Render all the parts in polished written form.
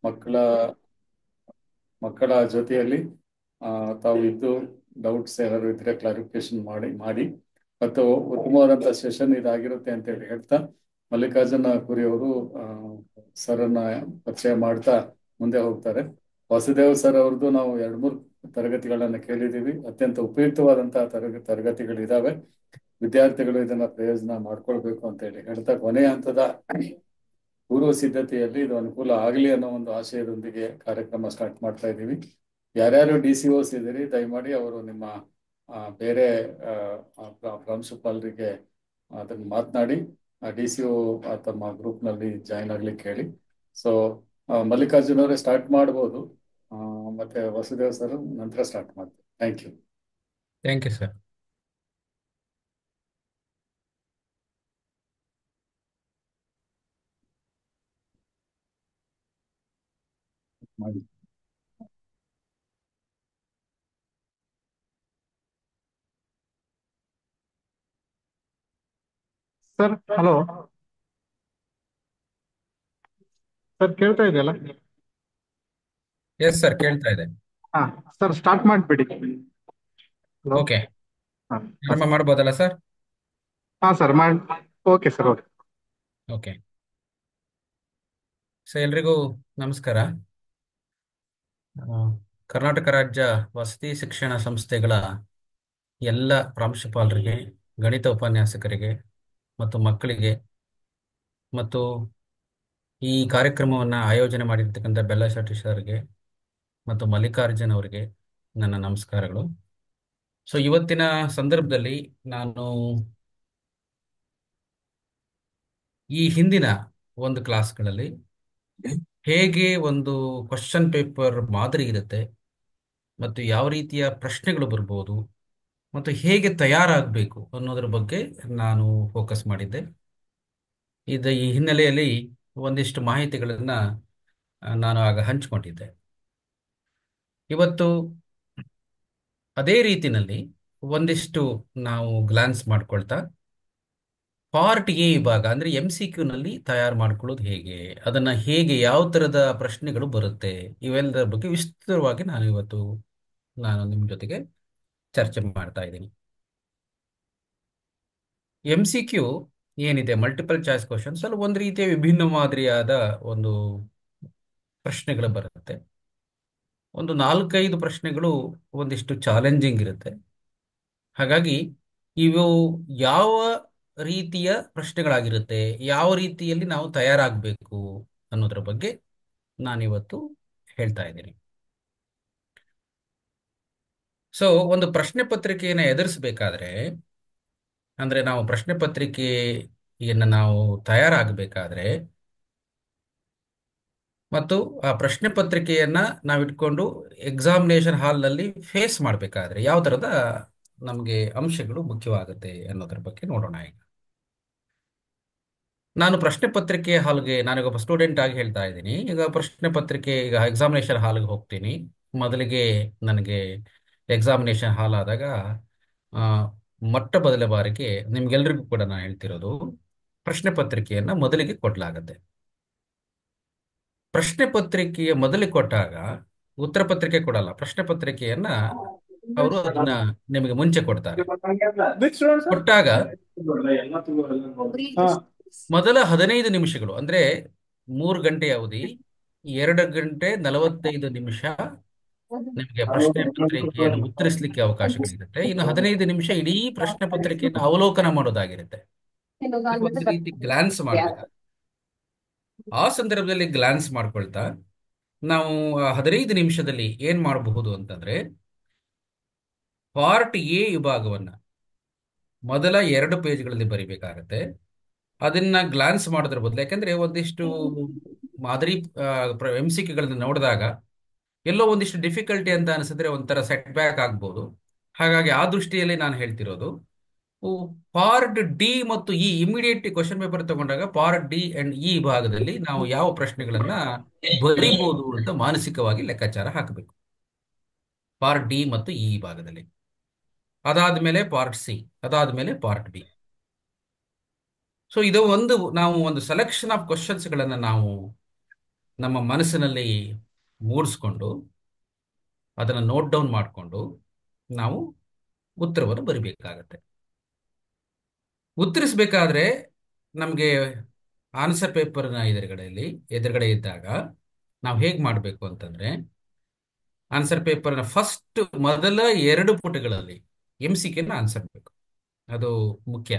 ಮಕ್ಕಳ ಮಕ್ಕಳ ಜೊತೆಯಲ್ಲಿ ತಾವು ಇದ್ದು ಡೌಟ್ಸ್ ಏನಾದ್ರು ಇದ್ರೆ ಕ್ಲಾರಿಫಿಕೇಶನ್ ಮಾಡಿ ಮತ್ತು ಉತ್ತಮವಾದಂಥ ಸೆಷನ್ ಇದಾಗಿರುತ್ತೆ ಅಂತ ಹೇಳಿ ಹೇಳ್ತಾ ಮಲ್ಲಿಕಾರ್ಜುನ ಕುರಿ ಅವರು ಸರ್ನ ಪರಿಚಯ ಮಾಡ್ತಾ ಮುಂದೆ ಹೋಗ್ತಾರೆ. ವಾಸುದೇವ್ ಸರ್ ಅವ್ರದ್ದು ನಾವು 2-3 ತರಗತಿಗಳನ್ನ ಕೇಳಿದೀವಿ. ಅತ್ಯಂತ ಉಪಯುಕ್ತವಾದಂತಹ ತರಗತಿಗಳಿದಾವೆ. ವಿದ್ಯಾರ್ಥಿಗಳು ಇದನ್ನ ಪ್ರಯೋಜನ ಮಾಡ್ಕೊಳ್ಬೇಕು ಅಂತ ಹೇಳಿ ಹೇಳ್ತಾ ಕೊನೆಯ ಹಂತದ ಪೂರ್ವ ಸಿದ್ಧತೆಯಲ್ಲಿ ಇದು ಅನುಕೂಲ ಆಗಲಿ ಅನ್ನೋ ಒಂದು ಆಶಯದೊಂದಿಗೆ ಕಾರ್ಯಕ್ರಮ ಸ್ಟಾರ್ಟ್ ಮಾಡ್ತಾ ಇದ್ದೀವಿ. ಯಾರ್ಯಾರು DCOs ಇದ್ದೀರಿ ದಯಮಾಡಿ ಅವರು ನಿಮ್ಮ ಬೇರೆ ಪ್ರಾಂಶುಪಾಲರಿಗೆ ಅದನ್ನ ಮಾತನಾಡಿ DCO ತಮ್ಮ ಗ್ರೂಪ್ನಲ್ಲಿ ಜಾಯಿನ್ ಆಗ್ಲಿಕ್ಕೆ ಹೇಳಿ. ಸೊ ಮಲ್ಲಿಕಾರ್ಜುನ್ ಅವರೇ ಸ್ಟಾರ್ಟ್ ಮಾಡ್ಬೋದು. ಮತ್ತೆ ವಸುದೇವ್ ಸರ್ ನಂತರ ಸ್ಟಾರ್ಟ್ ಮಾಡ್ತೀವಿ. Thank you. Thank you sir. ಮಾಡಿ. ಸರ್ ಹಲೋ ಸರ್, ಕೇಳ್ತಾ ಇದೆಯಲ್ಲ? ಎಸ್ ಸರ್, ಕೇಳ್ತಾ ಇದೆ. ಹಾ ಸರ್, ಸ್ಟಾರ್ಟ್ ಮಾಡಿಬಿಡಿ. ಹಲೋ. ಓಕೆ, ಹಾ ಆರಂಭ ಮಾಡ್ಬೋದಲ್ಲ ಸರ್? ಹಾ ಸರ್, ಮಾಡಿ. Okay sir, okay. Okay, so ಎಲ್ರಿಗೂ ನಮಸ್ಕಾರ. ಆ, ಕರ್ನಾಟಕ ರಾಜ್ಯ ವಸತಿ ಶಿಕ್ಷಣ ಸಂಸ್ಥೆಗಳ ಎಲ್ಲ ಪ್ರಾಂಶುಪಾಲರಿಗೆ, ಗಣಿತ ಉಪನ್ಯಾಸಕರಿಗೆ ಮತ್ತು ಮಕ್ಕಳಿಗೆ ಮತ್ತು ಈ ಕಾರ್ಯಕ್ರಮವನ್ನು ಆಯೋಜನೆ ಮಾಡಿರ್ತಕ್ಕಂಥ ಬೆಲ್ಲ ಶೆಟ್ಟಿ ಸರ್ಗೆ ಮತ್ತು ಮಲ್ಲಿಕಾರ್ಜುನ್ ಅವರಿಗೆ ನನ್ನ ನಮಸ್ಕಾರಗಳು. ಸೊ ಇವತ್ತಿನ ಸಂದರ್ಭದಲ್ಲಿ ನಾನು ಈ ಹಿಂದಿನ ಒಂದು ಕ್ಲಾಸ್ಗಳಲ್ಲಿ ಹೇಗೆ ಒಂದು ಕ್ವಶನ್ ಪೇಪರ್ ಮಾದರಿ ಇರುತ್ತೆ ಮತ್ತು ಯಾವ ರೀತಿಯ ಪ್ರಶ್ನೆಗಳು ಬರ್ಬೋದು ಮತ್ತು ಹೇಗೆ ತಯಾರಾಗಬೇಕು ಅನ್ನೋದ್ರ ಬಗ್ಗೆ ನಾನು ಫೋಕಸ್ ಮಾಡಿದ್ದೆ. ಈ ಹಿನ್ನೆಲೆಯಲ್ಲಿ ಒಂದಿಷ್ಟು ಮಾಹಿತಿಗಳನ್ನ ನಾನು ಆಗ ಹಂಚಿಕೊಂಡಿದ್ದೆ. ಇವತ್ತು ಅದೇ ರೀತಿನಲ್ಲಿ ಒಂದಿಷ್ಟು ನಾವು ಗ್ಲಾನ್ಸ್ ಮಾಡ್ಕೊಳ್ತಾ ಪಾರ್ಟ್ ಎ ವಿಭಾಗ ಅಂದ್ರೆ MCQ ತಯಾರು ಮಾಡ್ಕೊಳ್ಳೋದು ಹೇಗೆ, ಅದನ್ನ ಹೇಗೆ, ಯಾವ ತರದ ಪ್ರಶ್ನೆಗಳು ಬರುತ್ತೆ, ಇವೆಲ್ಲದರ ಬಗ್ಗೆ ವಿಸ್ತೃತವಾಗಿ ನಾನು ನಿಮ್ಮ ಜೊತೆಗೆ ಚರ್ಚೆ ಮಾಡ್ತಾ ಇದ್ದೀನಿ. MCQ ಏನಿದೆ, ಮಲ್ಟಿಪಲ್ ಚಾಯ್ಸ್ ಕ್ವಶನ್ಸ್, ಅಲ್ಲಿ ಒಂದು ರೀತಿಯ ವಿಭಿನ್ನ ಮಾದರಿಯಾದ ಒಂದು ಪ್ರಶ್ನೆಗಳು ಬರುತ್ತೆ. ಒಂದು 4-5 ಪ್ರಶ್ನೆಗಳು ಒಂದಿಷ್ಟು ಚಾಲೆಂಜಿಂಗ್ ಇರುತ್ತೆ. ಹಾಗಾಗಿ ಇವು ಯಾವ ರೀತಿಯ ಪ್ರಶ್ನೆಗಳಾಗಿರುತ್ತೆ, ಯಾವ ರೀತಿಯಲ್ಲಿ ನಾವು ತಯಾರಾಗಬೇಕು ಅನ್ನೋದ್ರ ಬಗ್ಗೆ ನಾನಿವತ್ತು ಹೇಳ್ತಾ ಇದ್ದೀನಿ. ಸೊ ಒಂದು ಪ್ರಶ್ನೆ ಪತ್ರಿಕೆಯನ್ನು ಎದುರಿಸಬೇಕಾದ್ರೆ, ಅಂದ್ರೆ ನಾವು ಪ್ರಶ್ನೆ ಪತ್ರಿಕೆಯನ್ನು ನಾವು ತಯಾರಾಗಬೇಕಾದ್ರೆ ಮತ್ತು ಆ ಪ್ರಶ್ನೆ ಪತ್ರಿಕೆಯನ್ನ ನಾವಿಟ್ಕೊಂಡು ಎಕ್ಸಾಮಿನೇಷನ್ ಹಾಲ್ನಲ್ಲಿ ಫೇಸ್ ಮಾಡಬೇಕಾದ್ರೆ ಯಾವ ಥರದ ನಮಗೆ ಅಂಶಗಳು ಮುಖ್ಯವಾಗುತ್ತೆ ಅನ್ನೋದ್ರ ಬಗ್ಗೆ ನೋಡೋಣ. ಈಗ ನಾನು ಪ್ರಶ್ನೆ ಪತ್ರಿಕೆ ಹಾಲ್ಗೆ, ನಾನೀಗೊಬ್ಬ ಸ್ಟೂಡೆಂಟ್ ಆಗಿ ಹೇಳ್ತಾ ಇದ್ದೀನಿ. ಈಗ ಪ್ರಶ್ನೆ ಪತ್ರಿಕೆ, ಈಗ ಎಕ್ಸಾಮಿನೇಷನ್ ಹಾಲ್ಗೆ ಹೋಗ್ತೀನಿ. ಮೊದಲಿಗೆ ನನಗೆ ಎಕ್ಸಾಮಿನೇಷನ್ ಹಾಲ್ ಆದಾಗ ಆ, ಮೊಟ್ಟ ಮೊದಲ ಬಾರಿಗೆ ನಿಮ್ಗೆಲ್ರಿಗೂ ಕೂಡ ನಾನು ಹೇಳ್ತಿರೋದು, ಪ್ರಶ್ನೆ ಪತ್ರಿಕೆಯನ್ನ ಮೊದಲಿಗೆ ಕೊಡಲಾಗುತ್ತೆ. ಪ್ರಶ್ನೆ ಪತ್ರಿಕೆಯ ಮೊದಲಿಗೆ ಕೊಟ್ಟಾಗ ಉತ್ತರ ಪತ್ರಿಕೆ ಕೊಡಲ್ಲ, ಪ್ರಶ್ನೆ ಪತ್ರಿಕೆಯನ್ನ ಅವರು ಅದನ್ನ ನಿಮಗೆ ಮುಂಚೆ ಕೊಡ್ತಾರೆ. ಕೊಟ್ಟಾಗ ಮೊದಲ 15 ನಿಮಿಷಗಳು ಅಂದ್ರೆ 3 ಗಂಟೆ ಅವಧಿ, 2 ಗಂಟೆ 45 ನಿಮಿಷ ನಿಮಗೆ ಪ್ರಶ್ನೆ ಪತ್ರಿಕೆಯನ್ನು ಉತ್ತರಿಸಲಿಕ್ಕೆ ಅವಕಾಶಗಳಿರುತ್ತೆ. ಇನ್ನು 15 ನಿಮಿಷ ಇಡೀ ಪ್ರಶ್ನೆ ಪತ್ರಿಕೆಯನ್ನು ಅವಲೋಕನ ಮಾಡೋದಾಗಿರುತ್ತೆ. ಒಂದು ರೀತಿ ಗ್ಲಾನ್ಸ್ ಮಾಡಬೇಕಾಗುತ್ತೆ. ಆ ಸಂದರ್ಭದಲ್ಲಿ ಗ್ಲಾನ್ಸ್ ಮಾಡ್ಕೊಳ್ತಾ ನಾವು 15 ನಿಮಿಷದಲ್ಲಿ ಏನ್ ಮಾಡಬಹುದು ಅಂತಂದ್ರೆ, ಪಾರ್ಟ್ ಎ ವಿಭಾಗವನ್ನ ಮೊದಲ 2 ಪೇಜ್ಗಳಲ್ಲಿ ಬರಿಬೇಕಾಗತ್ತೆ. ಅದನ್ನ ಗ್ಲಾನ್ಸ್ ಮಾಡೋದ್ರ ಬದಲು, ಯಾಕಂದ್ರೆ ಒಂದಿಷ್ಟು ಮಾದರಿ MCQಗಳನ್ನ ನೋಡಿದಾಗ ಎಲ್ಲೋ ಒಂದಿಷ್ಟು ಡಿಫಿಕಲ್ಟಿ ಅಂತ ಅನಿಸಿದ್ರೆ ಒಂಥರ ಸೆಟ್ ಬ್ಯಾಕ್ ಆಗ್ಬೋದು. ಹಾಗಾಗಿ ಆ ದೃಷ್ಟಿಯಲ್ಲಿ ನಾನು ಹೇಳ್ತಿರೋದು, ಪಾರ್ಟ್ ಡಿ ಮತ್ತು ಇಮಿಡಿಯೇಟ್ ಕ್ವಶನ್ ಪೇಪರ್ ತಗೊಂಡಾಗ ಪಾರ್ಟ್ ಡಿ ಅಂಡ್ ಭಾಗದಲ್ಲಿ ನಾವು ಯಾವ ಪ್ರಶ್ನೆಗಳನ್ನ ಬರಿಬಹುದು ಅಂತ ಮಾನಸಿಕವಾಗಿ ಲೆಕ್ಕಾಚಾರ ಹಾಕಬೇಕು. ಪಾರ್ಟ್ ಡಿ ಮತ್ತು ಭಾಗದಲ್ಲಿ, ಅದಾದ್ಮೇಲೆ ಪಾರ್ಟ್ ಸಿ, ಅದಾದ್ಮೇಲೆ ಪಾರ್ಟ್ ಬಿ. ಸೊ ಇದು ನಾವು ಒಂದು ಸೆಲೆಕ್ಷನ್ ಆಫ್ ಕ್ವಶನ್ಸ್ ಗಳನ್ನ ನಾವು ನಮ್ಮ ಮನಸ್ಸಿನಲ್ಲಿ ಮೂಡಿಸ್ಕೊಂಡು ಅದನ್ನು ನೋಟ್ ಡೌನ್ ಮಾಡಿಕೊಂಡು ನಾವು ಉತ್ತರವನ್ನು ಬರಿಬೇಕಾಗತ್ತೆ. ಉತ್ತರಿಸಬೇಕಾದ್ರೆ ನಮಗೆ ಆನ್ಸರ್ ಪೇಪರ್ನ ಎದುರುಗಡೆ ಇದ್ದಾಗ ನಾವು ಹೇಗೆ ಮಾಡಬೇಕು ಅಂತಂದ್ರೆ, ಆನ್ಸರ್ ಪೇಪರ್ನ ಫಸ್ಟ್ ಮೊದಲ 2 ಪುಟಗಳಲ್ಲಿ MCQ ಆನ್ಸರ್ ಬೇಕು. ಅದು ಮುಖ್ಯ.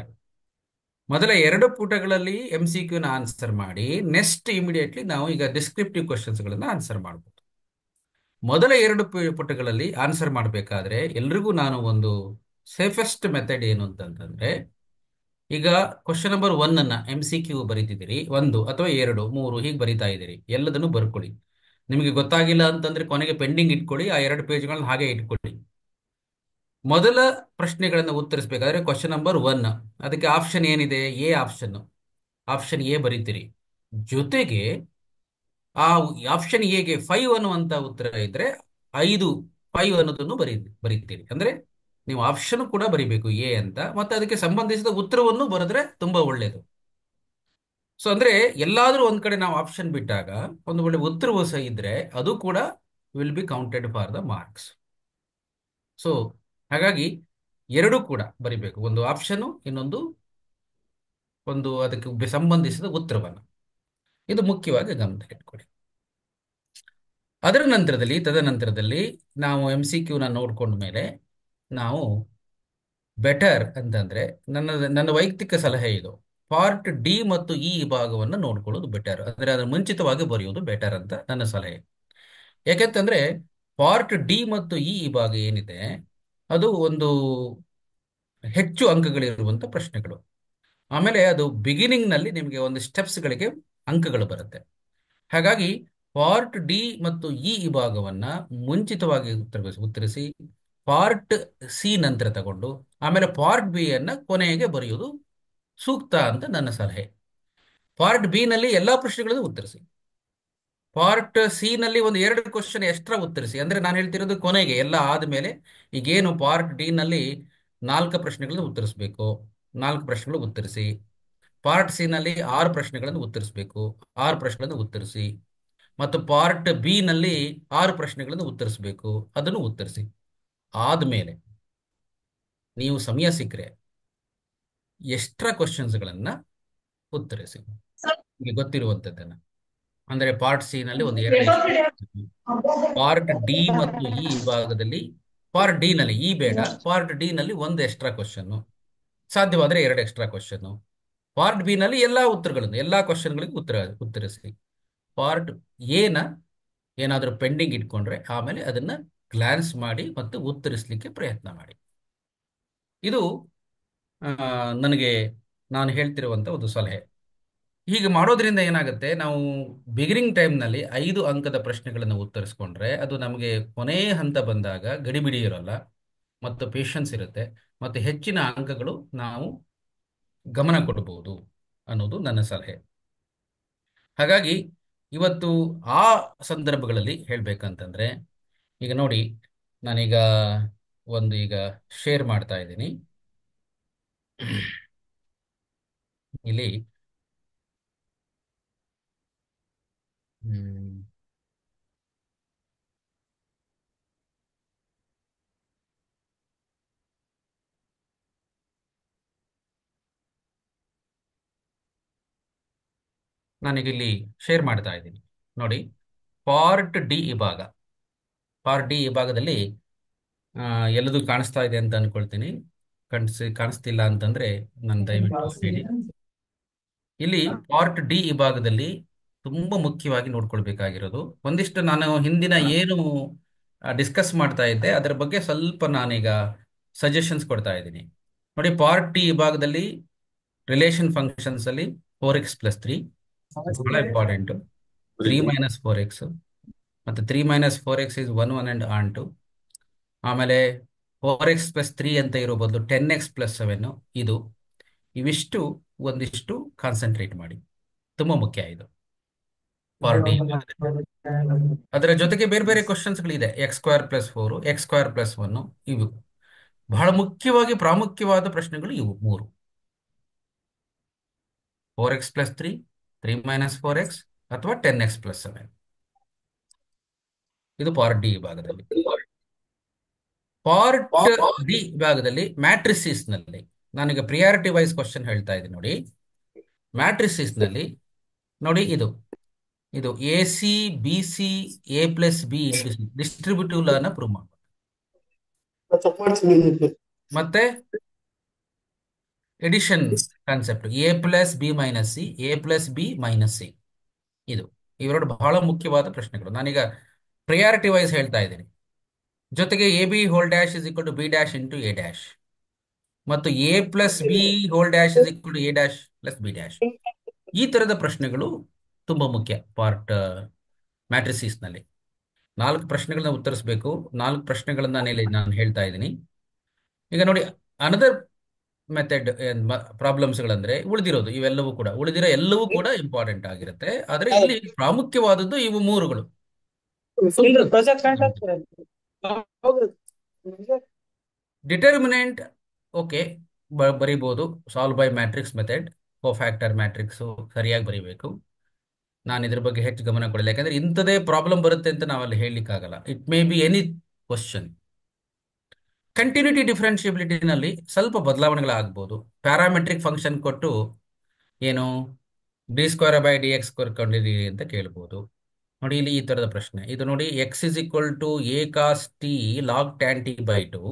ಮೊದಲ 2 ಪುಟಗಳಲ್ಲಿ MCQ ಆನ್ಸರ್ ಮಾಡಿ ನೆಕ್ಸ್ಟ್ ಇಮಿಡಿಯೇಟ್ಲಿ ನಾವು ಈಗ ಡಿಸ್ಕ್ರಿಪ್ಟಿವ್ ಕ್ವಶನ್ಸ್ಗಳನ್ನು ಆನ್ಸರ್ ಮಾಡ್ಬೋದು. ಮೊದಲ 2 ಪುಟಗಳಲ್ಲಿ ಆನ್ಸರ್ ಮಾಡಬೇಕಾದ್ರೆ ಎಲ್ರಿಗೂ ನಾನು ಒಂದು ಸೇಫೆಸ್ಟ್ ಮೆಥಡ್ ಏನು ಅಂತಂತಂದ್ರೆ, ಈಗ ಕ್ವಶನ್ ನಂಬರ್ 1 ಅನ್ನ MCQ ಬರೀತಿದ್ದೀರಿ, 1 ಅಥವಾ 2, 3 ಹೀಗೆ ಬರೀತಾ ಇದ್ದೀರಿ, ಎಲ್ಲದನ್ನು ಬರ್ಕೊಳ್ಳಿ. ನಿಮಗೆ ಗೊತ್ತಾಗಿಲ್ಲ ಅಂತಂದ್ರೆ ಕೊನೆಗೆ ಪೆಂಡಿಂಗ್ ಇಟ್ಕೊಳ್ಳಿ, ಆ 2 ಪೇಜ್ಗಳನ್ನ ಹಾಗೆ ಇಟ್ಕೊಳ್ಳಿ. ಮೊದಲ ಪ್ರಶ್ನೆಗಳನ್ನು ಉತ್ತರಿಸಬೇಕಾದ್ರೆ ಕ್ವಶನ್ ನಂಬರ್ 1 ಅದಕ್ಕೆ ಆಪ್ಷನ್ ಏನಿದೆ? ಎ ಆಪ್ಷನ್ ಎ ಬರೀತೀರಿ. ಜೊತೆಗೆ ಆ ಆಪ್ಷನ್ ಎಗೆ 5 ಅನ್ನುವಂತ ಉತ್ತರ ಇದ್ರೆ 5 ಅನ್ನೋದನ್ನು ಬರೀತೀರಿ. ಅಂದ್ರೆ ನೀವು ಆಪ್ಷನ್ ಕೂಡ ಬರಿಬೇಕು ಎ ಅಂತ, ಮತ್ತೆ ಅದಕ್ಕೆ ಸಂಬಂಧಿಸಿದ ಉತ್ತರವನ್ನು ಬರೆದ್ರೆ ತುಂಬಾ ಒಳ್ಳೇದು. ಸೊ ಅಂದ್ರೆ ಎಲ್ಲಾದ್ರೂ ಒಂದ್ ಕಡೆ ನಾವು ಆಪ್ಷನ್ ಬಿಟ್ಟಾಗ ಒಂದು ಒಳ್ಳೆ ಉತ್ತರವು ಸಹ ಇದ್ರೆ ಅದು ಕೂಡ will be counted for the marks. So ಹಾಗಾಗಿ 2 ಕೂಡ ಬರಿಬೇಕು, ಒಂದು ಆಪ್ಷನ್, ಇನ್ನೊಂದು ಅದಕ್ಕೆ ಸಂಬಂಧಿಸಿದ ಉತ್ತರವನ್ನು. ಇದು ಮುಖ್ಯವಾಗಿ ಗಮನದಲ್ಲಿಟ್ಕೊಳ್ಳಿ. ತದನಂತರದಲ್ಲಿ ನಾವು MCQ ನೋಡ್ಕೊಂಡ ಮೇಲೆ ನಾವು ಬೆಟರ್ ಅಂತಂದ್ರೆ, ನನ್ನ ವೈಯಕ್ತಿಕ ಸಲಹೆ ಇದು, ಪಾರ್ಟ್ ಡಿ ಮತ್ತು ಇ ಭಾಗವನ್ನು ನೋಡ್ಕೊಳ್ಳೋದು ಬೆಟರ್. ಅಂದ್ರೆ ಅದನ್ನು ಮುಂಚಿತವಾಗಿ ಬರೆಯೋದು ಬೆಟರ್ ಅಂತ ನನ್ನ ಸಲಹೆ. ಯಾಕೆಂತಂದ್ರೆ ಪಾರ್ಟ್ ಡಿ ಮತ್ತು ಇ ಭಾಗ ಏನಿದೆ ಅದು ಒಂದು ಹೆಚ್ಚು ಅಂಕಗಳಿರುವಂತ ಪ್ರಶ್ನೆಗಳು. ಆಮೇಲೆ ಅದು ಬಿಗಿನಿಂಗ್ ನಲ್ಲಿ ನಿಮಗೆ ಒಂದು ಸ್ಟೆಪ್ಸ್ಗಳಿಗೆ ಅಂಕಗಳು ಬರುತ್ತೆ. ಹಾಗಾಗಿ ಪಾರ್ಟ್ ಡಿ ಮತ್ತು ಇ ಭಾಗವನ್ನ ಮುಂಚಿತವಾಗಿ ಉತ್ತರಿಸಿ ಪಾರ್ಟ್ ಸಿ ನಂತರ ತಗೊಂಡು ಆಮೇಲೆ ಪಾರ್ಟ್ ಬಿ ಅನ್ನ ಕೊನೆಗೆ ಬರೆಯುವುದು ಸೂಕ್ತ ಅಂತ ನನ್ನ ಸಲಹೆ. ಪಾರ್ಟ್ ಬಿ ನಲ್ಲಿ ಎಲ್ಲಾ ಪ್ರಶ್ನೆಗಳನ್ನು ಉತ್ತರಿಸಿ, ಪಾರ್ಟ್ ಸಿ ನಲ್ಲಿ ಒಂದು 2 ಕ್ವಶನ್ ಎಕ್ಸ್ಟ್ರಾ ಉತ್ತರಿಸಿ. ಅಂದ್ರೆ ನಾನು ಹೇಳ್ತಿರೋದು ಕೊನೆಗೆ ಎಲ್ಲ ಆದ್ಮೇಲೆ. ಈಗೇನು ಪಾರ್ಟ್ ಡಿ ನಲ್ಲಿ 4 ಪ್ರಶ್ನೆಗಳನ್ನು ಉತ್ತರಿಸಬೇಕು, 4 ಪ್ರಶ್ನೆಗಳು ಉತ್ತರಿಸಿ. ಪಾರ್ಟ್ ಸಿ ನಲ್ಲಿ 6 ಪ್ರಶ್ನೆಗಳನ್ನು ಉತ್ತರಿಸಬೇಕು, 6 ಪ್ರಶ್ನೆಗಳನ್ನು ಉತ್ತರಿಸಿ. ಮತ್ತು ಪಾರ್ಟ್ ಬಿ ನಲ್ಲಿ 6 ಪ್ರಶ್ನೆಗಳನ್ನು ಉತ್ತರಿಸಬೇಕು, ಅದನ್ನು ಉತ್ತರಿಸಿ. ಆದ್ಮೇಲೆ ನೀವು ಸಮಯ ಸಿಕ್ಕರೆ ಎಕ್ಸ್ಟ್ರಾ ಕ್ವಶನ್ಸ್ಗಳನ್ನ ಉತ್ತರಿಸಿ, ನಿಮಗೆ ಗೊತ್ತಿರುವಂತದ್ದನ್ನ. ಅಂದ್ರೆ ಪಾರ್ಟ್ ಸಿ ನಲ್ಲಿ ಒಂದು 2, ಪಾರ್ಟ್ ಡಿ ಮತ್ತು ಇ ವಿಭಾಗದಲ್ಲಿ ಪಾರ್ಟ್ ಡಿ ನಲ್ಲಿ ಇ ಬೇಡ, ಪಾರ್ಟ್ ಡಿ ನಲ್ಲಿ 1 ಎಕ್ಸ್ಟ್ರಾ ಕ್ವಶನ್, ಸಾಧ್ಯವಾದ್ರೆ 2 ಎಕ್ಸ್ಟ್ರಾ ಕ್ವಶನ್. ಪಾರ್ಟ್ ಬಿ ನಲ್ಲಿ ಎಲ್ಲಾ ಉತ್ತರಗಳನ್ನು, ಎಲ್ಲಾ ಕ್ವಶನ್ಗಳಿಗೆ ಉತ್ತರಿಸಿ. ಪಾರ್ಟ್ ಎನ ಏನಾದರೂ ಪೆಂಡಿಂಗ್ ಇಟ್ಕೊಂಡ್ರೆ ಆಮೇಲೆ ಅದನ್ನ ಗ್ಲಾನ್ಸ್ ಮಾಡಿ ಮತ್ತು ಉತ್ತರಿಸಲಿಕ್ಕೆ ಪ್ರಯತ್ನ ಮಾಡಿ. ಇದು ನನಗೆ ನಾನು ಹೇಳ್ತಿರುವಂತ ಒಂದು ಸಲಹೆ. ಹೀಗೆ ಮಾಡೋದ್ರಿಂದ ಏನಾಗುತ್ತೆ, ನಾವು ಬಿಗಿನಿಂಗ್ ಟೈಮ್ನಲ್ಲಿ 5 ಅಂಕದ ಪ್ರಶ್ನೆಗಳನ್ನು ಉತ್ತರಿಸ್ಕೊಂಡ್ರೆ ಅದು ನಮಗೆ ಕೊನೆಯ ಹಂತ ಬಂದಾಗ ಗಡಿಬಿಡಿ ಇರೋಲ್ಲ ಮತ್ತು ಪೇಷನ್ಸ್ ಇರುತ್ತೆ ಮತ್ತು ಹೆಚ್ಚಿನ ಅಂಕಗಳು ನಾವು ಗಮನ ಕೊಡಬಹುದು ಅನ್ನೋದು ನನ್ನ ಸಲಹೆ. ಹಾಗಾಗಿ ಇವತ್ತು ಆ ಸಂದರ್ಭಗಳಲ್ಲಿ ಹೇಳ್ಬೇಕಂತಂದ್ರೆ, ಈಗ ನೋಡಿ, ನಾನೀಗ ಈಗ ಶೇರ್ ಮಾಡ್ತಾ ಇದ್ದೀನಿ ಇಲ್ಲಿ. ನಾನೀಗ ಇಲ್ಲಿ ಶೇರ್ ಮಾಡ್ತಾ ಇದ್ದೀನಿ ನೋಡಿ. ಪಾರ್ಟ್ ಡಿ ವಿಭಾಗದಲ್ಲಿ ಎಲ್ಲದೂ ಕಾಣಿಸ್ತಾ ಇದೆ ಅಂತ ಅನ್ಕೊಳ್ತೀನಿ. ಕಾಣಿಸ್ತಿಲ್ಲ ಅಂತಂದ್ರೆ ನಾನು ದಯವಿಟ್ಟು ಹೇಳಿ. ಇಲ್ಲಿ ಪಾರ್ಟ್ ಡಿ ವಿಭಾಗದಲ್ಲಿ ತುಂಬಾ ಮುಖ್ಯವಾಗಿ ನೋಡ್ಕೊಳ್ಬೇಕಾಗಿರೋದು ಒಂದಿಷ್ಟು, ನಾನು ಹಿಂದಿನ ಏನು ಡಿಸ್ಕಸ್ ಮಾಡ್ತಾ ಇದ್ದೆ ಅದರ ಬಗ್ಗೆ ಸ್ವಲ್ಪ ನಾನೀಗ ಸಜೆಷನ್ಸ್ ಕೊಡ್ತಾ ಇದ್ದೀನಿ ನೋಡಿ. ಪಾರ್ಟ್ ಡಿ ವಿಭಾಗದಲ್ಲಿ ರಿಲೇಷನ್ ಫಂಕ್ಷನ್ಸ್ ಅಲ್ಲಿ 4x+3 ಬಹಳ ಇಂಪಾರ್ಟೆಂಟ್. 3 - 4x ಮತ್ತು 3 - 4x is 1 1 and on 2. ಆಮೇಲೆ 4x+3 ಅಂತ ಇರೋ ಬದಲು 10x+7 ಇವಿಷ್ಟು ಒಂದಿಷ್ಟು ಕಾನ್ಸಂಟ್ರೇಟ್ ಮಾಡಿ, ತುಂಬಾ ಮುಖ್ಯ ಇದು ಪಾರ್ಟ್ ಡಿ. ಅದರ ಜೊತೆಗೆ ಬೇರೆ ಬೇರೆ ಕ್ವಶನ್ಸ್ಗಳಿದೆ, x²+4, x²+1. ಇವು ಬಹಳ ಮುಖ್ಯವಾಗಿ ಪ್ರಾಮುಖ್ಯವಾದ ಪ್ರಶ್ನೆಗಳು ಇವು 3: 4x+3, 3 - 4x ಅಥವಾ 10x+7. ಇದು ಪಾರ್ಟ್ ಡಿ ಭಾಗದಲ್ಲಿ. ಪಾರ್ಟ್ ಡಿ ವಿಭಾಗದಲ್ಲಿ ಮ್ಯಾಟ್ರಿಸಿಸ್ ನಲ್ಲಿ ನಾನೀಗ ಪ್ರಿಯಾರಿಟಿ ವೈಸ್ ಕ್ವಶನ್ ಹೇಳ್ತಾ ಇದ್ದೀನಿ ನೋಡಿ. ಮ್ಯಾಟ್ರಿಸಿಸ್ ನಲ್ಲಿ ನೋಡಿ, ಇದು ಇದು AC BC A+B into distributive ಲಾನ ಪ್ರೂವ್ ಮಾಡ್ಬೋದು. ಮತ್ತೆ edition concept A+B - C A+B - C, ಇದು ಇವೆರಡು ಬಹಳ ಮುಖ್ಯವಾದ ಪ್ರಶ್ನೆಗಳು. ನಾನೀಗ ಪ್ರಿಯಾರಿಟಿ ವೈಸ್ ಹೇಳ್ತಾ ಇದ್ದೀನಿ. ಜೊತೆಗೆ AB'(B') ಇಂಟು A' ಮತ್ತು A+B'(A') ಈ ತರದ ಪ್ರಶ್ನೆಗಳು ತುಂಬಾ ಮುಖ್ಯ ಪಾರ್ಟ್ ಮ್ಯಾಟ್ರಿಸಿಸ್ ನಲ್ಲಿ. 4 ಪ್ರಶ್ನೆಗಳನ್ನ ಉತ್ತರಿಸಬೇಕು. 4 ಪ್ರಶ್ನೆಗಳನ್ನ ನಾನು ಹೇಳ್ತಾ ಇದ್ದೀನಿ. ಈಗ ನೋಡಿ, ಅನದರ್ ಮೆಥಡ್ ಪ್ರಾಬ್ಲಮ್ಸ್ಗಳಂದ್ರೆ ಉಳಿದಿರೋದು ಇವೆಲ್ಲವೂ ಕೂಡ, ಉಳಿದಿರೋ ಎಲ್ಲವೂ ಕೂಡ ಇಂಪಾರ್ಟೆಂಟ್ ಆಗಿರುತ್ತೆ. ಆದ್ರೆ ಇಲ್ಲಿ ಪ್ರಾಮುಖ್ಯವಾದದ್ದು ಇವು 3ಗಳು. ಡಿಟರ್ಮಿನೆಂಟ್ ಓಕೆ ಬರೀಬಹುದು, solve by matrix method, cofactor matrix ಸರಿಯಾಗಿ ಬರೀಬೇಕು. ನಾನು ಇದ್ರ ಬಗ್ಗೆ ಹೆಚ್ಚು ಗಮನ ಕೊಡಲ್ಲ, ಯಾಕಂದ್ರೆ ಇಂಥದೇ ಪ್ರಾಬ್ಲಮ್ ಬರುತ್ತೆ ಅಂತ ನಾವಲ್ಲಿ ಹೇಳಲಿಕ್ಕಾಗಲ್ಲ. It may be any question. Continuity ಡಿಫರೆನ್ಷಿಯಬಿಲಿಟಿನಲ್ಲಿ ಸ್ವಲ್ಪ ಬದಲಾವಣೆಗಳಾಗಬಹುದು. ಪ್ಯಾರಾಮೆಟ್ರಿಕ್ ಫಂಕ್ಷನ್ ಕೊಟ್ಟು ಏನು d²/dx² ಕಂಡಿರಿ ಅಂತ ಕೇಳ್ಬೋದು. ನೋಡಿ ಇಲ್ಲಿ ಈ ತರದ ಪ್ರಶ್ನೆ ಇದು ನೋಡಿ. x=a cos t log tan t/2,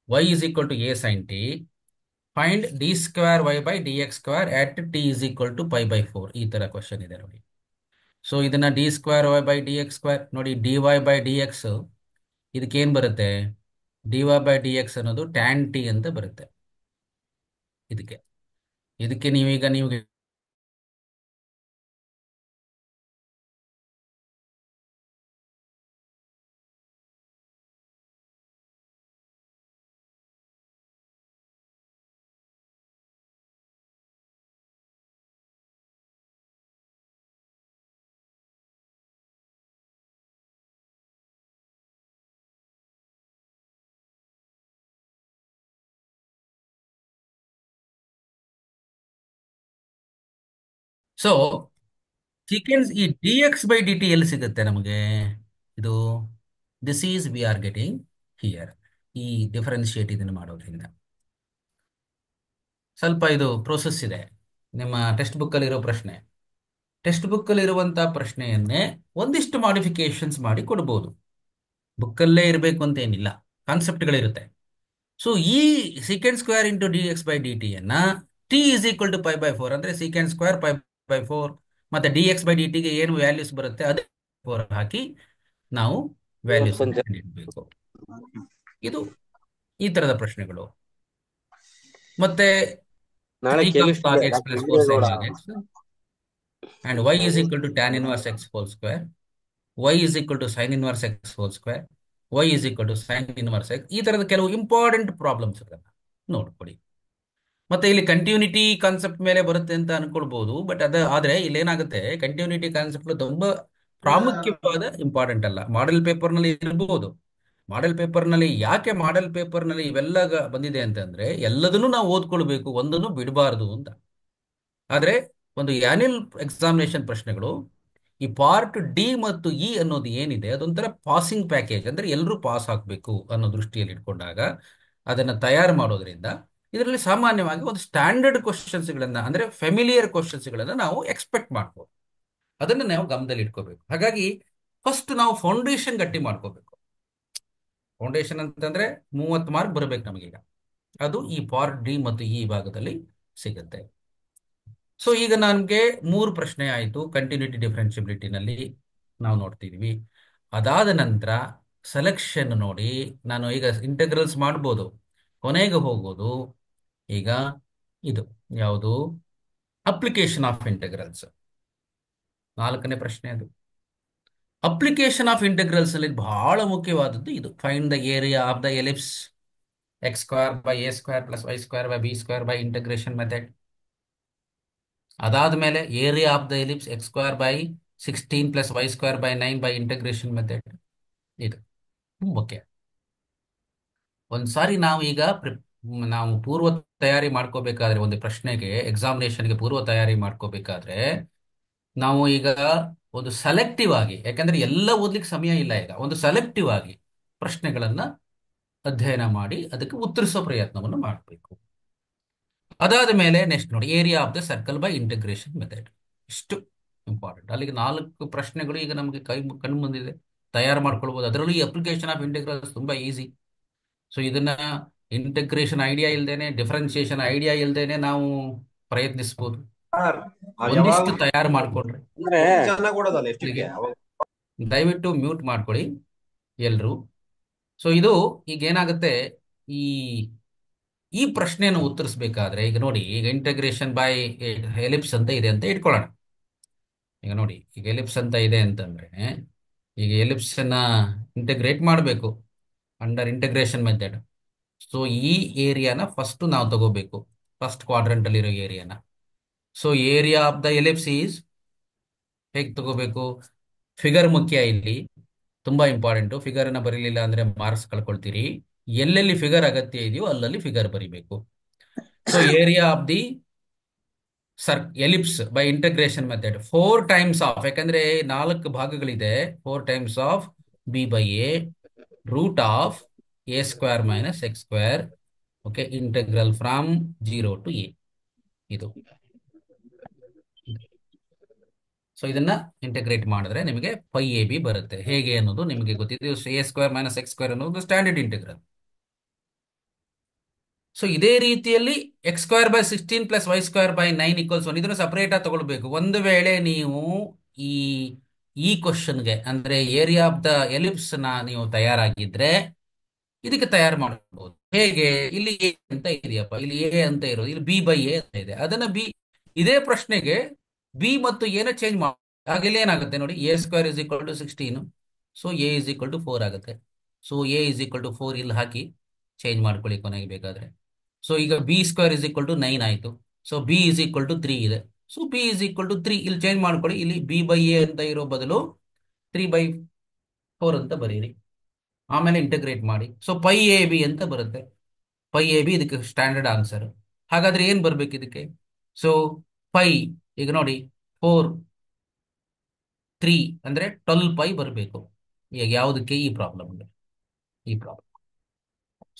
y=a sin t, find d²y/dx² at t=π/4. ಈ ತರ ಕ್ವಶನ್ ಇದೆ ನೋಡಿ. ಸೊ ಇದನ್ನ d²y/dx² ನೋಡಿ, dy/dx ಇದಕ್ಕೇನ್ ಬರುತ್ತೆ, dy/dx ಅನ್ನೋದು tan t ಅಂತ ಬರುತ್ತೆ. ಇದಕ್ಕೆ ಇದಕ್ಕೆ ನೀವೀಗ ನೀವು ಸೊ ಸೀಕ್ವೆನ್ಸ್ ಈ dx/dt ಎಲ್ಲಿ ಸಿಗುತ್ತೆ ನಮಗೆ? ಇದು this is we are getting here. ಈ ಡಿಫರೆನ್ಶಿಯೇಟ್ ಇದನ್ನು ಮಾಡೋದ್ರಿಂದ ಸ್ವಲ್ಪ ಇದು ಪ್ರೋಸೆಸ್ ಇದೆ. ನಿಮ್ಮ ಟೆಕ್ಸ್ಟ್ ಬುಕ್ ಅಲ್ಲಿ ಇರೋ ಪ್ರಶ್ನೆ, ಟೆಕ್ಸ್ಟ್ ಬುಕ್ ಅಲ್ಲಿ ಇರುವಂತಹ ಪ್ರಶ್ನೆಯನ್ನೇ ಒಂದಿಷ್ಟು ಮಾಡಿಫಿಕೇಶನ್ಸ್ ಮಾಡಿ ಕೊಡ್ಬೋದು. ಬುಕ್ಕಲ್ಲೇ ಇರಬೇಕು ಅಂತ ಏನಿಲ್ಲ, ಕಾನ್ಸೆಪ್ಟ್ಗಳಿರುತ್ತೆ. ಸೊ ಈ sec² ಇಂಟು dx/dt ಯನ್ನ t=π/4 ಅಂದ್ರೆ sec² π/4 ಮತ್ತೆ dx/dt ಗೆ ಏನು ವ್ಯಾಲ್ಯೂಸ್ ಬರುತ್ತೆ ಅದೇ 4 ಹಾಕಿ ನಾವು ವ್ಯಾಲ್ಯೂಸ್ ಕಂಡುಹಿಡಬೇಕು. ಇದು ಈ ತರದ ಪ್ರಶ್ನೆಗಳು. ಮತ್ತೆ 3 cos log x plus 4 sin log x and y=tan−1x², y=sin−1x², y=sin−1x. ಈ ತರದ ಕೆಲವು ಇಂಪಾರ್ಟೆಂಟ್ ಪ್ರಾಬ್ಲಮ್ಸ್ ನೋಡ್ಕೊಳ್ಳಿ. ಮತ್ತೆ ಇಲ್ಲಿ ಕಂಟಿನ್ಯೂಟಿ ಕಾನ್ಸೆಪ್ಟ್ ಮೇಲೆ ಬರುತ್ತೆ ಅಂತ ಅನ್ಕೊಳ್ಬಹುದು, ಬಟ್ ಆದ್ರೆ ಇಲ್ಲಿ ಏನಾಗುತ್ತೆ, ಕಂಟಿನ್ಯೂಟಿ ಕಾನ್ಸೆಪ್ಟ್ ತುಂಬಾ ಪ್ರಾಮುಖ್ಯವಾದ ಇಂಪಾರ್ಟೆಂಟ್ ಅಲ್ಲ. ಮಾಡೆಲ್ ಪೇಪರ್ ನಲ್ಲಿ ಇರಬಹುದು. ಮಾಡೆಲ್ ಪೇಪರ್ ನಲ್ಲಿ ಯಾಕೆ ಮಾಡೆಲ್ ಪೇಪರ್ ನಲ್ಲಿ ಇವೆಲ್ಲ ಬಂದಿದೆ ಅಂತಂದ್ರೆ ಎಲ್ಲದನ್ನು ನಾವು ಓದ್ಕೊಳ್ಬೇಕು, ಒಂದನ್ನು ಬಿಡಬಾರದು ಅಂತ. ಆದ್ರೆ ಒಂದು ಆನ್ಯುಯಲ್ ಎಕ್ಸಾಮಿನೇಷನ್ ಪ್ರಶ್ನೆಗಳು ಈ ಪಾರ್ಟ್ ಡಿ ಮತ್ತು ಇ ಅನ್ನೋದು ಏನಿದೆ ಅದೊಂಥರ ಪಾಸಿಂಗ್ ಪ್ಯಾಕೇಜ್, ಅಂದ್ರೆ ಎಲ್ಲರೂ ಪಾಸ್ ಆಗಬೇಕು ಅನ್ನೋ ದೃಷ್ಟಿಯಲ್ಲಿ ಇಟ್ಕೊಂಡಾಗ ಅದನ್ನ ತಯಾರು ಮಾಡೋದ್ರಿಂದ ಇದರಲ್ಲಿ ಸಾಮಾನ್ಯವಾಗಿ ಒಂದು ಸ್ಟ್ಯಾಂಡರ್ಡ್ ಕ್ವಶನ್ಸ್ಗಳನ್ನ, ಅಂದ್ರೆ ಫೆಮಿಲಿಯರ್ ಕ್ವಶನ್ಸ್ಗಳನ್ನ ನಾವು ಎಕ್ಸ್ಪೆಕ್ಟ್ ಮಾಡ್ಬೋದು. ಅದನ್ನ ನಾವು ಗಮನದಲ್ಲಿ ಇಟ್ಕೋಬೇಕು. ಹಾಗಾಗಿ ಫಸ್ಟ್ ನಾವು ಫೌಂಡೇಶನ್ ಗಟ್ಟಿ ಮಾಡ್ಕೋಬೇಕು. ಫೌಂಡೇಶನ್ ಅಂತಂದ್ರೆ 30 ಮಾರ್ಕ್ ಬರಬೇಕು ನಮಗೀಗ. ಅದು ಈ ಪಾರ್ಟ್ ಡಿ ಮತ್ತು ಇ ಭಾಗದಲ್ಲಿ ಸಿಗುತ್ತೆ. ಸೊ ಈಗ ನಮಗೆ 3 ಪ್ರಶ್ನೆ ಆಯಿತು ಕಂಟಿನ್ಯೂಟಿ ಡಿಫರೆನ್ಷಿಯಬಿಲಿಟಿನಲ್ಲಿ ನಾವು ನೋಡ್ತಿದ್ವಿ. ಅದಾದ ನಂತರ ಸೆಲೆಕ್ಷನ್ ನೋಡಿ, ನಾನು ಈಗ ಇಂಟೆಗ್ರಲ್ಸ್ ಮಾಡ್ಬೋದು, ಕೊನೆಗೆ ಹೋಗೋದು ಈಗ ಇದು ಯಾವುದು, ಅಪ್ಲಿಕೇಶನ್ ಆಫ್ ಇಂಟೆಗ್ರಲ್ಸ್. 4ನೇ ಪ್ರಶ್ನೆ ಅದು. ಅಪ್ಲಿಕೇಶನ್ ಆಫ್ ಇಂಟೆಗ್ರಲ್ಸ್ ಅಲ್ಲಿ ಬಹಳ ಮುಖ್ಯವಾದದ್ದು ಇದು. Find the area of the ellipse x² + a² + y² by integration method. ಅದಾದ್ಮೇಲೆ area of the ellipse x² + 16 + y² / 9 by integration method. ಇದು ಮುಖ್ಯ. ಒಂದ್ಸಾರಿ ನಾವು ಈಗ ನಾವು ಪೂರ್ವ ತಯಾರಿ ಮಾಡ್ಕೋಬೇಕಾದ್ರೆ, ಒಂದು ಪ್ರಶ್ನೆಗೆ ಎಕ್ಸಾಮಿನೇಷನ್ಗೆ ಪೂರ್ವ ತಯಾರಿ ಮಾಡ್ಕೋಬೇಕಾದ್ರೆ ನಾವು ಈಗ ಒಂದು ಸೆಲೆಕ್ಟಿವ್ ಆಗಿ, ಯಾಕಂದ್ರೆ ಎಲ್ಲ ಓದ್ಲಿಕ್ಕೆ ಸಮಯ ಇಲ್ಲ ಈಗ, ಒಂದು ಸೆಲೆಕ್ಟಿವ್ ಆಗಿ ಪ್ರಶ್ನೆಗಳನ್ನ ಅಧ್ಯಯನ ಮಾಡಿ ಅದಕ್ಕೆ ಉತ್ತರಿಸೋ ಪ್ರಯತ್ನವನ್ನು ಮಾಡಬೇಕು. ಅದಾದ ಮೇಲೆ ನೆಕ್ಸ್ಟ್ ನೋಡಿ, area of the circle by integration method. ಇಷ್ಟು ಇಂಪಾರ್ಟೆಂಟ್. ಅಲ್ಲಿಗೆ 4 ಪ್ರಶ್ನೆಗಳು ಈಗ ನಮಗೆ ಕಣ್ಣು ಬಂದಿದೆ, ತಯಾರು ಮಾಡ್ಕೊಳ್ಬಹುದು. ಅದರಲ್ಲೂ ಈ ಅಪ್ಲಿಕೇಶನ್ ಆಫ್ ಇಂಟಿಗ್ರಲ್ಸ್ ತುಂಬಾ ಈಸಿ. ಸೊ ಇದನ್ನ ಇಂಟಿಗ್ರೇಷನ್ ಐಡಿಯಾ ಇಲ್ದೇನೆ, ಡಿಫರೆನ್ಸಿಯೇಷನ್ ಐಡಿಯಾ ಇಲ್ದೇನೆ ನಾವು ಪ್ರಯತ್ನಿಸಬಹುದು. ಸರ್ ಯಾವಾಗ ಒಂದಿಷ್ಟು ತಯಾರು ಮಾಡ್ಕೊಂಡ್ರೆ. ಅಂದ್ರೆ ಚೆನ್ನಾಗಿ ಓಡೋದಲ್ಲ ಎಷ್ಟಕ್ಕೆ ಇಲ್ಲಿಗೆ ದಯವಿಟ್ಟು ಮ್ಯೂಟ್ ಮಾಡ್ಕೊಳ್ಳಿ ಎಲ್ರು. ಸೊ ಇದು ಈಗ ಏನಾಗುತ್ತೆ, ಈ ಈ ಪ್ರಶ್ನೆಯನ್ನು ಉತ್ತರಿಸಬೇಕಾದ್ರೆ ಈಗ ನೋಡಿ, ಈಗ ಇಂಟಗ್ರೇಷನ್ ಬೈ ಎಲಿಪ್ಸ್ ಅಂತ ಇದೆ ಅಂತ ಇಟ್ಕೊಳ್ಳೋಣ. ಈಗ ನೋಡಿ, ಈಗ ಎಲಿಪ್ಸ್ ಅಂತ ಇದೆ ಅಂತಂದ್ರೆ ಈಗ ಎಲಿಪ್ಸ್ ಅನ್ನ ಇಂಟಗ್ರೇಟ್ ಮಾಡಬೇಕು ಅಂಡರ್ ಇಂಟಗ್ರೇಷನ್ ಮೆಥಡ್. ಸೊ ಈ ಏರಿಯಾನ ಫಸ್ಟ್ ನಾವು ತಗೋಬೇಕು, ಫಸ್ಟ್ ಕ್ವಾಡ್ರಂಟ್ ಅಲ್ಲಿರೋ ಏರಿಯಾನ. So area of the ellipse is ಹೇಗೆ ತಗೋಬೇಕು? ಫಿಗರ್ ಮುಖ್ಯ ಇಲ್ಲಿ, ತುಂಬಾ ಇಂಪಾರ್ಟೆಂಟ್. ಫಿಗರ್ ಅನ್ನ ಬರೀಲಿಲ್ಲ ಅಂದ್ರೆ ಮಾರ್ಕ್ಸ್ ಕಳ್ಕೊಳ್ತೀರಿ. ಎಲ್ಲೆಲ್ಲಿ ಫಿಗರ್ ಅಗತ್ಯ ಇದೆಯೋ ಅಲ್ಲಲ್ಲಿ ಫಿಗರ್ ಬರಿಬೇಕು. So area of the ellipse by integration method 4 times of, ಯಾಕಂದ್ರೆ 4 ಭಾಗಗಳಿದೆ, 4 times of b by a root of a square minus x square. Okay, integral from 0 to a. ಇದು ಸೊ ಇದನ್ನ integrate ಮಾಡಿದ್ರೆ ನಿಮಗೆ ಪೈ ಎ ಬಿ ಬರುತ್ತೆ. ಹೇಗೆ ಅನ್ನೋದು ನಿಮಗೆ ಗೊತ್ತಿದೆ. A square minus x square ಅನ್ನೋದು ಸ್ಟ್ಯಾಂಡರ್ಡ್ ಇಂಟಗ್ರಲ್. ಸೊ ಇದೇ ರೀತಿಯಲ್ಲಿ x square by 16 plus y square by 9 equals 1 ಇದನ್ನು ಸಪರೇಟ್ ಆಗಿ ತಗೊಳ್ಬೇಕು. ಒಂದು ವೇಳೆ ನೀವು ಈ ಈ ಕ್ವಶನ್ಗೆ ಅಂದ್ರೆ ಏರಿಯಾ ಆಫ್ ದ ಎಲಿಪ್ಸ್ ನ ನೀವು ತಯಾರಾಗಿದ್ರೆ ಇದಕ್ಕೆ ತಯಾರು ಮಾಡಬಹುದು. ಹೇಗೆ? ಇಲ್ಲಿ ಎ ಅಂತ ಇದೆಯಪ್ಪ, ಇಲ್ಲಿ ಎ ಅಂತ ಇರೋದು, ಇಲ್ಲಿ ಬಿ ಬೈ ಎ ಅಂತ ಇದೆ. ಅದನ್ನ ಬಿ, ಇದೇ ಪ್ರಶ್ನೆಗೆ ಬಿ ಮತ್ತು ಎನ ಚೇಂಜ್ ಮಾಡಿ, ಆಗ ಇಲ್ಲಿ ಏನಾಗುತ್ತೆ ನೋಡಿ, a square is equal to 16, so a is equal to 4 ಆಗುತ್ತೆ. So a is equal to 4 ಇಲ್ಲಿ ಹಾಕಿ ಚೇಂಜ್ ಮಾಡ್ಕೊಳ್ಳಿ ಕೊನೆಗೆ ಬೇಕಾದ್ರೆ. ಸೊ ಈಗ b square is equal to 9 ಆಯ್ತು. So b is equal to 3 ಇದೆ. So b is equal to 3 ಇಲ್ಲಿ ಚೇಂಜ್ ಮಾಡ್ಕೊಳ್ಳಿ. ಇಲ್ಲಿ ಬಿ ಬೈ ಎ ಅಂತ ಇರೋ ಬದಲು 3/4 ಅಂತ ಬರೀರಿ. ಆಮೇಲೆ ಇಂಟಗ್ರೇಟ್ ಮಾಡಿ. ಸೊ ಪೈ ಎ ಬಿ ಅಂತ ಬರುತ್ತೆ. ಪೈ ಎ ಬಿ ಇದಕ್ಕೆ ಸ್ಟ್ಯಾಂಡರ್ಡ್ ಆನ್ಸರ್. ಹಾಗಾದ್ರೆ ಏನ್ ಬರ್ಬೇಕು ಇದಕ್ಕೆ? ಸೊ ಪೈ, ಈಗ ನೋಡಿ 4 3 ಅಂದ್ರೆ 12 ಪೈ ಬರಬೇಕು. ಈಗ ಯಾವುದಕ್ಕೆ? ಈ ಪ್ರಾಬ್ಲಮ್, ಈ ಪ್ರಾಬ್ಲಮ್.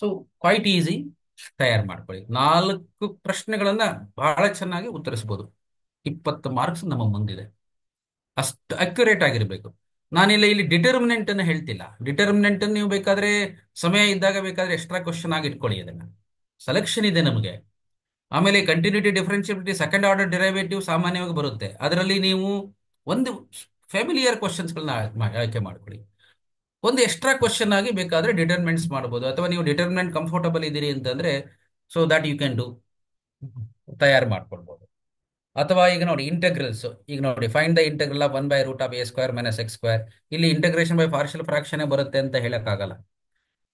ಸೊ ಕ್ವೈಟ್ ಈಸಿ, ತಯಾರು ಮಾಡ್ಕೊಳ್ಳಿ. 4 ಪ್ರಶ್ನೆಗಳನ್ನ ಬಹಳ ಚೆನ್ನಾಗಿ ಉತ್ತರಿಸಬಹುದು. 20 ಮಾರ್ಕ್ಸ್ ನಮ್ಮ ಮುಂದಿದೆ. ಅಷ್ಟು ಅಕ್ಯುರೇಟ್ ಆಗಿರ್ಬೇಕು. ನಾನಿಲ್ಲ ಇಲ್ಲಿ ಡಿಟರ್ಮಿನೆಂಟ್ ಅನ್ನು ಹೇಳ್ತಿಲ್ಲ. ಡಿಟರ್ಮಿನೆಂಟ್ ನೀವು ಬೇಕಾದ್ರೆ ಸಮಯ ಇದ್ದಾಗ ಬೇಕಾದ್ರೆ ಎಕ್ಸ್ಟ್ರಾ ಕ್ವಶನ್ ಆಗಿ ಇಟ್ಕೊಳ್ಳಿ. ಅದನ್ನ ಸೆಲೆಕ್ಷನ್ ಇದೆ ನಮಗೆ. ಆಮೇಲೆ continuity, differentiability, second order derivative ಸಾಮಾನ್ಯವಾಗಿ ಬರುತ್ತೆ. ಅದರಲ್ಲಿ ನೀವು ಒಂದು ಫ್ಯಾಮಿಲಿಯರ್ ಕ್ವಶನ್ಸ್ಗಳನ್ನ ಆಯ್ಕೆ ಮಾಡ್ಕೊಳ್ಳಿ. ಒಂದು ಎಕ್ಸ್ಟ್ರಾ ಕ್ವಶನ್ ಆಗಿ ಬೇಕಾದ್ರೆ ಡಿಟರ್ಮಿನೆಂಟ್ಸ್ ಮಾಡಬಹುದು. ಅಥವಾ ನೀವು ಡಿಟರ್ಮಿನೆಂಟ್ ಕಂಫರ್ಟಬಲ್ ಇದ್ದೀರಿ ಅಂತಂದ್ರೆ so that you can do, ತಯಾರು ಮಾಡ್ಕೊಳ್ಬಹುದು. ಅಥವಾ ಈಗ ನೋಡಿ ಇಂಟಗ್ರಲ್ಸ್, ಈಗ ನೋಡಿ find the integral of 1 by root of a square minus x square. ಇಲ್ಲಿ ಇಂಟಗ್ರೇಷನ್ ಬೈ ಪಾರ್ಷಿಯಲ್ ಫ್ರಾಕ್ಷನ್ ಬರುತ್ತೆ ಅಂತ ಹೇಳಕ್ಕಾಗಲ್ಲ.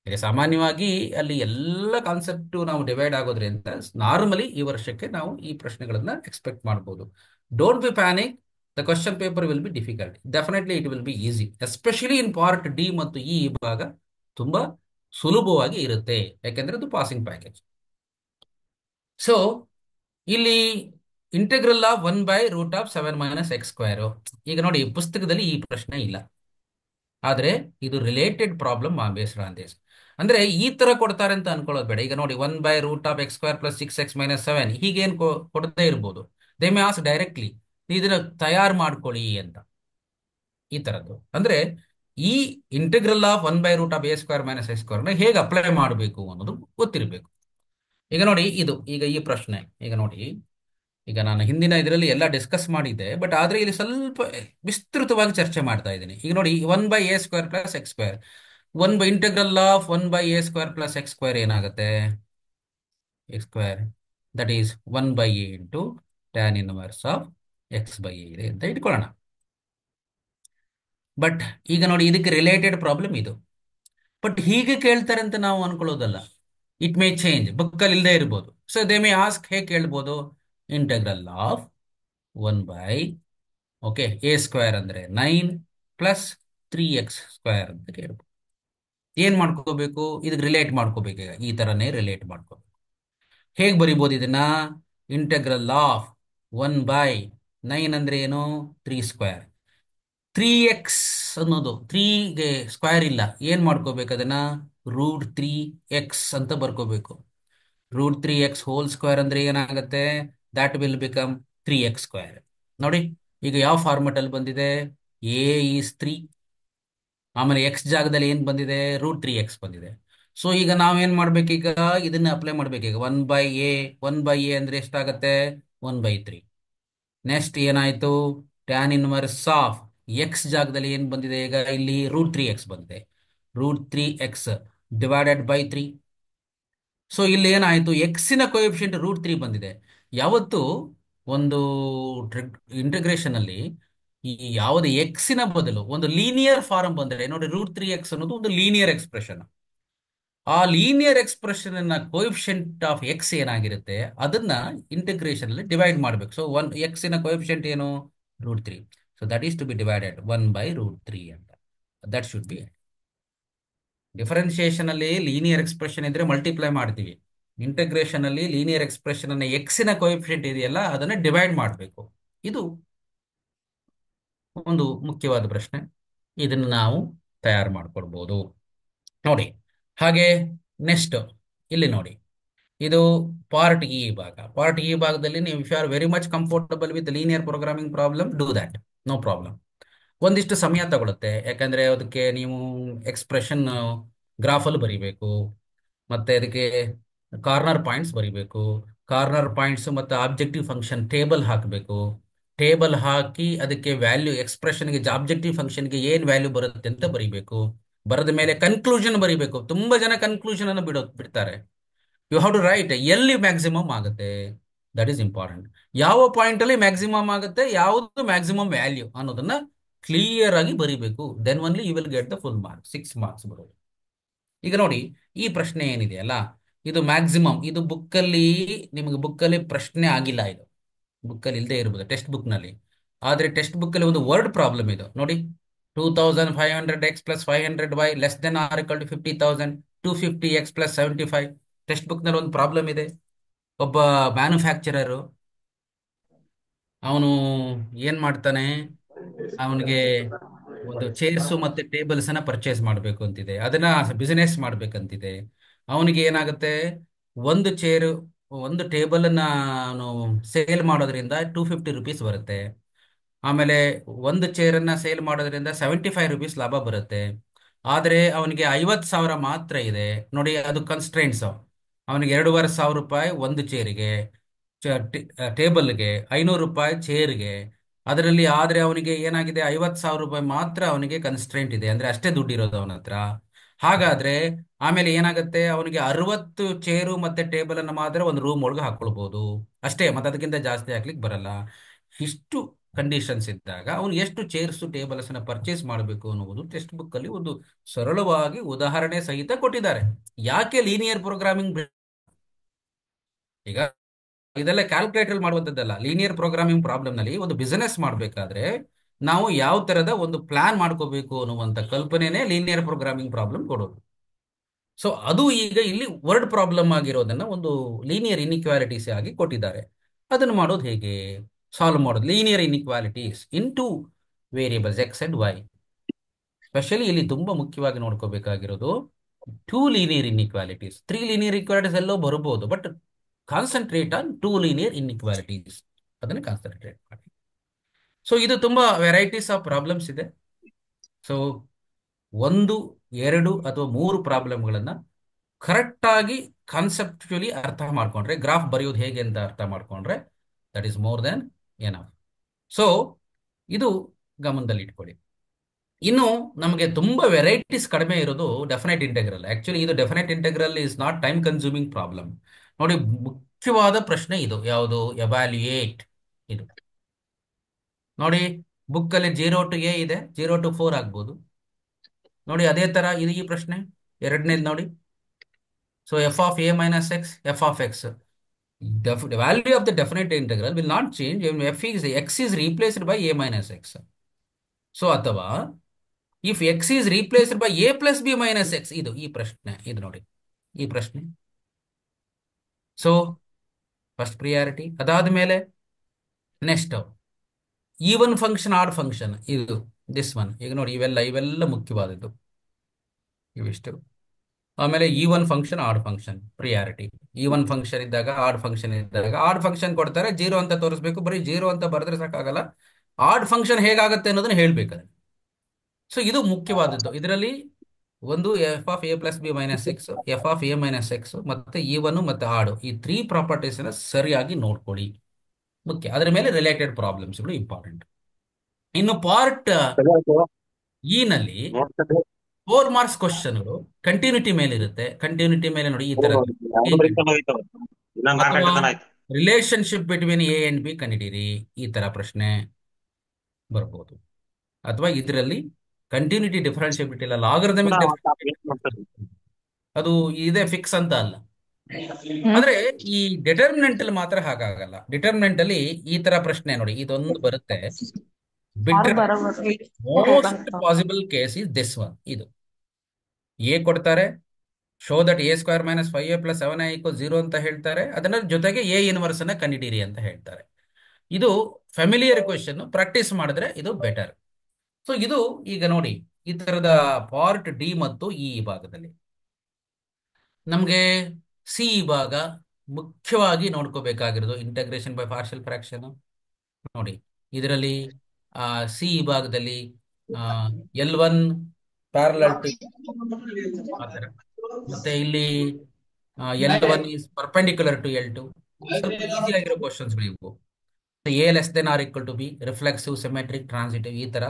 ಈಗ ಸಾಮಾನ್ಯವಾಗಿ ಅಲ್ಲಿ ಎಲ್ಲ ಕಾನ್ಸೆಪ್ಟ್ ನಾವು ಡಿವೈಡ್ ಆಗೋದ್ರಿಂದ ನಾರ್ಮಲಿ ಈ ವರ್ಷಕ್ಕೆ ನಾವು ಈ ಪ್ರಶ್ನೆಗಳನ್ನ ಎಕ್ಸ್ಪೆಕ್ಟ್ ಮಾಡಬಹುದು. Don't be panic, the question paper will be difficult. Definitely it will be easy, especially in part D ಮತ್ತು ಈ ಭಾಗ ತುಂಬಾ ಸುಲಭವಾಗಿ ಇರುತ್ತೆ, ಯಾಕೆಂದ್ರೆ ಇದು ಪಾಸಿಂಗ್ ಪ್ಯಾಕೇಜ್. ಸೊ ಇಲ್ಲಿ integral of 1 by root of 7 minus x square. ಈಗ ನೋಡಿ ಪುಸ್ತಕದಲ್ಲಿ ಈ ಪ್ರಶ್ನೆ ಇಲ್ಲ, ಆದ್ರೆ ಇದು related problem based on this. ಅಂದ್ರೆ ಈ ತರ ಕೊಡ್ತಾರೆ ಅಂತ ಅನ್ಕೊಳ್ಳೋದು ಬೇಡ. ಈಗ ನೋಡಿ 1 by root of x square plus 6x minus 7 ಹೀಗೇನು ಕೊಡದೇ ಇರ್ಬೋದು. ದೇ ಮೇ ಆಸ್ ಡೈರೆಕ್ಟ್ಲಿ ಇದನ್ನ ತಯಾರು ಮಾಡ್ಕೊಳ್ಳಿ ಅಂತ. ಈ ತರದ್ದು ಅಂದ್ರೆ ಈ integral of 1 by root of a square minus x square ಹೇಗೆ ಅಪ್ಲೈ ಮಾಡಬೇಕು ಅನ್ನೋದು ಗೊತ್ತಿರಬೇಕು. ಈಗ ನೋಡಿ ಇದು, ಈಗ ಈ ಪ್ರಶ್ನೆ, ಈಗ ನೋಡಿ, ಈಗ ನಾನು ಹಿಂದಿನ ಇದರಲ್ಲಿ ಎಲ್ಲ ಡಿಸ್ಕಸ್ ಮಾಡಿದ್ದೆ, ಬಟ್ ಆದ್ರೆ ಇಲ್ಲಿ ಸ್ವಲ್ಪ ವಿಸ್ತೃತವಾಗಿ ಚರ್ಚೆ ಮಾಡ್ತಾ ಇದ್ದೀನಿ. ಈಗ ನೋಡಿ 1 by a square plus x square, 1 by integral of 1 by a square plus x square ಏನಾಗುತ್ತೆ? X square that is 1 by a into tan inverse of x by a ಇದೆ ಅಂತ ಇಟ್ಕೊಳ್ಳೋಣ. ಬಟ್ ಈಗ ನೋಡಿ ಇದಕ್ಕೆ ರಿಲೇಟೆಡ್ ಪ್ರಾಬ್ಲಮ್ ಇದು. But ಹೀಗೆ ಕೇಳ್ತಾರೆ ಅಂತ ನಾವು ಅನ್ಕೊಳ್ಳೋದಲ್ಲ. ಇಟ್ ಮೇ ಚೇಂಜ್, ಬುಕ್ಕಲ್ಲಿ ಇಲ್ಲದೆ ಇರ್ಬೋದು. ಸೊ ದೇ ಮೇ ಆಸ್ಕ್, ಹೇಗೆ ಕೇಳ್ಬೋದು? Integral of 1 bye okay A square ಅಂದ್ರೆ 9 ಪ್ಲಸ್ 3x ಸ್ಕ್ವೇರ್ ಅಂತ ಕೇಳ್ಬೋದು. ಏನ್ ಮಾಡ್ಕೋಬೇಕು? ಇದಕ್ಕೆ ರಿಲೇಟ್ ಮಾಡ್ಕೋಬೇಕು. ಈಗ ಈ ತರನೇ ರಿಲೇಟ್ ಮಾಡ್ಕೋಬೇಕು. ಹೇಗೆ ಬರಿಬೋದು ಇದನ್ನ? ಇಂಟೆಗ್ರಲ್ ಆಫ್ 1 ಬೈ 9 ಅಂದ್ರೆ ಏನು? 3 ಸ್ಕ್ವೇರ್. 3x ಅನ್ನೋದು 3ಗೆ ಸ್ಕ್ವೇರ್ ಇಲ್ಲ, ಏನ್ ಮಾಡ್ಕೋಬೇಕು ಅದನ್ನ? √3x ಅಂತ ಬರ್ಕೋಬೇಕು. √3x ಹೋಲ್ ಸ್ಕ್ವೇರ್ ಅಂದ್ರೆ ಏನಾಗುತ್ತೆ? That will become 3x². ನೋಡಿ, ಈಗ ಯಾವ ಫಾರ್ಮೆಟ್ ಅಲ್ಲಿ ಬಂದಿದೆ? a is 3, ಆಮೇಲೆ ಎಕ್ಸ್ ಜಾಗದಲ್ಲಿ ಏನ್ ಬಂದಿದೆ? √3x ಬಂದಿದೆ. ಸೊ ಈಗ ನಾವೇನ್ ಮಾಡ್ಬೇಕೀಗ? ಇದನ್ನ ಅಪ್ಲೈ ಮಾಡ್ಬೇಕೀಗ. 1/a, 1/a ಅಂದ್ರೆ ಎಷ್ಟಾಗತ್ತೆ? 1/3. ನೆಕ್ಸ್ಟ್ ಏನಾಯ್ತು? ಟ್ಯಾನ್ ಇನ್ವರ್ಸ್ ಆಫ್ ಎಕ್ಸ್ ಜಾಗದಲ್ಲಿ ಏನ್ ಬಂದಿದೆ ಈಗ? ಇಲ್ಲಿ √3x ಬಂದಿದೆ. √3x divided by 3. ಸೊ ಇಲ್ಲಿ ಏನಾಯ್ತು? ಎಕ್ಸಿನ ಕೊಎಫಿಷಿಯಂಟ್ √3 ಬಂದಿದೆ. ಯಾವತ್ತು ಒಂದು ಇಂಟಿಗ್ರೇಷನ್ ಅಲ್ಲಿ ಈ ಯಾವುದೇ ಎಕ್ಸಿನ ಬದಲು ಒಂದು ಲೀನಿಯರ್ ಫಾರ್ಮ್ ಬಂದರೆ ನೋಡಿ, √3x ಅನ್ನೋದು ಒಂದು ಲೀನಿಯರ್ ಎಕ್ಸ್ಪ್ರೆಷನ್. ಆ ಲೀನಿಯರ್ ಎಕ್ಸ್ಪ್ರೆಷನ್ ನ ಕೋಎಫಿಷಿಯಂಟ್ ಆಫ್ ಎಕ್ಸ್ ಏನಾಗಿರುತ್ತೆ ಅದನ್ನ ಇಂಟಿಗ್ರೇಷನ್ ಅಲ್ಲಿ ಡಿವೈಡ್ ಮಾಡಬೇಕು. ಸೊ ಎಕ್ಸಿನ ಕೋಎಫಿಷಿಯಂಟ್ ಏನು? √3. So that is to be divided 1/√3 ಅಂತ. That should be. ಡಿಫರೆನ್ಸಿಯೇಷನ್ ಅಲ್ಲಿ ಲೀನಿಯರ್ ಎಕ್ಸ್ಪ್ರೆಷನ್ ಇದ್ರೆ ಮಲ್ಟಿಪ್ಲೈ ಮಾಡ್ತೀವಿ. ಇಂಟಗ್ರೇಷನ್ ಅಲ್ಲಿ ಲೀನಿಯರ್ ಎಕ್ಸ್ಪ್ರೆಷನ್ ಅನ್ನ ಎಕ್ಸಿನ ಕೋಎಫಿಷಿಯಂಟ್ ಇದೆಯಲ್ಲ ಅದನ್ನ ಡಿವೈಡ್ ಮಾಡಬೇಕು. ಇದು ಒಂದು ಮುಖ್ಯವಾದ ಪ್ರಶ್ನೆ. ಇದನ್ನು ನಾವು ತಯಾರು ಮಾಡ್ಕೊಳ್ಬಹುದು ನೋಡಿ. ಹಾಗೆ ನೆಕ್ಸ್ಟ್ ಇಲ್ಲಿ ನೋಡಿ, ಇದು ಪಾರ್ಟ್ ಇ ಭಾಗ. ಪಾರ್ಟ್ ಇ ಭಾಗದಲ್ಲಿ ನೀವು if you are very much comfortable with linear programming problem, do that, no problem. ಒಂದಿಷ್ಟು ಸಮಯ ತಗೊಳುತ್ತೆ, ಯಾಕಂದ್ರೆ ಅದಕ್ಕೆ ನೀವು ಎಕ್ಸ್ಪ್ರೆಷನ್ ಗ್ರಾಫಲ್ಲಿ ಬರಿಬೇಕು, ಮತ್ತೆ ಅದಕ್ಕೆ ಕಾರ್ನರ್ ಪಾಯಿಂಟ್ಸ್ ಬರಿಬೇಕು. ಕಾರ್ನರ್ ಪಾಯಿಂಟ್ಸ್ ಮತ್ತೆ ಆಬ್ಜೆಕ್ಟಿವ್ ಫಂಕ್ಷನ್ ಟೇಬಲ್ ಹಾಕಬೇಕು. ಟೇಬಲ್ ಹಾಕಿ ಅದಕ್ಕೆ ವ್ಯಾಲ್ಯೂ, ಎಕ್ಸ್ಪ್ರೆಷನ್ಗೆ ಆಬ್ಜೆಕ್ಟಿವ್ ಫಂಕ್ಷನ್ಗೆ ಏನ್ ವ್ಯಾಲ್ಯೂ ಬರುತ್ತೆ ಅಂತ ಬರಿಬೇಕು. ಬರೆದ ಮೇಲೆ ಕನ್ಕ್ಲೂಷನ್ ಬರಿಬೇಕು. ತುಂಬಾ ಜನ ಕನ್ಕ್ಲೂಷನ್ ಅನ್ನು ಬಿಡ್ತಾರೆ. ಯು ಹ್ಯಾವ್ ಟು ರೈಟ್ ಎಲ್ಲಿ ಮ್ಯಾಕ್ಸಿಮಮ್ ಆಗುತ್ತೆ, ದಟ್ ಈಸ್ ಇಂಪಾರ್ಟೆಂಟ್. ಯಾವ ಪಾಯಿಂಟ್ ಅಲ್ಲಿ ಮ್ಯಾಕ್ಸಿಮಮ್ ಆಗುತ್ತೆ, ಯಾವುದು ಮ್ಯಾಕ್ಸಿಮಮ್ ವ್ಯಾಲ್ಯೂ ಅನ್ನೋದನ್ನ ಕ್ಲಿಯರ್ ಆಗಿ ಬರಿಬೇಕು. Then only you will get the full marks, 6 marks ಬರೋದು. ಈಗ ನೋಡಿ, ಈ ಪ್ರಶ್ನೆ ಏನಿದೆಯಲ್ಲ, ಇದು ಮ್ಯಾಕ್ಸಿಮಮ್. ಇದು ಬುಕ್ಕಲ್ಲಿ, ನಿಮಗೆ ಬುಕ್ಕಲ್ಲಿ ಪ್ರಶ್ನೆ ಆಗಿಲ್ಲ, ಇದು ಬುಕ್ಕಲ್ಲಿ ಇಲ್ಲದೆ ಇರ್ಬೋದು ಟೆಕ್ಸ್ಟ್ ಬುಕ್ ನಲ್ಲಿ. ಆದ್ರೆ ಟೆಕ್ಸ್ಟ್ ಬುಕ್ ಅಲ್ಲಿ ಒಂದು ವರ್ಡ್ ಪ್ರಾಬ್ಲಮ್ ಇದು ನೋಡಿ. 2500x + 500y <= 50,000. 250x + 75. Text book ನಲ್ಲಿ ಒಂದು ಪ್ರಾಬ್ಲಮ್ ಇದೆ. ಒಬ್ಬ ಮ್ಯಾನುಫ್ಯಾಕ್ಚರರು ಅವನು ಏನ್ ಮಾಡ್ತಾನೆ, ಅವನಿಗೆ ಒಂದು ಚೇರ್ಸ್ ಮತ್ತೆ ಟೇಬಲ್ಸ್ ಅನ್ನ ಪರ್ಚೇಸ್ ಮಾಡಬೇಕು ಅಂತಿದೆ, ಅದನ್ನ ಬಿಸಿನೆಸ್ ಮಾಡ್ಬೇಕಂತಿದೆ. ಅವನಿಗೆ ಏನಾಗುತ್ತೆ, ಒಂದು ಚೇರು ಒಂದು ಟೇಬಲ್ ಅನ್ನ ಅವನು ಸೇಲ್ ಮಾಡೋದ್ರಿಂದ 250 ರುಪೀಸ್ ಬರುತ್ತೆ. ಆಮೇಲೆ ಒಂದು ಚೇರ್ ಅನ್ನ ಸೇಲ್ ಮಾಡೋದ್ರಿಂದ 75 ರುಪೀಸ್ ಲಾಭ ಬರುತ್ತೆ. ಆದ್ರೆ ಅವನಿಗೆ 50,000 ಮಾತ್ರ ಇದೆ ನೋಡಿ. ಅದು ಕನ್ಸ್ಟ್ರೈಂಟ್ಸ್. ಅವನಿಗೆ 2,500 ರೂಪಾಯಿ ಒಂದು ಚೇರಿಗೆ, ಟೇಬಲ್ಗೆ 500 ರೂಪಾಯಿ ಚೇರ್ಗೆ. ಅದರಲ್ಲಿ ಆದ್ರೆ ಅವನಿಗೆ ಏನಾಗಿದೆ, 50,000 ರೂಪಾಯಿ ಮಾತ್ರ ಅವನಿಗೆ ಕನ್ಸ್ಟ್ರೆಂಟ್ ಇದೆ, ಅಂದ್ರೆ ಅಷ್ಟೇ ದುಡ್ಡು ಇರೋದು ಅವನ ಹತ್ರ. ಹಾಗಾದ್ರೆ ಆಮೇಲೆ ಏನಾಗುತ್ತೆ, ಅವನಿಗೆ 60 ಚೇರು ಮತ್ತೆ ಟೇಬಲ್ ಅನ್ನ ಮಾತ್ರ ಒಂದು ರೂಮ್ ಒಳಗೆ ಹಾಕೊಳ್ಬಹುದು ಅಷ್ಟೇ, ಮತ್ತೆ ಅದಕ್ಕಿಂತ ಜಾಸ್ತಿ ಹಾಕ್ಲಿಕ್ಕೆ ಬರಲ್ಲ. ಇಷ್ಟು ಕಂಡೀಷನ್ಸ್ ಇದ್ದಾಗ ಅವನು ಎಷ್ಟು ಚೇರ್ಸ್ ಟೇಬಲ್ಸ್ ಅನ್ನ ಪರ್ಚೇಸ್ ಮಾಡಬೇಕು ಅನ್ನುವುದು ಟೆಕ್ಸ್ಟ್ ಬುಕ್ ಅಲ್ಲಿ ಒಂದು ಸರಳವಾಗಿ ಉದಾಹರಣೆ ಸಹಿತ ಕೊಟ್ಟಿದ್ದಾರೆ. ಯಾಕೆ ಲೀನಿಯರ್ ಪ್ರೋಗ್ರಾಮಿಂಗ್? ಈಗ ಇದೆಲ್ಲ ಕ್ಯಾಲ್ಕುಲೇಟರ್ ಮಾಡುವಂತದ್ದಲ್ಲ. ಲೀನಿಯರ್ ಪ್ರೋಗ್ರಾಮಿಂಗ್ ಪ್ರಾಬ್ಲಮ್ ನಲ್ಲಿ ಒಂದು ಬಿಸಿನೆಸ್ ಮಾಡಬೇಕಾದ್ರೆ ನಾವು ಯಾವ ತರದ ಒಂದು ಪ್ಲಾನ್ ಮಾಡ್ಕೋಬೇಕು ಅನ್ನುವಂತ ಕಲ್ಪನೆನೇ ಲೀನಿಯರ್ ಪ್ರೋಗ್ರಾಮಿಂಗ್ ಪ್ರಾಬ್ಲಮ್ ಕೊಡೋದು. ಸೊ ಅದು ಈಗ ಇಲ್ಲಿ ವರ್ಡ್ ಪ್ರಾಬ್ಲಮ್ ಆಗಿರೋದನ್ನ ಒಂದು ಲೀನಿಯರ್ ಇನ್ಇಕ್ವಾಲಿಟೀಸ್ ಆಗಿ ಕೊಟ್ಟಿದ್ದಾರೆ. ಅದನ್ನು ಮಾಡೋದು ಹೇಗೆ? ಸಾಲ್ವ್ ಮಾಡೋದು linear inequalities in two variables x and y. Specially ಇಲ್ಲಿ ತುಂಬಾ ಮುಖ್ಯವಾಗಿ ನೋಡ್ಕೋಬೇಕಾಗಿರೋದು 2 ಲೀನಿಯರ್ ಇನ್ಇಕ್ವಾಲಿಟೀಸ್. 3 ಲೀನಿಯರ್ ಇಕ್ವಾಲಿಟೀಸ್ ಎಲ್ಲೋ ಬರಬಹುದು, but concentrate on 2 linear inequalities, ಅದನ್ನು ಕಾನ್ಸಂಟ್ರೇಟ್ ಮಾಡಿ. ಸೊ ಇದು ತುಂಬಾ ವೆರೈಟೀಸ್ ಆಫ್ ಪ್ರಾಬ್ಲಮ್ಸ್ ಇದೆ. ಸೊ 1, 2 ಅಥವಾ 3 ಪ್ರಾಬ್ಲಮ್ಗಳನ್ನ ಕರೆಕ್ಟ್ ಆಗಿ ಕಾನ್ಸೆಪ್ಚುಲಿ ಅರ್ಥ ಮಾಡ್ಕೊಂಡ್ರೆ, ಗ್ರಾಫ್ ಬರೆಯೋದು ಹೇಗೆ ಅಂತ ಅರ್ಥ ಮಾಡ್ಕೊಂಡ್ರೆ, that is more than enough. So ಇದು ಗಮನದಲ್ಲಿ ಇಟ್ಕೊಳ್ಳಿ. ಇನ್ನು ನಮಗೆ ತುಂಬಾ ವೆರೈಟೀಸ್ ಕಡಿಮೆ ಇರೋದು ಡೆಫಿನೆಟ್ ಇಂಟೆಗ್ರಲ್. ಆಕ್ಚುಲಿ ಇದು definite integral is not time consuming problem. ನೋಡಿ, ಮುಖ್ಯವಾದ ಪ್ರಶ್ನೆ ಇದು ಯಾವುದು? ಎವ್ಯಾಲ್ಯೂಯೇಟ್. ಇದು ನೋಡಿ, ಬುಕ್ ಅಲ್ಲಿ 0 to a ಇದೆ, 0 to 4 ಆಗ್ಬೋದು ನೋಡಿ. ಅದೇ ತರ ಇದು ಈ ಪ್ರಶ್ನೆ ಎರಡನೇದು ನೋಡಿ. So f(a - x), f(x). The value of the definite integral will not change when x is replaced by a minus x. So ಅಥವಾ if x is replaced by a plus b minus x. ಇದು ಈ ಪ್ರಶ್ನೆ, ಇದು ನೋಡಿ ಈ ಪ್ರಶ್ನೆ. So first priority. ಅದಾದ ಮೇಲೆ next even function odd function ಇದು ದಿಸ್ ಒನ್. ಈಗ ನೋಡಿ ಇವೆಲ್ಲ ಮುಖ್ಯವಾದದ್ದು ಇವಿಷ್ಟು. ಆಮೇಲೆ even function odd function priority. Even function ಇದ್ದಾಗ ಆಡ್ ಫಂಕ್ಷನ್ ಕೊಡ್ತಾರೆ, ಜೀರೋ ಅಂತ ತೋರಿಸ್ಬೇಕು. ಬರೀ ಜೀರೋ ಅಂತ ಬರೆದ್ರೆ ಸಾಕಾಗಲ್ಲ, ಆಡ್ ಫಂಕ್ಷನ್ ಹೇಗಾಗುತ್ತೆ ಅನ್ನೋದನ್ನ ಹೇಳ್ಬೇಕು. ಸೊ ಇದು ಮುಖ್ಯವಾದದ್ದು. ಇದರಲ್ಲಿ ಒಂದು F of A plus B minus X, f of A minus X, ಮತ್ತೆ ಈವನ್ ಮತ್ತೆ ಆಡು, ಈ 3 ಪ್ರಾಪರ್ಟೀಸ್ ಸರಿಯಾಗಿ ನೋಡ್ಕೊಳ್ಳಿ, ಮುಖ್ಯ. ಅದರ ಮೇಲೆ ರಿಲೇಟೆಡ್ ಪ್ರಾಬ್ಲಮ್ಸ್ಗಳು ಇಂಪಾರ್ಟೆಂಟ್. ಇನ್ನು ಪಾರ್ಟ್ ಇ ನಲ್ಲಿ 4 ಮಾರ್ಕ್ಸ್ ಕ್ವಶನ್ಗಳು ಕಂಟಿನ್ಯೂಟಿ ಮೇಲೆ ಇರುತ್ತೆ. ಕಂಟಿನ್ಯೂಟಿ ಮೇಲೆ ನೋಡಿ ಈ ತರ ಅಥವಾ relationship between a and b ಕಂಡಿಡೀರಿ, ಈ ತರ ಪ್ರಶ್ನೆ ಬರ್ಬೋದು. ಅಥವಾ ಇದರಲ್ಲಿ ಕಂಟಿನ್ಯೂಟಿ ಡಿಫರೆನ್ಷಿಯಬಿಲಿಟಿ ಇಲ್ಲ, ಲಾಗರಿಥಮಿಕ್ ಅದು ಇದೆ ಫಿಕ್ಸ್ ಅಂತ ಅಲ್ಲ. ಆದ್ರೆ ಈ ಡಿಟರ್ಮಿನೆಂಟ್ ಅಲ್ಲಿ ಮಾತ್ರ ಹಾಗಾಗಲ್ಲ. ಡಿಟರ್ಮಿನೆಂಟ್ ಅಲ್ಲಿ ಈ ತರ ಪ್ರಶ್ನೆ ನೋಡಿ, ಇದೊಂದು ಬರುತ್ತೆ ಬಿಟ್ರೆ most possible case is this one. ಇದು ಎ ಕೊಡ್ತಾರೆ, show that A square minus 5a plus 7a = 0 ಅಂತ ಹೇಳ್ತಾರೆ. ಅದನ್ನ ಜೊತೆಗೆ ಎ ಇನ್ವರ್ಸ್ ಅನ್ನ ಕಂಡಿಡೀರಿ ಅಂತ ಹೇಳ್ತಾರೆ. ಇದು ಫ್ಯಾಮಿಲಿಯರ್ ಕ್ವೆಶ್ಚನ್, ಪ್ರಾಕ್ಟೀಸ್ ಮಾಡಿದ್ರೆ ಇದು ಬೆಟರ್. ಸೊ ಇದು ಈಗ ನೋಡಿ ಈ ತರದ ಪಾರ್ಟ್ ಡಿ ಮತ್ತು ಇ ಭಾಗದಲ್ಲಿ ನಮಗೆ ಸಿ ಭಾಗ ಮುಖ್ಯವಾಗಿ ನೋಡ್ಕೋಬೇಕಾಗಿರೋದು ಇಂಟಗ್ರೇಷನ್ ಬೈ ಪಾರ್ಷಿಯಲ್ ಫ್ರಾಕ್ಷನ್. ನೋಡಿ ಇದರಲ್ಲಿ ಸಿ ಭಾಗದಲ್ಲಿ L1 ಪ್ಯಾರಲಲ್ ಟು ಮತ್ತೆ ಇಲ್ಲಿ L1 is perpendicular to L2. ಸ್ವಲ್ಪ ಈಸಿ ಆಗಿರೋ ಕ್ವಶನ್ಸ್ ಇವು. A less than or equal to b, reflexive, symmetric, transitive, ಈ ತರ.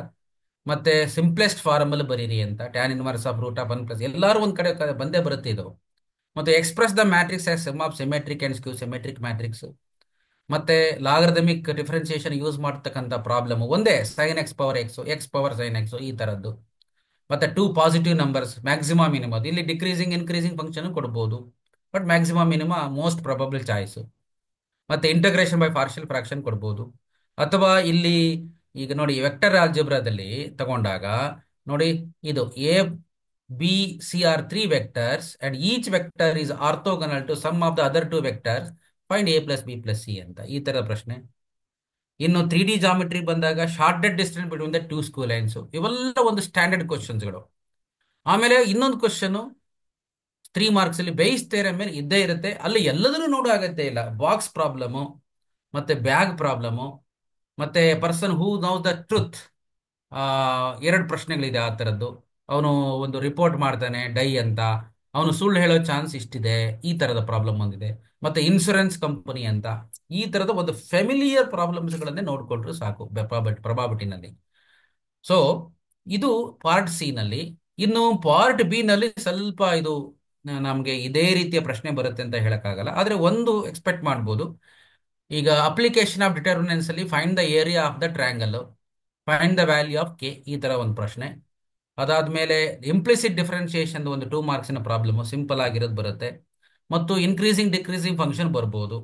ಮತ್ತೆ ಸಿಂಪ್ಲೆಸ್ಟ್ ಫಾರ್ಮ್ ಅಲ್ಲಿ ಬರೀರಿ ಅಂತ, tan inverse of root of 1+, ಎಲ್ಲರೂ ಒಂದ್ ಕಡೆ ಬಂದೇ ಬರುತ್ತೆ ಇದು. ಮತ್ತೆ express the matrix as sum of symmetric and skew symmetric matrix. ಮತ್ತೆ ಲಾಗರಿಥಮಿಕ್ ಡಿಫರೆನ್ಸಿಯೇಷನ್ ಯೂಸ್ ಮಾಡ್ತಕ್ಕಂಥ ಪ್ರಾಬ್ಲಮ್ ಒಂದೇ, sin x power x power sin x, ಈ ತರದ್ದು. ಮತ್ತೆ 2 ಪಾಸಿಟಿವ್ ನಂಬರ್ಸ್, ಮ್ಯಾಕ್ಸಿಮಮ್ ಮಿನಿಮಮ್. ಇಲ್ಲಿ ಡಿಕ್ರೀಸಿಂಗ್ ಇನ್ಕ್ರೀಸಿಂಗ್ ಫಂಕ್ಷನ್ ಕೊಡ್ಬೋದು, but maximum minimum most probable choice. ಮತ್ತೆ integration by partial fraction ಕೊಡ್ಬೋದು. ಅಥವಾ ಇಲ್ಲಿ ಈಗ ನೋಡಿ ವೆಕ್ಟರ್ ಆಲ್ಜಿಬ್ರಾದಲ್ಲಿ ತಗೊಂಡಾಗ ನೋಡಿ ಇದು a B c are 3 vectors and each vector is orthogonal to sum of the other 2 vectors, find a plus b plus c ಅಂತ, ಈ ತರ ಪ್ರಶ್ನೆ. ಇನ್ನು 3D ಜಾಮಿಟ್ರಿ ಬಂದಾಗ shortest distance between the 2 skew lines, ಇವೆಲ್ಲ ಒಂದು ಸ್ಟ್ಯಾಂಡರ್ಡ್ ಕ್ವಶನ್ಸ್ಗಳು. ಆಮೇಲೆ ಇನ್ನೊಂದು ಕ್ವಶನ್ 3 ಮಾರ್ಕ್ಸ್ ಅಲ್ಲಿ ಬೇಸ್ ಥಿಯರಮ್ ಮೇಲೆ ಇದ್ದೇ ಇರುತ್ತೆ. ಅಲ್ಲಿ ಎಲ್ಲದನ್ನೂ ನೋಡೋ ಅಗತ್ಯ ಇಲ್ಲ. ಬಾಕ್ಸ್ ಪ್ರಾಬ್ಲಮು, ಮತ್ತೆ ಬ್ಯಾಗ್ ಪ್ರಾಬ್ಲಮು, ಮತ್ತೆ ಪರ್ಸನ್ ಹೂ ನೌಸ್ ದ ಟ್ರುತ್, 2 ಪ್ರಶ್ನೆಗಳಿದೆ ಆ ಥರದ್ದು. ಅವನು ಒಂದು ರಿಪೋರ್ಟ್ ಮಾಡ್ತಾನೆ ಡೈ ಅಂತ, ಅವನು ಸುಳ್ಳು ಹೇಳೋ ಚಾನ್ಸ್ ಇಷ್ಟಿದೆ, ಈ ತರದ ಪ್ರಾಬ್ಲಮ್ ಒಂದಿದೆ. ಮತ್ತೆ ಇನ್ಶೂರೆನ್ಸ್ ಕಂಪನಿ ಅಂತ, ಈ ತರದ ಒಂದು ಫೆಮಿಲಿಯರ್ ಪ್ರಾಬ್ಲಮ್ಸ್ಗಳನ್ನೇ ನೋಡ್ಕೊಂಡ್ರು ಸಾಕು ಪ್ರೊಬಾಬಿಲಿಟಿನಲ್ಲಿ. ಸೊ ಇದು ಪಾರ್ಟ್ ಸಿ ನಲ್ಲಿ. ಇನ್ನು ಪಾರ್ಟ್ ಬಿ ನಲ್ಲಿ ಸ್ವಲ್ಪ ಇದು ನಮಗೆ ಇದೇ ರೀತಿಯ ಪ್ರಶ್ನೆ ಬರುತ್ತೆ ಅಂತ ಹೇಳಕ್ಕಾಗಲ್ಲ, ಆದ್ರೆ ಒಂದು ಎಕ್ಸ್ಪೆಕ್ಟ್ ಮಾಡ್ಬೋದು. ಈಗ ಅಪ್ಲಿಕೇಶನ್ ಆಫ್ ಡಿಟರ್ಮಿನೆನ್ಸ್ ಅಲ್ಲಿ find the area of the triangle, find the value of K, ಈ ತರ ಒಂದು ಪ್ರಶ್ನೆ. ಅದಾದ್ಮೇಲೆ ಇಂಪ್ಲಿಸಿಟ್ ಡಿಫರೆನ್ಸಿಯೇಷನ್ ಒಂದು 2 ಮಾರ್ಕ್ಸಿನ ಪ್ರಾಬ್ಲಮ್, ಸಿಂಪಲ್ ಆಗಿರೋದು ಬರುತ್ತೆ. ಮತ್ತು ಇನ್ಕ್ರೀಸಿಂಗ್ ಡಿಕ್ರೀಸಿಂಗ್ ಫಂಕ್ಷನ್ ಬರ್ಬೋದು.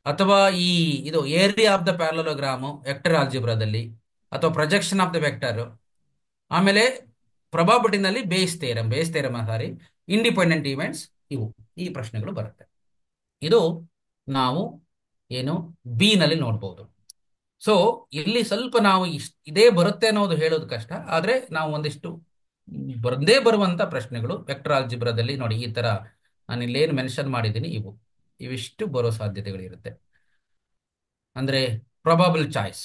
ಅಥವಾ ಈ ಇದು ಏರಿಯಾ ಆಫ್ ದ ಪ್ಯಾರಲೋಗ್ರಾಮು ವೆಕ್ಟರ್ ಆಲ್ಜಿಬ್ರಾದಲ್ಲಿ, ಅಥವಾ ಪ್ರೊಜೆಕ್ಷನ್ ಆಫ್ ದ ವೆಕ್ಟರ್. ಆಮೇಲೆ ಪ್ರೊಬಾಬಿಲಿಟಿನಲ್ಲಿ ಬೇಸ್ ಥಿಯರಮ್ ಸಾರಿ ಇಂಡಿಪೆಂಡೆಂಟ್ ಇವೆಂಟ್ಸ್, ಈ ಪ್ರಶ್ನೆಗಳು ಬರುತ್ತೆ. ಇದು ನಾವು ಏನು ಬಿ ನಲ್ಲಿ ನೋಡ್ಬೋದು. ಸೊ ಇಲ್ಲಿ ಸ್ವಲ್ಪ ನಾವು ಇದೇ ಬರುತ್ತೆ ಅನ್ನೋದು ಹೇಳೋದು ಕಷ್ಟ, ಆದ್ರೆ ನಾವು ಒಂದಿಷ್ಟು ಬಂದೇ ಬರುವಂತ ಪ್ರಶ್ನೆಗಳು ವೆಕ್ಟರ್ ಆಲ್ಜಿಬ್ರಾದಲ್ಲಿ ನೋಡಿ ಈ ತರ ನಾನು ಇಲ್ಲೇನು ಮೆನ್ಷನ್ ಮಾಡಿದ್ದೀನಿ ಇವಿಷ್ಟು ಬರೋ ಸಾಧ್ಯತೆಗಳಿರುತ್ತೆ. ಅಂದ್ರೆ ಪ್ರೊಬಾಬಲ್ ಚಾಯ್ಸ್,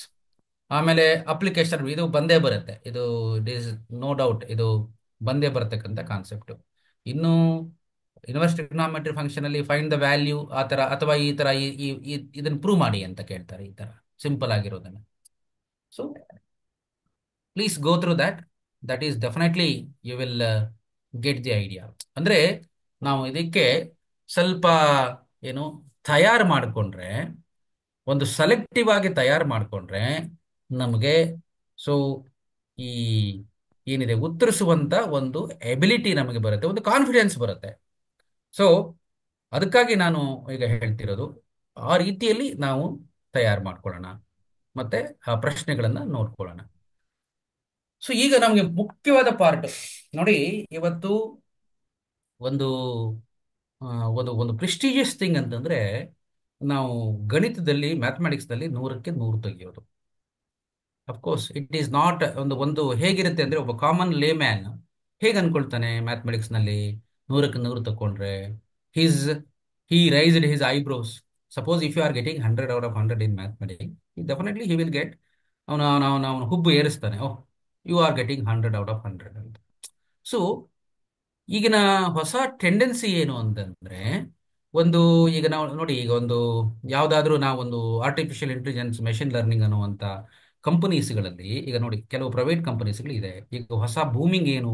ಆಮೇಲೆ ಅಪ್ಲಿಕೇಶನ್, ಇದು ಬಂದೇ ಬರುತ್ತೆ. ಇದು ಇಟ್ ಈಸ್ ನೋ ಡೌಟ್, ಇದು ಬಂದೇ ಬರತಕ್ಕಂಥ ಕಾನ್ಸೆಪ್ಟ್. ಇನ್ನು ಇನ್ವರ್ಸ್ ಟ್ರಿಗ್ನೋಮೆಟ್ರಿ ಫಂಕ್ಷನ್ ಅಲ್ಲಿ ಫೈಂಡ್ ದ ವ್ಯಾಲ್ಯೂ ಆ ತರ, ಅಥವಾ ಈ ತರ ಇದನ್ನ ಪ್ರೂವ್ ಮಾಡಿ ಅಂತ ಕೇಳ್ತಾರೆ, ಈ ತರ ಸಿಂಪಲ್ ಆಗಿರೋದನ್ನ. So please go through that is definitely you will get the idea. ಅಂದ್ರೆ ನಾವು ಇದಕ್ಕೆ ಸ್ವಲ್ಪ ಏನು ತಯಾರು ಮಾಡಿಕೊಂಡ್ರೆ, ಒಂದು ಸೆಲೆಕ್ಟಿವ್ ಆಗಿ ತಯಾರು ಮಾಡಿಕೊಂಡ್ರೆ ನಮಗೆ ಸೊ ಈ ಏನಿದೆ ಉತ್ತರಿಸುವಂತ ಒಂದು ಎಬಿಲಿಟಿ ನಮಗೆ ಬರುತ್ತೆ, ಒಂದು ಕಾನ್ಫಿಡೆನ್ಸ್ ಬರುತ್ತೆ. ಸೊ ಅದಕ್ಕಾಗಿ ನಾನು ಈಗ ಹೇಳ್ತಿರೋದು ಆ ರೀತಿಯಲ್ಲಿ ನಾವು ತಯಾರು ಮಾಡ್ಕೊಳ್ಳೋಣ, ಮತ್ತೆ ಆ ಪ್ರಶ್ನೆಗಳನ್ನ ನೋಡ್ಕೊಳ್ಳೋಣ. ಸೊ ಈಗ ನಮಗೆ ಮುಖ್ಯವಾದ ಪಾರ್ಟ್ ನೋಡಿ, ಇವತ್ತು ಒಂದು ಒಂದು ಒಂದು ಪ್ರೆಸ್ಟೀಜಿಯಸ್ ಥಿಂಗ್ ಅಂತಂದ್ರೆ ನಾವು ಗಣಿತದಲ್ಲಿ ಮ್ಯಾಥಮೆಟಿಕ್ಸ್ನಲ್ಲಿ 100ಕ್ಕೆ 100 ತೆಗೆಯೋದು. ಅಫ್ಕೋರ್ಸ್ ಇಟ್ ಈಸ್ ನಾಟ್ ಒಂದು ಒಂದು ಹೇಗಿರುತ್ತೆ ಅಂದರೆ ಒಬ್ಬ ಕಾಮನ್ ಲೇ ಮ್ಯಾನ್ ಹೇಗೆ ಅನ್ಕೊಳ್ತಾನೆ ಮ್ಯಾಥಮೆಟಿಕ್ಸ್ನಲ್ಲಿ 100ಕ್ಕೆ 100 ತಗೊಂಡ್ರೆ he's raised his eyebrows. Suppose if you are getting 100 out of 100 in mathematics, definitely he will get, ಅವನು ಹುಬ್ಬು ಏರಿಸ್ತಾನೆ, oh you are getting 100 out of 100 ಅಂತ. ಸೊ ಈಗಿನ ಹೊಸ ಟೆಂಡೆನ್ಸಿ ಏನು ಅಂತಂದ್ರೆ, ಒಂದು ಈಗ ನಾವು ನೋಡಿ, ಈಗ ಒಂದು ಯಾವುದಾದ್ರೂ ನಾವೊಂದು ಆರ್ಟಿಫಿಷಿಯಲ್ ಇಂಟೆಲಿಜೆನ್ಸ್ ಮೆಷಿನ್ ಲರ್ನಿಂಗ್ ಅನ್ನುವಂಥ ಕಂಪನೀಸ್ಗಳಲ್ಲಿ ಈಗ ನೋಡಿ, ಕೆಲವು ಪ್ರೈವೇಟ್ ಕಂಪನೀಸ್ಗಳು ಇದೆ. ಈಗ ಹೊಸ ಬೂಮಿಂಗ್ ಏನು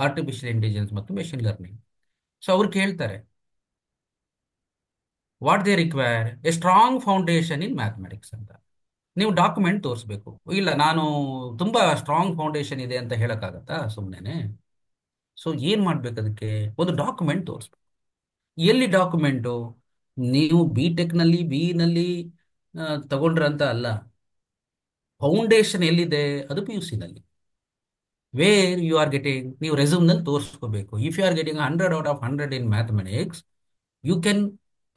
ಆರ್ಟಿಫಿಷಿಯಲ್ ಇಂಟೆಲಿಜೆನ್ಸ್ ಮತ್ತು ಮೆಷಿನ್ ಲರ್ನಿಂಗ್. ಸೊ ಅವ್ರು ಕೇಳ್ತಾರೆ what they require A strong foundation in mathematics ಅಂತ. ನೀವು ಡಾಕ್ಯುಮೆಂಟ್ ತೋರಿಸ್ಬೇಕು. ಇಲ್ಲ, ನಾನು ತುಂಬಾ ಸ್ಟ್ರಾಂಗ್ ಫೌಂಡೇಶನ್ ಇದೆ ಅಂತ ಹೇಳಕ್ಕಾಗತ್ತಾ ಸುಮ್ಮನೆ? ಸೊ ಏನ್ ಮಾಡ್ಬೇಕು, ಅದಕ್ಕೆ ಒಂದು ಡಾಕ್ಯುಮೆಂಟ್ ತೋರಿಸ್ಬೇಕು. ಎಲ್ಲಿ ಡಾಕ್ಯುಮೆಂಟು? ನೀವು ಬಿ ಟೆಕ್ನಲ್ಲಿ ನಲ್ಲಿ ತಗೊಂಡ್ರಂತ ಅಲ್ಲ, ಫೌಂಡೇಶನ್ ಎಲ್ಲಿದೆ ಅದು ಪಿ ಯು ನಲ್ಲಿ. ವೇರ್ ಯು ಆರ್ ಗೆಟಿಂಗ್, ನೀವು ರೆಸ್ಯೂಮ್ನಲ್ಲಿ ತೋರಿಸ್ಕೋಬೇಕು. If you are getting 100 out of 100 in mathematics, you can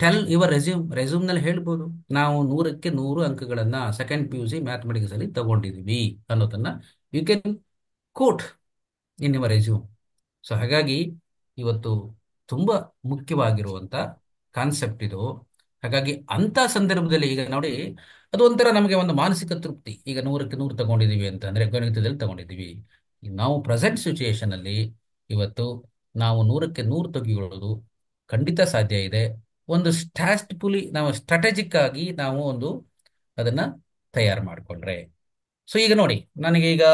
tell your ರೆಸ್ಯೂಮ್ನಲ್ಲಿ ಹೇಳ್ಬೋದು, ನಾವು 100ಕ್ಕೆ 100 ಅಂಕಗಳನ್ನ second P U C mathematics ಅಲ್ಲಿ ತಗೊಂಡಿದೀವಿ ಅನ್ನೋದನ್ನ you can quote in your resume. So ಹಾಗಾಗಿ ಇವತ್ತು ತುಂಬಾ ಮುಖ್ಯವಾಗಿರುವಂತ ಕಾನ್ಸೆಪ್ಟ್ ಇದು. ಹಾಗಾಗಿ ಅಂತ ಸಂದರ್ಭದಲ್ಲಿ ಈಗ ನೋಡಿ, ಅದು ಒಂಥರ ನಮಗೆ ಒಂದು ಮಾನಸಿಕ ತೃಪ್ತಿ. ಈಗ 100ಕ್ಕೆ 100 ತಗೊಂಡಿದೀವಿ ಅಂತ ಅಂದ್ರೆ, ಗಣಿತದಲ್ಲಿ ತಗೊಂಡಿದೀವಿ. ನಾವು ಪ್ರೆಸೆಂಟ್ ಸಿಚುಯೇಷನ್ ಅಲ್ಲಿ ಇವತ್ತು ನಾವು 100ಕ್ಕೆ 100 ತೆಗೆದುಕೊಳ್ಳೋದು ಖಂಡಿತ ಸಾಧ್ಯ ಇದೆ. ಒಂದು ನಾವು ಸ್ಟ್ರಾಟಜಿಕ್ ಆಗಿ ನಾವು ಒಂದು ಅದನ್ನ ತಯಾರು ಮಾಡಿಕೊಂಡ್ರೆ. ಸೊ ಈಗ ನೋಡಿ, ನನಗೆ ಈಗ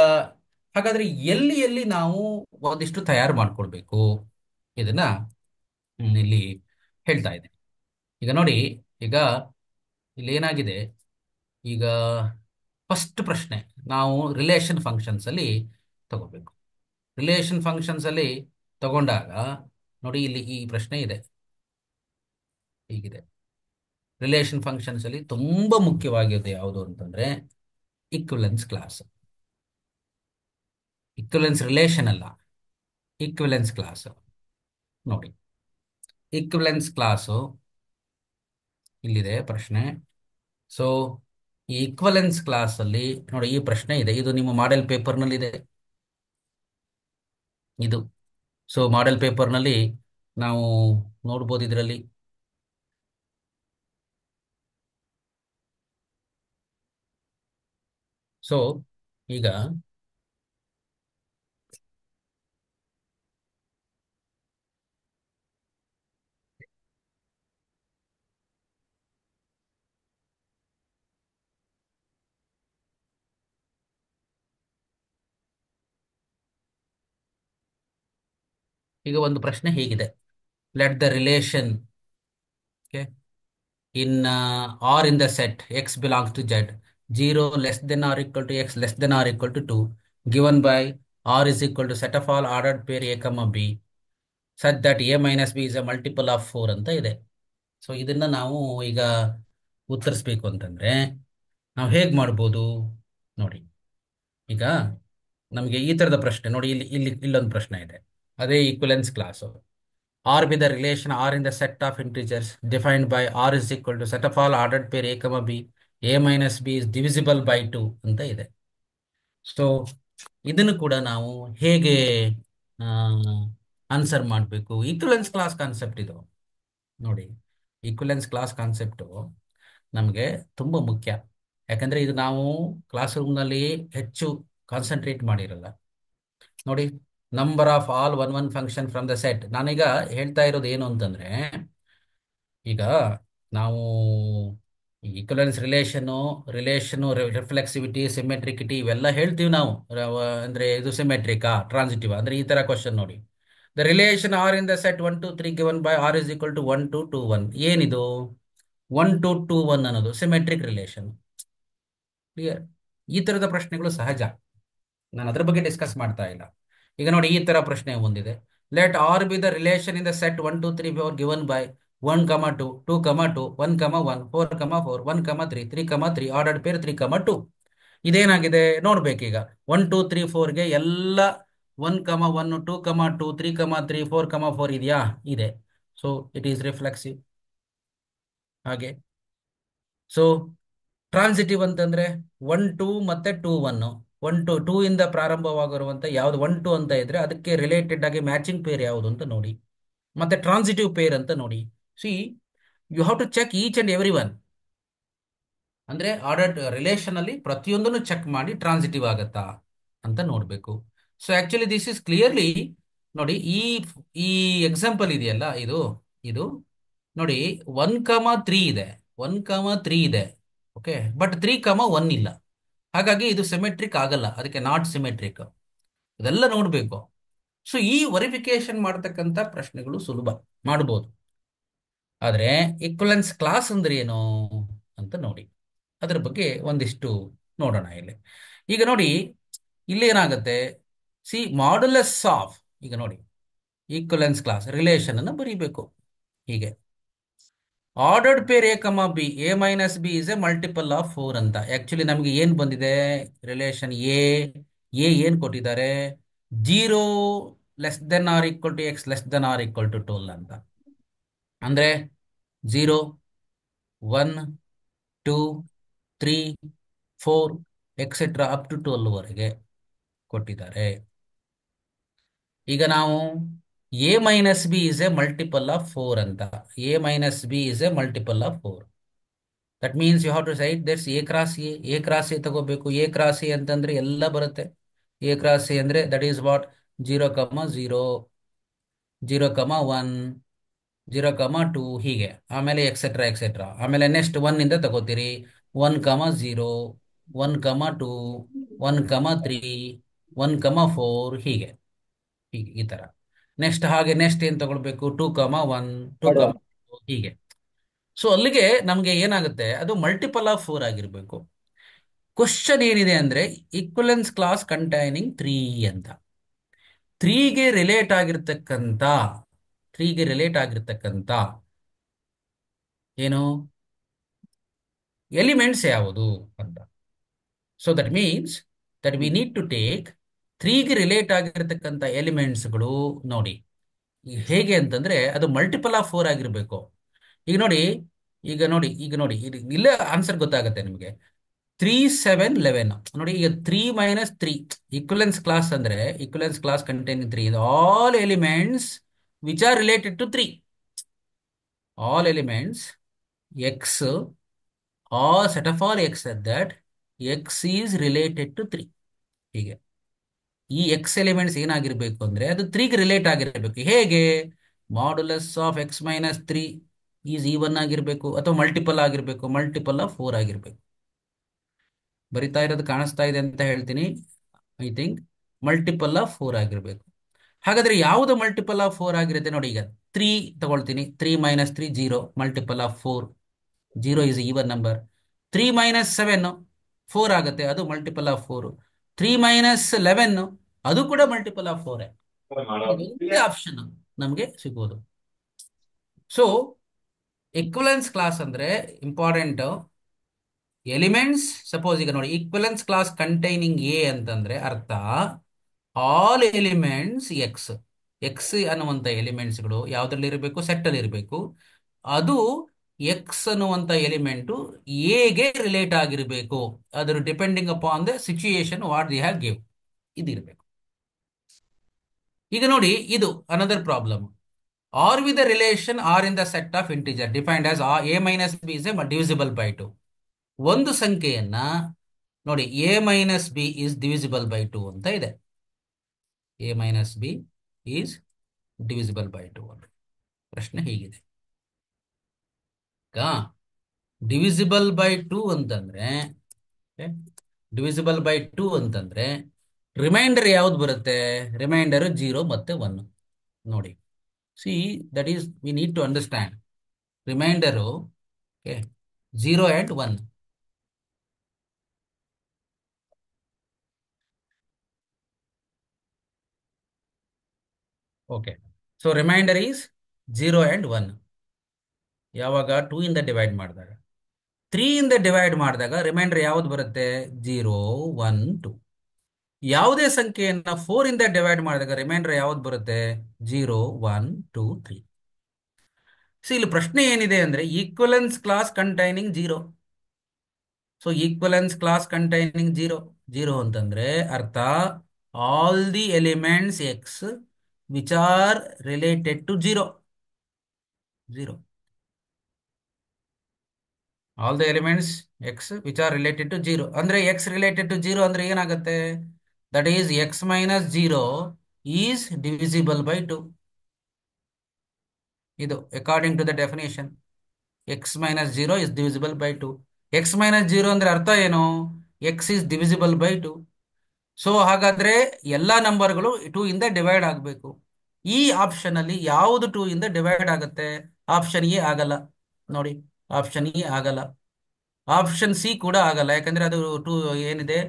ಹಾಗಾದ್ರೆ ಎಲ್ಲಿ ಎಲ್ಲಿ ನಾವು ಒಂದಿಷ್ಟು ತಯಾರು ಮಾಡ್ಕೊಳ್ಬೇಕು ಇದನ್ನ ಇಲ್ಲಿ ಹೇಳ್ತಾ ಇದೆ. ಈಗ ನೋಡಿ, ಈಗ ಇಲ್ಲಿ ಏನಾಗಿದೆ, ಈಗ ಫಸ್ಟ್ ಪ್ರಶ್ನೆ ನಾವು ರಿಲೇಷನ್ ಫಂಕ್ಷನ್ಸ್ ಅಲ್ಲಿ ತಗೋಬೇಕು. ರಿಲೇಷನ್ ಫಂಕ್ಷನ್ಸ್ ಅಲ್ಲಿ ತಗೊಂಡಾಗ ನೋಡಿ, ಇಲ್ಲಿ ಈ ಪ್ರಶ್ನೆ ಇದೆ, ಹೀಗಿದೆ. ರಿಲೇಷನ್ ಫಂಕ್ಷನ್ಸ್ ಅಲ್ಲಿ ತುಂಬಾ ಮುಖ್ಯವಾಗಿರೋದು ಯಾವುದು ಅಂತಂದ್ರೆ ಇಕ್ವಿಲೆನ್ಸ್ ಕ್ಲಾಸ್. ಇಕ್ವಿಲೆನ್ಸ್ ರಿಲೇಷನ್ ಅಲ್ಲ, ಇಕ್ವಿಲೆನ್ಸ್ ಕ್ಲಾಸ್. ನೋಡಿ, ಇಕ್ವಿಲೆನ್ಸ್ ಕ್ಲಾಸು ಇಲ್ಲಿದೆ ಪ್ರಶ್ನೆ. ಸೊ ಈ ಇಕ್ವಲೆನ್ಸ್ ಕ್ಲಾಸ್ ಅಲ್ಲಿ ನೋಡಿ, ಈ ಪ್ರಶ್ನೆ ಇದೆ, ಇದು ನಿಮ್ಮ ಮಾಡೆಲ್ ಪೇಪರ್ ನಲ್ಲಿ ಇದೆ ಇದು. ಸೊ ಮಾಡೆಲ್ ಪೇಪರ್ ನಲ್ಲಿ ನಾವು ನೋಡ್ಬೋದು ಇದರಲ್ಲಿ. ಸೊ ಈಗ ಒಂದು ಪ್ರಶ್ನೆ ಹೀಗಿದೆ, let the relation in or in the set x belongs to z, 0 less than or equal to x less than or equal to 2, given by r is equal to set of all ordered pair a comma b such that a minus b is a multiple of 4 ಅಂತ ಇದೆ. So ಇದನ್ನ ನಾವು ಈಗ ಉತ್ತರಿಸ್ಬೇಕು ಅಂತಂದ್ರೆ ನಾವು ಹೇಗ್ ಮಾಡ್ಬೋದು ನೋಡಿ. ಈಗ ನಮಗೆ ಈ ತರದ ಪ್ರಶ್ನೆ ನೋಡಿ, ಇಲ್ಲೊಂದು ಪ್ರಶ್ನೆ ಇದೆ, ಅದೇ equivalence class. R be the relation R in the set of integers defined by R is equal to set of all ordered pair a comma b, a minus b is divisible by 2 ಅಂತ ಇದೆ. So ಇದನ್ನು ಕೂಡ ನಾವು ಹೇಗೆ answer ಮಾಡಬೇಕು? Equivalence class concept ಇದು ನೋಡಿ. Equivalence class concept ನಮಗೆ ತುಂಬಾ ಮುಖ್ಯ. ಯಾಕಂದ್ರೆ ಇದು ನಾವು ಕ್ಲಾಸ್ ರೂಮ್ನಲ್ಲಿ ಹೆಚ್ಚು ಕಾನ್ಸಂಟ್ರೇಟ್ ಮಾಡಿರಲ್ಲ. ನೋಡಿ, number of all one function from the set. ನಾನೀಗ ಹೇಳ್ತಾ ಇರೋದು ಏನು ಅಂತಂದ್ರೆ, ಈಗ ನಾವು ಈಕ್ವಲೆನ್ಸ್ ರಿಲೇಷನು ರಿಫ್ಲೆಕ್ಸಿವಿಟಿ, ಸಿಮೆಟ್ರಿಕಿಟಿ ಇವೆಲ್ಲ ಹೇಳ್ತೀವಿ ನಾವು. ಅಂದ್ರೆ ಇದು ಸಿಮೆಟ್ರಿಕಾ ಟ್ರಾನ್ಸಿಟಿವ್ ಅಂದ್ರೆ ಈ ತರ ಕ್ವಶನ್ ನೋಡಿ. The relation R in the set 1 2 3 given by R is equal to 1 2 2 1. ಏನಿದು 1 2 2 1 ಅನ್ನೋದು ಸಿಮೆಟ್ರಿಕ್ ರಿಲೇಷನ್. ಕ್ಲಿಯರ್? ಈ ತರದ ಪ್ರಶ್ನೆಗಳು ಸಹಜ, ನಾನು ಅದ್ರ ಬಗ್ಗೆ ಡಿಸ್ಕಸ್ ಮಾಡ್ತಾ ಇಲ್ಲ. ಈಗ ನೋಡಿ, ಈ ತರ ಪ್ರಶ್ನೆ ಒಂದಿದೆ, let R be the relation in the set 1 2 3 4 given by 1 2 2 2 1 1 4 4 1 3 3 3 ordered peer 3 2. ಇದೇನಾಗಿದೆ ನೋಡ್ಬೇಕೀಗ. 1 2 3 4ಗೆ ಎಲ್ಲ 1 1 2 2 3 3 4 4 ಇದೆಯಾ? ಇದೆ. So it is reflexive. ಹಾಗೆ ಸೊ ಟ್ರಾನ್ಸಿಟಿವ್ ಅಂತಂದ್ರೆ 1 2 ಮತ್ತೆ 2 1. 1 2 ಇಂದ ಪ್ರಾರಂಭವಾಗಿರುವಂತ ಯಾವ್ದು 1 2 ಅಂತ ಇದ್ರೆ ಅದಕ್ಕೆ ರಿಲೇಟೆಡ್ ಆಗಿ ಮ್ಯಾಚಿಂಗ್ ಪೇರ್ ಯಾವುದು ಅಂತ ನೋಡಿ, ಮತ್ತೆ ಟ್ರಾನ್ಸಿಟಿವ್ ಪೇರ್ ಅಂತ ನೋಡಿ. See, you have to check each and every one. ಅಂದ್ರೆ ಆರ್ಡರ್ ರಿಲೇಷನ್ ಅಲ್ಲಿ ಪ್ರತಿಯೊಂದನ್ನು ಚೆಕ್ ಮಾಡಿ ಟ್ರಾನ್ಸಿಟಿವ್ ಆಗತ್ತಾ ಅಂತ ನೋಡ್ಬೇಕು. So actually this is clearly ನೋಡಿ, ಈ ಎಕ್ಸಾಂಪಲ್ ಇದೆಯಲ್ಲ, ಇದು ಇದು ನೋಡಿ, 1 3 ಇದೆ, 1 3 ಇದೆ. ಓಕೆ, ಬಟ್ 3 1 ಇಲ್ಲ. ಹಾಗಾಗಿ ಇದು ಸಿಮೆಟ್ರಿಕ್ ಆಗಲ್ಲ, ಅದಕ್ಕೆ ನಾಟ್ ಸಿಮೆಟ್ರಿಕ್. ಇದೆಲ್ಲ ನೋಡ್ಬೇಕು. ಸೊ ಈ ವೆರಿಫಿಕೇಶನ್ ಮಾಡತಕ್ಕಂತ ಪ್ರಶ್ನೆಗಳು ಸುಲಭ ಮಾಡಬಹುದು. ಆದ್ರೆ ಈಕ್ವಲೆನ್ಸ್ ಕ್ಲಾಸ್ ಅಂದ್ರೆ ಏನು ಅಂತ ನೋಡಿ, ಅದರ ಬಗ್ಗೆ ಒಂದಿಷ್ಟು ನೋಡೋಣ ಇಲ್ಲಿ. ಈಗ ನೋಡಿ, ಇಲ್ಲಿ ಏನಾಗುತ್ತೆ, ಸಿ ಮಾಡ್ಯುಲಸ್ ಆಫ್, ಈಗ ನೋಡಿ ಈಕ್ವಲೆನ್ಸ್ ಕ್ಲಾಸ್ ರಿಲೇಷನ್ ಅನ್ನು ಬರೀಬೇಕು ಹೀಗೆ. Ordered peer A comma B, A minus b is a multiple of 4 ಅಂತ. ಆಕ್ಚುಲಿ ನಮಗೆ ಏನ್ ಬಂದಿದೆ ರಿಲೇಷನ್ ಎ ಏನ್ ಕೊಟ್ಟಿದ್ದಾರೆ, 0 < x < 12 ಅಂತ. ಅಂದ್ರೆ 0 1 2 3 4 ಎಕ್ಸೆಟ್ರಾ ಅಪ್ ಟು 12 ವರೆಗೆ ಕೊಟ್ಟಿದ್ದಾರೆ. ಈಗ ನಾವು a minus b is a multiple of 4 ಅಂತ. A minus b is a multiple of 4. That means you have to cite that's A cross A. A cross A ತಗೋಬೇಕು. A cross A ಅಂತಂದ್ರೆ ಎಲ್ಲ ಬರುತ್ತೆ. A cross A ಅಂದ್ರೆ that is what, 0 0 0 1 0 2 ಹೀಗೆ, ಆಮೇಲೆ etcetera etcetera. ಆಮೇಲೆ next 1 ಇಂದ ತಗೋತೀರಿ, 1 0 1 2 1 3 1 4 ಹೀಗೆ ಹೀಗೆ ಈ ತರ. ನೆಕ್ಸ್ಟ್ ಹಾಗೆ ನೆಕ್ಸ್ಟ್ ಏನ್ ತಗೊಳ್ಬೇಕು, 2 1 2 ಹೀಗೆ. ಸೊ ಅಲ್ಲಿಗೆ ನಮ್ಗೆ ಏನಾಗುತ್ತೆ, ಅದು ಮಲ್ಟಿಪಲ್ ಆಫ್ 4 ಆಗಿರ್ಬೇಕು. ಕ್ವಶನ್ ಏನಿದೆ ಅಂದ್ರೆ ಈಕ್ವಲೆನ್ಸ್ ಕ್ಲಾಸ್ ಕಂಟೈನಿಂಗ್ 3 ಅಂತ. 3ಗೆ ರಿಲೇಟ್ ಆಗಿರ್ತಕ್ಕಂಥ 3ಗೆ ರಿಲೇಟ್ ಆಗಿರ್ತಕ್ಕಂಥ ಏನು ಎಲಿಮೆಂಟ್ಸ್ ಯಾವುದು ಅಂತ. So that means that we need to take 3ಗೆ ರಿಲೇಟ್ ಆಗಿರ್ತಕ್ಕಂಥ ಎಲಿಮೆಂಟ್ಸ್ಗಳು ನೋಡಿ ಹೇಗೆ ಅಂತಂದ್ರೆ ಅದು ಮಲ್ಟಿಪಲ್ ಆಫ್ 4 ಆಗಿರ್ಬೇಕು. ಈಗ ನೋಡಿ, ಇಲ್ಲೇ ಆನ್ಸರ್ ಗೊತ್ತಾಗುತ್ತೆ ನಿಮಗೆ. 3 7 11 ನೋಡಿ. ಈಗ 3 - 3 ಈಕ್ವಲೆನ್ಸ್ ಕ್ಲಾಸ್ ಅಂದ್ರೆ equivalence class containing 3 all elements which are related to 3. All elements x, all set of all x that x is related to 3 ಹೀಗೆ. ಈ ಎಕ್ಸ್ ಎಲಿಮೆಂಟ್ಸ್ ಏನಾಗಿರ್ಬೇಕು ಅಂದ್ರೆ ಅದು 3ಗೆ ರಿಲೇಟ್ ಆಗಿರಬೇಕು. ಹೇಗೆ, modulus of x - 3 is even ಆಗಿರ್ಬೇಕು, ಅಥವಾ ಮಲ್ಟಿಪಲ್ ಆಗಿರ್ಬೇಕು, ಮಲ್ಟಿಪಲ್ ಆಫ್ 4 ಆಗಿರ್ಬೇಕು. ಬರಿತಾ ಇರೋದು ಕಾಣಿಸ್ತಾ ಇದೆ ಅಂತ ಹೇಳ್ತೀನಿ. ಐ ಥಿಂಕ್ ಮಲ್ಟಿಪಲ್ ಆಫ್ 4 ಆಗಿರ್ಬೇಕು. ಹಾಗಾದ್ರೆ ಯಾವುದು ಮಲ್ಟಿಪಲ್ ಆಫ್ 4 ಆಗಿರುತ್ತೆ ನೋಡಿ. ಈಗ 3 ತಗೊಳ್ತೀನಿ, 3 - 3 0 multiple of 4. 0 is even number. 3 - 7 4 ಆಗುತ್ತೆ, ಅದು ಮಲ್ಟಿಪಲ್ ಆಫ್ 4. 3 - 11 ಅದು ಕೂಡ ಮಲ್ಟಿಪಲ್ ಆಫ್ 4. ಒಂದೇ ಆಪ್ಷನ್ ನಮಗೆ ಸಿಗೋದು. ಸೊ ಈಕ್ವಲೆನ್ಸ್ ಕ್ಲಾಸ್ ಅಂದ್ರೆ ಇಂಪಾರ್ಟೆಂಟ್ ಎಲಿಮೆಂಟ್ಸ್. ಸಪೋಸ್ ಈಗ ನೋಡಿ, ಈಕ್ವಲೆನ್ಸ್ ಕ್ಲಾಸ್ ಕಂಟೈನಿಂಗ್ ಎ ಅಂತಂದ್ರೆ ಅರ್ಥ ಆಲ್ ಎಲಿಮೆಂಟ್ಸ್ ಎಕ್ಸ್. ಎಕ್ಸ್ ಅನ್ನುವಂತ ಎಲಿಮೆಂಟ್ಸ್ಗಳು ಯಾವ್ದ್ರಲ್ಲಿ ಇರಬೇಕು, ಸೆಟ್ ಅಲ್ಲಿ ಇರಬೇಕು. ಅದು ಎಕ್ಸ್ ಅನ್ನುವಂತ ಎಲಿಮೆಂಟು ಎಗೆ ರಿಲೇಟ್ ಆಗಿರಬೇಕು. ಅದರ depending upon the situation what the have give, ಇದಿರಬೇಕು. ಈಗ ನೋಡಿ, ಇದು another problem. R with the relation R in the set of integer defined as a - b is a divisible by 2. ಒಂದು ಸಂಖ್ಯೆಯನ್ನ ನೋಡಿ, a - b is divisible by 2 ಅಂತ ಇದೆ. a - b is divisible by 2 ಅಂತ ಪ್ರಶ್ನೆ ಹೀಗಿದೆ. ಡಿವಿಸಿಬಲ್ ಬೈ 2 ಅಂತಂದ್ರೆ reminder ಯಾವ್ದು ಬರುತ್ತೆ, ರಿಮೈಂಡರ್ 0 ಮತ್ತೆ 1 ನೋಡಿ. See that is we need to understand remainder 0 and 1. Okay, so remainder is 0 and 1. ಯಾವಾಗ 2 ಇಂದ ಡಿವೈಡ್ ಮಾಡಿದಾಗ, 3 ಇಂದ ಡಿವೈಡ್ ಮಾಡಿದಾಗ ರಿಮೈಂಡರ್ ಯಾವ್ದು ಬರುತ್ತೆ, 0 1 2. ಯಾವುದೇ ಸಂಖ್ಯೆಯನ್ನ 4 ಇಂದ ಡಿವೈಡ್ ಮಾಡಿದಾಗ ರಿಮೈಂಡರ್ ಯಾವ್ದು ಬರುತ್ತೆ, 0 1 2 3. ಸೊ ಇಲ್ಲಿ ಪ್ರಶ್ನೆ ಏನಿದೆ ಅಂದ್ರೆ equivalence class containing 0. So equivalence class containing zero. Zero ಅಂತಂದ್ರೆ ಅರ್ಥ all the elements x which are related to zero. Zero. All the elements x which are related to zero ಅಂದ್ರೆ ಎಕ್ಸ್ ರಿಲೇಟೆಡ್ ಟು ಜೀರೋ ಅಂದ್ರೆ ಏನಾಗುತ್ತೆ? That is x minus zero is divisible by two. ಇದು according to the definition x minus zero is divisible by two. X minus zero ಅಂದ್ರೆ ಅರ್ಥ ಏನು? X is divisible by to. So ಹಾಗಾದ್ರೆ ಎಲ್ಲಾ ನಂಬರ್ಗಳು two ಇಂದ divide ಆಗಬೇಕು. ಈ option ಅಲ್ಲಿ ಯಾವುದು ಟೂ ಇಂದ ಡಿವೈಡ್ ಆಗುತ್ತೆ? ಆಪ್ಷನ್ ಎ ಆಗಲ್ಲ. ನೋಡಿ, ಆಪ್ಷನ್ ಎ ಆಗಲ್ಲ. ಆಪ್ಷನ್ ಸಿ ಕೂಡ ಆಗಲ್ಲ, ಯಾಕಂದ್ರೆ ಅದು ಟೂ ಏನಿದೆ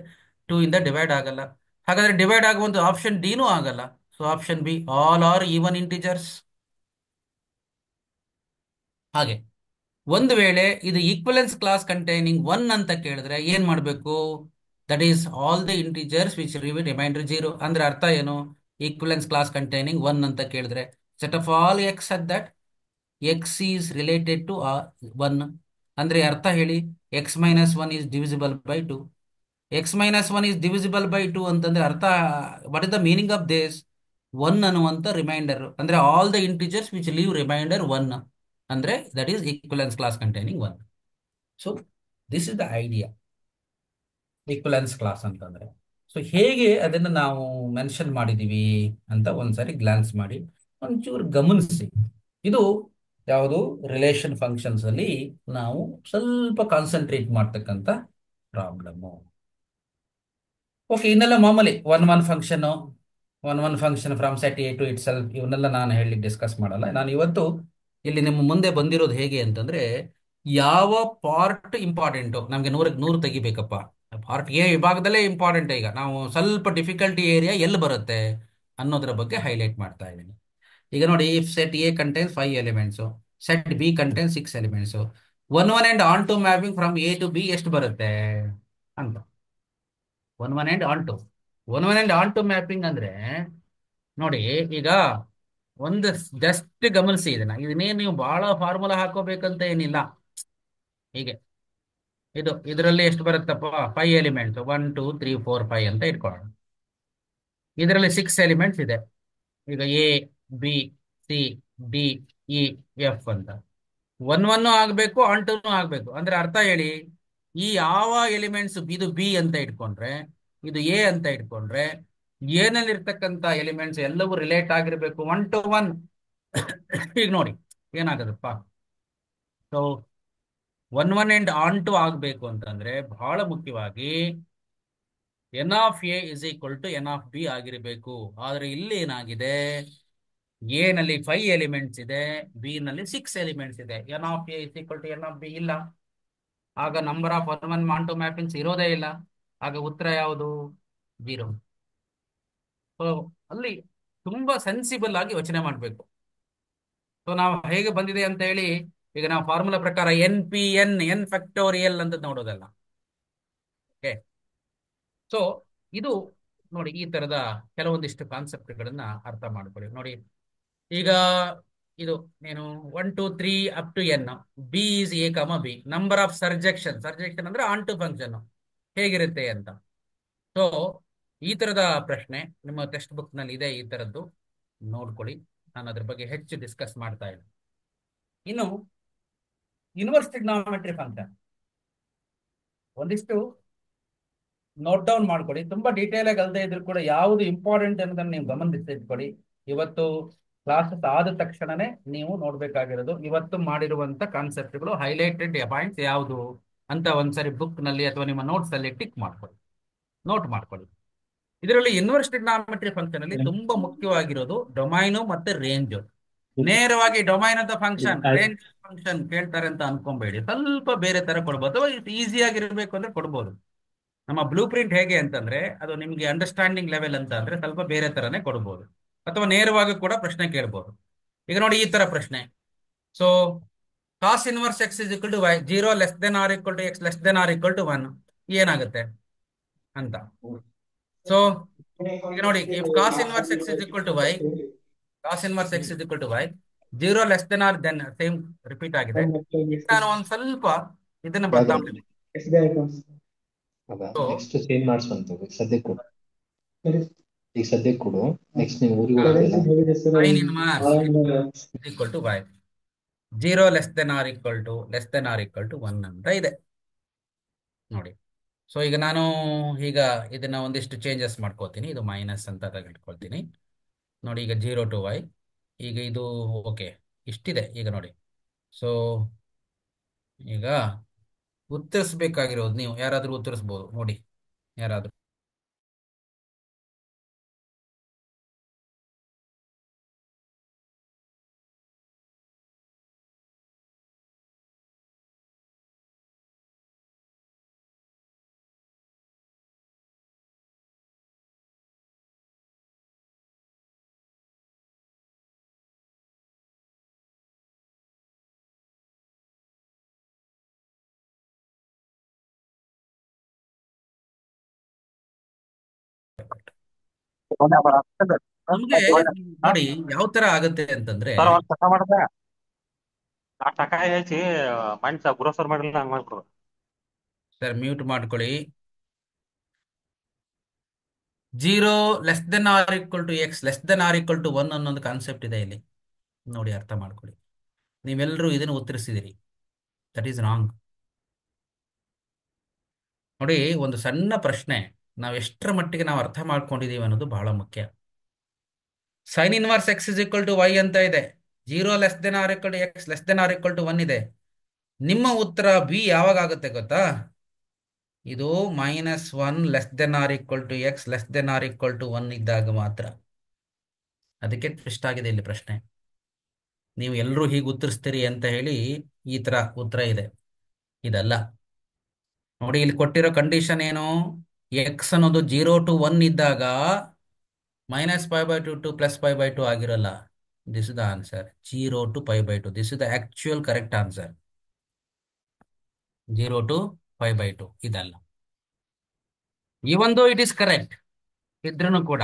ಟೂ ಇಂದ ಡಿವೈಡ್ ಆಗಲ್ಲ. ಹಾಗಾದ್ರೆ ಡಿವೈಡ್ ಆಗುವಂತ ಆಪ್ಷನ್ ಡಿನೂ ಆಗಲ್ಲ. So option B all are even integers. ಹಾಗೆ ಒಂದು ವೇಳೆ ಇದು ಈಕ್ವಲೆನ್ಸ್ ಕ್ಲಾಸ್ ಕಂಟೈನಿಂಗ್ ಒನ್ ಅಂತ ಕೇಳಿದ್ರೆ ಏನ್ ಮಾಡಬೇಕು? That is all the integers which remainder zero. ಅಂದ್ರೆ ಅರ್ಥ ಏನು? ಈಕ್ವಲೆನ್ಸ್ ಕ್ಲಾಸ್ ಕಂಟೈನಿಂಗ್ ಒನ್ ಅಂತ ಕೇಳಿದ್ರೆ set of all x at that x is related to one. ಅಂದ್ರೆ ಅರ್ಥ ಹೇಳಿ, x minus one is divisible by two. X minus one is divisible by two ಅಂತಂದ್ರೆ ಅರ್ಥ what is the meaning of this? One ಅನ್ನುವಂತ remainder ಅಂದ್ರೆ all the integers which leave remainder one ಅಂದ್ರೆ that is equivalence class containing one. So this is the idea equivalence class ಅಂತಂದ್ರೆ. So ಹೇಗೆ ಅದನ್ನು ನಾವು mention ಮಾಡಿದೀವಿ ಅಂತ ಒಂದ್ಸರಿ ಗ್ಲಾನ್ಸ್ ಮಾಡಿ ಒಂಚೂರು ಗಮನಿಸಿ. ಇದು ಯಾವುದು ರಿಲೇಷನ್ ಫಂಕ್ಷನ್ಸ್ ಅಲ್ಲಿ ನಾವು ಸ್ವಲ್ಪ ಕಾನ್ಸಂಟ್ರೇಟ್ ಮಾಡ್ತಕ್ಕಂಥ ಪ್ರಾಬ್ಲಮ್ಮು. ಓಕೆ, ಇನ್ನೆಲ್ಲ ಮಾಮೂಲಿ one function from set A to itself, ಇವನ್ನೆಲ್ಲ ನಾನು ಹೇಳಿ ಡಿಸ್ಕಸ್ ಮಾಡಲ್ಲ. ನಾನು ಇವತ್ತು ಇಲ್ಲಿ ನಿಮ್ಮ ಮುಂದೆ ಬಂದಿರೋದು ಹೇಗೆ ಅಂತಂದ್ರೆ ಯಾವ ಪಾರ್ಟ್ ಇಂಪಾರ್ಟೆಂಟು ನಮಗೆ ನೂರಕ್ಕೆ ನೂರು ತೆಗಿಬೇಕಪ್ಪ. ಪಾರ್ಟ್ ಎ ವಿಭಾಗದಲ್ಲೇ ಇಂಪಾರ್ಟೆಂಟ್. ಈಗ ನಾವು ಸ್ವಲ್ಪ ಡಿಫಿಕಲ್ಟಿ ಏರಿಯಾ ಎಲ್ಲಿ ಬರುತ್ತೆ ಅನ್ನೋದ್ರ ಬಗ್ಗೆ ಹೈಲೈಟ್ ಮಾಡ್ತಾ ಇದ್ದೀನಿ. ಈಗ ನೋಡಿ, if set A contains 5 elements, set B contains 6 elements, one and onto mapping from A to B ಎಷ್ಟು ಬರುತ್ತೆ ಅಂತ. One and onto mapping ಅಂದ್ರೆ ನೋಡಿ, ಈಗ ಒಂದು ಜಸ್ಟ್ ಗಮನಿಸಿ ಇದನ್ನೇ ನೀವು ಬಹಳ ಫಾರ್ಮುಲಾ ಹಾಕೋಬೇಕಂತ ಏನಿಲ್ಲ. ಹೀಗೆ ಇದರಲ್ಲಿ ಎಷ್ಟು ಬರುತ್ತಪ್ಪ? 5 ಎಲಿಮೆಂಟ್ಸ್ 1 2 3 4 5 ಅಂತ ಇಟ್ಕೊಳ್ಳೋಣ. ಇದರಲ್ಲಿ 6 ಎಲಿಮೆಂಟ್ಸ್ ಇದೆ. ಈಗ A B C D E F ಅಂತ ಒನ್ ಆಗ್ಬೇಕು, ಆನ್ ಟೂನು ಆಗ್ಬೇಕು. ಅಂದ್ರೆ ಅರ್ಥ ಹೇಳಿ, ಈ ಯಾವ ಎಲಿಮೆಂಟ್ಸ್ ಇದು ಬಿ ಅಂತ ಇಟ್ಕೊಂಡ್ರೆ, ಇದು ಎ ಅಂತ ಇಟ್ಕೊಂಡ್ರೆ, ಏನಲ್ಲಿರ್ತಕ್ಕಂಥ ಎಲಿಮೆಂಟ್ಸ್ ಎಲ್ಲವೂ ರಿಲೇಟ್ ಆಗಿರ್ಬೇಕು 1 to 1. ಈಗ ನೋಡಿ ಏನಾಗದಪ್ಪ. So one and onto ಆಗ್ಬೇಕು ಅಂತಂದ್ರೆ ಬಹಳ ಮುಖ್ಯವಾಗಿ n of A is equal to n of b ಆಗಿರಬೇಕು. ಆದ್ರೆ ಇಲ್ಲಿ ಏನಾಗಿದೆ, ಎ ನಲ್ಲಿ 5 ಎಲಿಮೆಂಟ್ಸ್ ಇದೆ, ಬಿ ನಲ್ಲಿ 6 ಎಲಿಮೆಂಟ್ಸ್ ಇದೆ. N of A is equal to n of b ಇಲ್ಲ. ಆಗ number of one onto mappings ಇರೋದೇ ಇಲ್ಲ. ಆಗ ಉತ್ತರ ಯಾವುದು? 0. ಸೊ ಅಲ್ಲಿ ತುಂಬಾ ಸೆನ್ಸಿಬಲ್ ಆಗಿ ಯೋಚನೆ ಮಾಡಬೇಕು. ಸೊ ನಾವು ಹೇಗೆ ಬಂದಿದೆ ಅಂತ ಹೇಳಿ ಈಗ ನಾವು ಫಾರ್ಮುಲಾ ಪ್ರಕಾರ ಎನ್ ಫ್ಯಾಕ್ಟೋರಿಯಲ್ ಅಂತ ನೋಡೋದಲ್ಲ. ಓಕೆ, ಸೊ ಇದು ನೋಡಿ, ಈ ತರದ ಕೆಲವೊಂದಿಷ್ಟು ಕಾನ್ಸೆಪ್ಟ್ಗಳನ್ನ ಅರ್ಥ ಮಾಡ್ಕೊಳ್ಳಿ. ನೋಡಿ, ಈಗ ಇದು ಏನು 1 2 3 up to n, B is a comma B, number of surjection ಅಂದ್ರೆ ಆನ್ ಟು ಫಂಕ್ಷನ್ ಹೇಗಿರುತ್ತೆ ಅಂತ. ಸೊ ಈ ತರದ ಪ್ರಶ್ನೆ ನಿಮ್ಮ ಟೆಕ್ಸ್ಟ್ ಬುಕ್ ನಲ್ಲಿ ಇದೆ. ಈ ತರದ್ದು ನೋಡ್ಕೊಳ್ಳಿ, ನಾನು ಅದ್ರ ಬಗ್ಗೆ ಹೆಚ್ಚು ಡಿಸ್ಕಸ್ ಮಾಡ್ತಾ ಇಲ್ಲ. ಇನ್ನು ಇನ್ವರ್ಸ್ ಟ್ರಿಗ್ನಾಮೆಟ್ರಿ ಫಂಕ್ಷನ್ ಒಂದಿಷ್ಟು ನೋಟ್ ಡೌನ್ ಮಾಡ್ಕೊಳ್ಳಿ. ತುಂಬಾ ಡೀಟೇಲ್ ಆಗಿ ಅಲ್ಲದೆ ಇದ್ರು ಕೂಡ ಯಾವುದು ಇಂಪಾರ್ಟೆಂಟ್ ಅನ್ನೋದನ್ನ ನೀವು ಗಮನಿಸಿಟ್ಕೊಳ್ಳಿ. ಇವತ್ತು ಕ್ಲಾಸಸ್ ಆದ ತಕ್ಷಣನೇ ನೀವು ನೋಡ್ಬೇಕಾಗಿರೋದು ಇವತ್ತು ಮಾಡಿರುವಂತ ಕಾನ್ಸೆಪ್ಟ್ಗಳು, ಹೈಲೈಟೆಡ್ ಪಾಯಿಂಟ್ಸ್ ಯಾವುದು ಅಂತ ಒಂದ್ಸರಿ ಬುಕ್ ನಲ್ಲಿ ಅಥವಾ ನಿಮ್ಮ ನೋಟ್ಸ್ ಅಲ್ಲಿ ಟಿಕ್ ಮಾಡ್ಕೊಳ್ಳಿ, ನೋಟ್ ಮಾಡ್ಕೊಳ್ಳಿ. ಇದರಲ್ಲಿ ಇನ್ವರ್ಸ್ ಟ್ರಿಗ್ನಾಮೆಟ್ರಿ ಫಂಕ್ಷನ್ ಅಲ್ಲಿ ತುಂಬಾ ಮುಖ್ಯವಾಗಿರೋದು ಡೊಮೈನು ಮತ್ತೆ ರೇಂಜ್. ನೇರವಾಗಿ ಡೊಮೈನ್ ಅಂತ ಫಂಕ್ಷನ್, ರೇಂಜ್ ಫಂಕ್ಷನ್ ಕೇಳ್ತಾರೆ ಅಂತ ಅನ್ಕೊಂಬೇಡಿ. ಸ್ವಲ್ಪ ಬೇರೆ ತರ ಕೊಡ್ಬೋದು, ಅಥವಾ ಈಸಿ ಆಗಿರ್ಬೇಕು ಅಂದ್ರೆ ಕೊಡ್ಬೋದು. ನಮ್ಮ ಬ್ಲೂ ಪ್ರಿಂಟ್ ಹೇಗೆ ಅಂತಂದ್ರೆ ಅದು ನಿಮ್ಗೆ ಅಂಡರ್ಸ್ಟ್ಯಾಂಡಿಂಗ್ ಲೆವೆಲ್ ಅಂತ ಅಂದ್ರೆ ಸ್ವಲ್ಪ ಬೇರೆ ತರನೇ ಕೊಡ್ಬೋದು, ಅಥವಾ ನೇರವಾಗಿ ಕೂಡ ಪ್ರಶ್ನೆ ಕೇಳ್ಬೋದು. ಈಗ ನೋಡಿ ಈ ತರ ಪ್ರಶ್ನೆ. So cos inverse x is equal to y, 0 less than or equal to x less than or equal to 1 ಏನಾಗುತ್ತೆ ಅಂತ. ಸೊ ಈಗ ನೋಡಿ, cos inverse x is equal to y, cos inverse x is equal to y, 0 less than or than same repeat ಆಗಿದೆ. ನಾನು ಒಂದ್ ಸ್ವಲ್ಪ ಇದನ್ನ ಬದಲಾವಣೆ ಅದ ಸೊ ನೆಕ್ಸ್ಟ್ ಚೇಂಜ್ ಮಾಡಿಸ್ಕೊಂತೀವಿ ಸದ್ಯಕ್ಕೆ ಕೊಡು. ಈಗ ಸದ್ಯಕ್ಕೆ ಕೊಡು. ನೆಕ್ಸ್ಟ್ ನೀವು ಊರಿಗೆ sine inverse equal to y 0 less than or equal to 1 ಅಂತ ಇದೆ ನೋಡಿ. ಸೊ ಈಗ ನಾನು ಈಗ ಇದನ್ನ ಒಂದಿಷ್ಟು ಚೇಂಜಸ್ ಮಾಡ್ಕೋತೀನಿ. ಇದು ಮೈನಸ್ ಅಂತ ತೆಗೆದುಕೊಳ್ತೀನಿ ನೋಡಿ. ಈಗ 0 to y, ಈಗ ಇದು ಓಕೆ ಇಷ್ಟಿದೆ ಈಗ ನೋಡಿ. ಸೊ ಈಗ ಉತ್ತರಿಸ್ಬೇಕಾಗಿರೋದು ನೀವು ಯಾರಾದರೂ ಉತ್ತರಿಸ್ಬೋದು ನೋಡಿ, ಯಾರಾದರೂ. ನಮ್ಗೆ ನೋಡಿ ಯಾವ ತರ ಆಗುತ್ತೆ ಅಂತಂದ್ರೆ, ಸರ್ ಒಂದ್ ಕಸ ಮಾಡ್ದ ಆ ಟಕ ಹೆಚ್ಚಿ ಮೈಂಡ್ ಗ್ರೋಸರ್ ಮಾಡಿಲ್ಲ ಹಂಗ್ ಮಾಡ್ಬಿಡ್ರು. ಸರ್ ಮ್ಯೂಟ್ ಮಾಡ್ಕೊಳ್ಳಿ. 0 less than or equal to x less than or equal to 1 ಅನ್ನೊಂದು ಕಾನ್ಸೆಪ್ಟ್ ಇದೆ ಇಲ್ಲಿ ನೋಡಿ, ಅರ್ಥ ಮಾಡ್ಕೊಳ್ಳಿ. ನೀವೆಲ್ಲರೂ ಇದನ್ನು ಉತ್ತರಿಸಿದಿರಿ, ದಟ್ ಈಸ್ ರಾಂಗ್ ನೋಡಿ. ಒಂದು ಸಣ್ಣ ಪ್ರಶ್ನೆ, ನಾವು ಎಷ್ಟರ ಮಟ್ಟಿಗೆ ನಾವು ಅರ್ಥ ಮಾಡ್ಕೊಂಡಿದೀವಿ ಅನ್ನೋದು ಬಹಳ ಮುಖ್ಯ. Sine inverse x is equal to y ಅಂತ ಇದೆ. 0 less than or equal to x less than or equal to 1 ಇದೆ. ನಿಮ್ಮ ಉತ್ತರ ಬಿ ಯಾವಾಗ ಆಗುತ್ತೆ ಗೊತ್ತಾ? ಇದು -1 less than or equal to x less than or equal to 1 ಇದ್ದಾಗ ಮಾತ್ರ. ಅದಕ್ಕೆ ಟ್ವಿಸ್ಟ್ ಆಗಿದೆ ಇಲ್ಲಿ ಪ್ರಶ್ನೆ. ನೀವು ಎಲ್ಲರೂ ಹೀಗೆ ಉತ್ತರಿಸ್ತೀರಿ ಅಂತ ಹೇಳಿ ಈ ತರ ಉತ್ತರ ಇದೆ, ಇದಲ್ಲ ನೋಡಿ. ಇಲ್ಲಿ ಕೊಟ್ಟಿರೋ ಕಂಡೀಷನ್ ಏನು? ಎಕ್ಸ್ ಅನ್ನೋದು 0 to 1 ಇದ್ದಾಗ -π/2 to +π/2 ಆಗಿರಲ್ಲ. This is the answer. 0 to π/2, this is the actual correct answer. 0 to π/2 ಇದಲ್ಲ. ಇವನ್ ದೋ ಇಟ್ ಇಸ್ ಕರೆಕ್ಟ್ ಇದ್ರೂ ಕೂಡ,